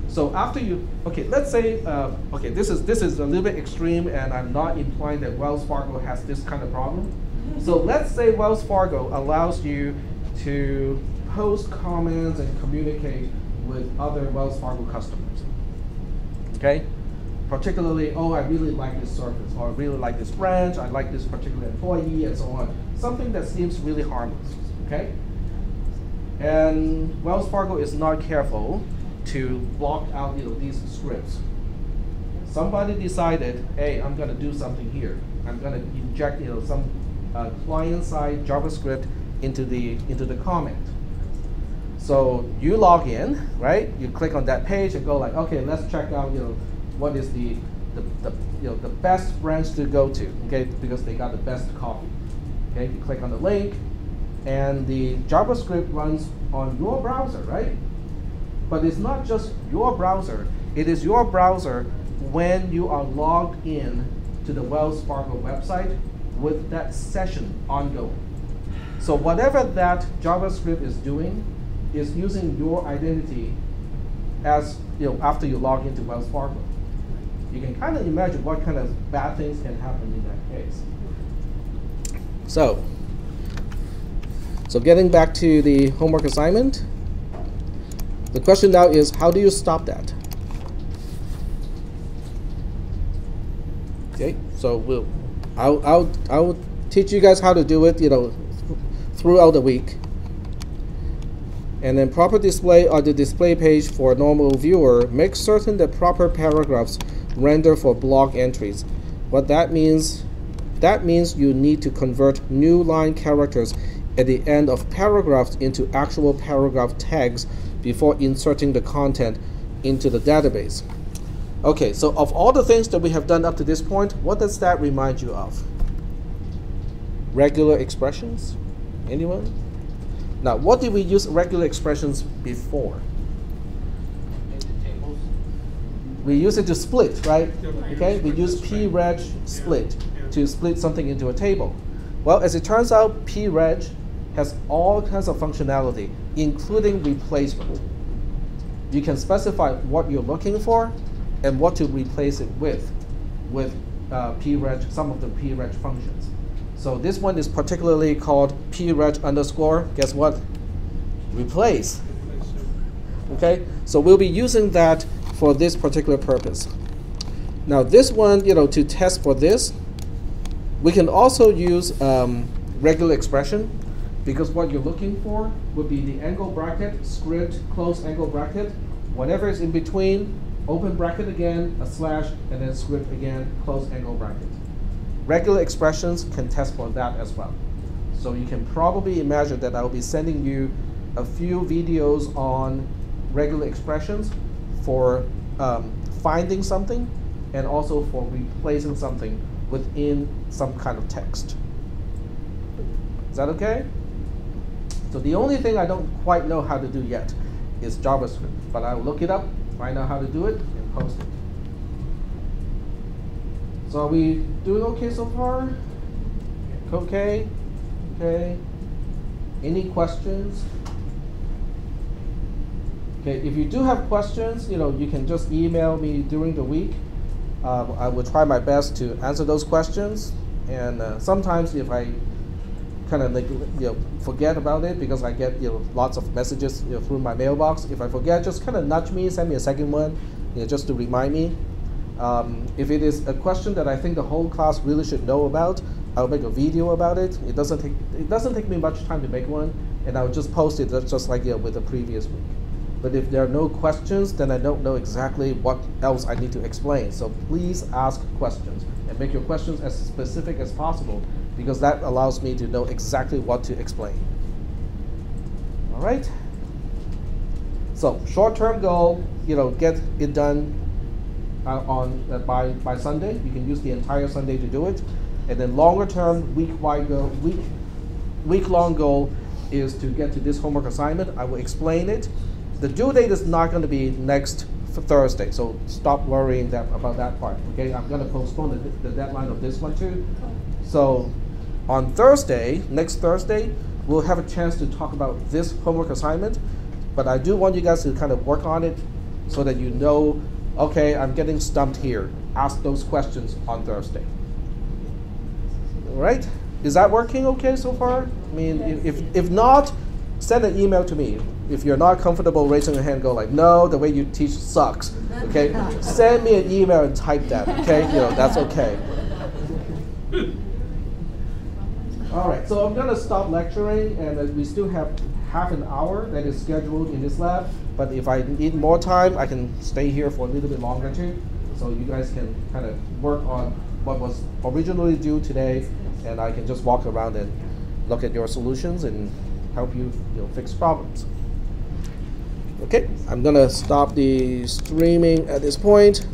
So after let's say, this is a little bit extreme, and I'm not implying that Wells Fargo has this kind of problem. So let's say Wells Fargo allows you to post comments and communicate with other Wells Fargo customers. Okay? Particularly, I really like this service, or I really like this branch, I like this particular employee, and so on. Something that seems really harmless. Okay? And Wells Fargo is not careful to block out these scripts. Somebody decided, hey, I'm going to do something here. I'm going to inject some client-side JavaScript into the comment. So you log in, right? You click on that page and go like, okay, let's check out what is the best branch to go to, okay? Because they got the best copy. Okay, you click on the link, and the JavaScript runs on your browser, right? But it's not just your browser. It is your browser when you are logged in to the Wells Fargo website with that session ongoing. So whatever that JavaScript is doing is using your identity as after you log into Wells Fargo. You can kind of imagine what kind of bad things can happen in that case. So getting back to the homework assignment, the question now is, how do you stop that? Okay, so I'll teach you guys how to do it, throughout the week. And then proper display on the display page for a normal viewer. Make certain that proper paragraphs render for block entries. What that means you need to convert new line characters at the end of paragraphs into actual paragraph tags before inserting the content into the database. Okay, so of all the things that we have done up to this point, what does that remind you of? Regular expressions? Anyone? Now, what did we use regular expressions before? Tables. We use it to split, right? Okay, we use preg split to split something into a table. Well, as it turns out, preg has all kinds of functionality, including replacement. You can specify what you're looking for and what to replace it with preg, some of the preg functions. So this one is particularly called preg underscore, guess what? Replace. Okay, so we'll be using that for this particular purpose. Now this one, to test for this, we can also use regular expression, because what you're looking for would be the angle bracket, script, close angle bracket, whatever is in between, open bracket again, a slash, and then script again, close angle bracket. Regular expressions can test for that as well. So you can probably imagine that I'll be sending you a few videos on regular expressions for finding something and also for replacing something within some kind of text. Is that okay? So the only thing I don't quite know how to do yet is JavaScript, but I'll look it up, find out how to do it, and post it. So are we doing okay so far? Okay? Okay. Any questions? Okay, if you do have questions, you can just email me during the week. I will try my best to answer those questions. And sometimes if I kind of forget about it, because I get lots of messages through my mailbox, if I forget, just kind of nudge me, send me a second one, just to remind me. If it is a question that I think the whole class really should know about, I'll make a video about it. It doesn't take me much time to make one, and I'll just post it just like with the previous week. But if there are no questions, then I don't know exactly what else I need to explain. So please ask questions and make your questions as specific as possible, because that allows me to know exactly what to explain. All right? So short-term goal, get it done by Sunday. You can use the entire Sunday to do it. And then longer-term, week-long goal is to get to this homework assignment. I will explain it. The due date is not going to be next Thursday, so stop worrying about that part. Okay, I'm going to postpone the deadline of this one too. So on Thursday, next Thursday, we'll have a chance to talk about this homework assignment. But I do want you guys to kind of work on it so that you know, okay, I'm getting stumped here. Ask those questions on Thursday. All right? Is that working okay so far? I mean, if not, send an email to me. If you're not comfortable raising your hand, go like, no, the way you teach sucks. Okay? Send me an email and type that. Okay? That's okay. All right, so I'm going to stop lecturing, and we still have half an hour that is scheduled in this lab. But if I need more time, I can stay here for a little bit longer too. So you guys can kind of work on what was originally due today, and I can just walk around and look at your solutions and help you, fix problems. Okay, I'm gonna stop the streaming at this point.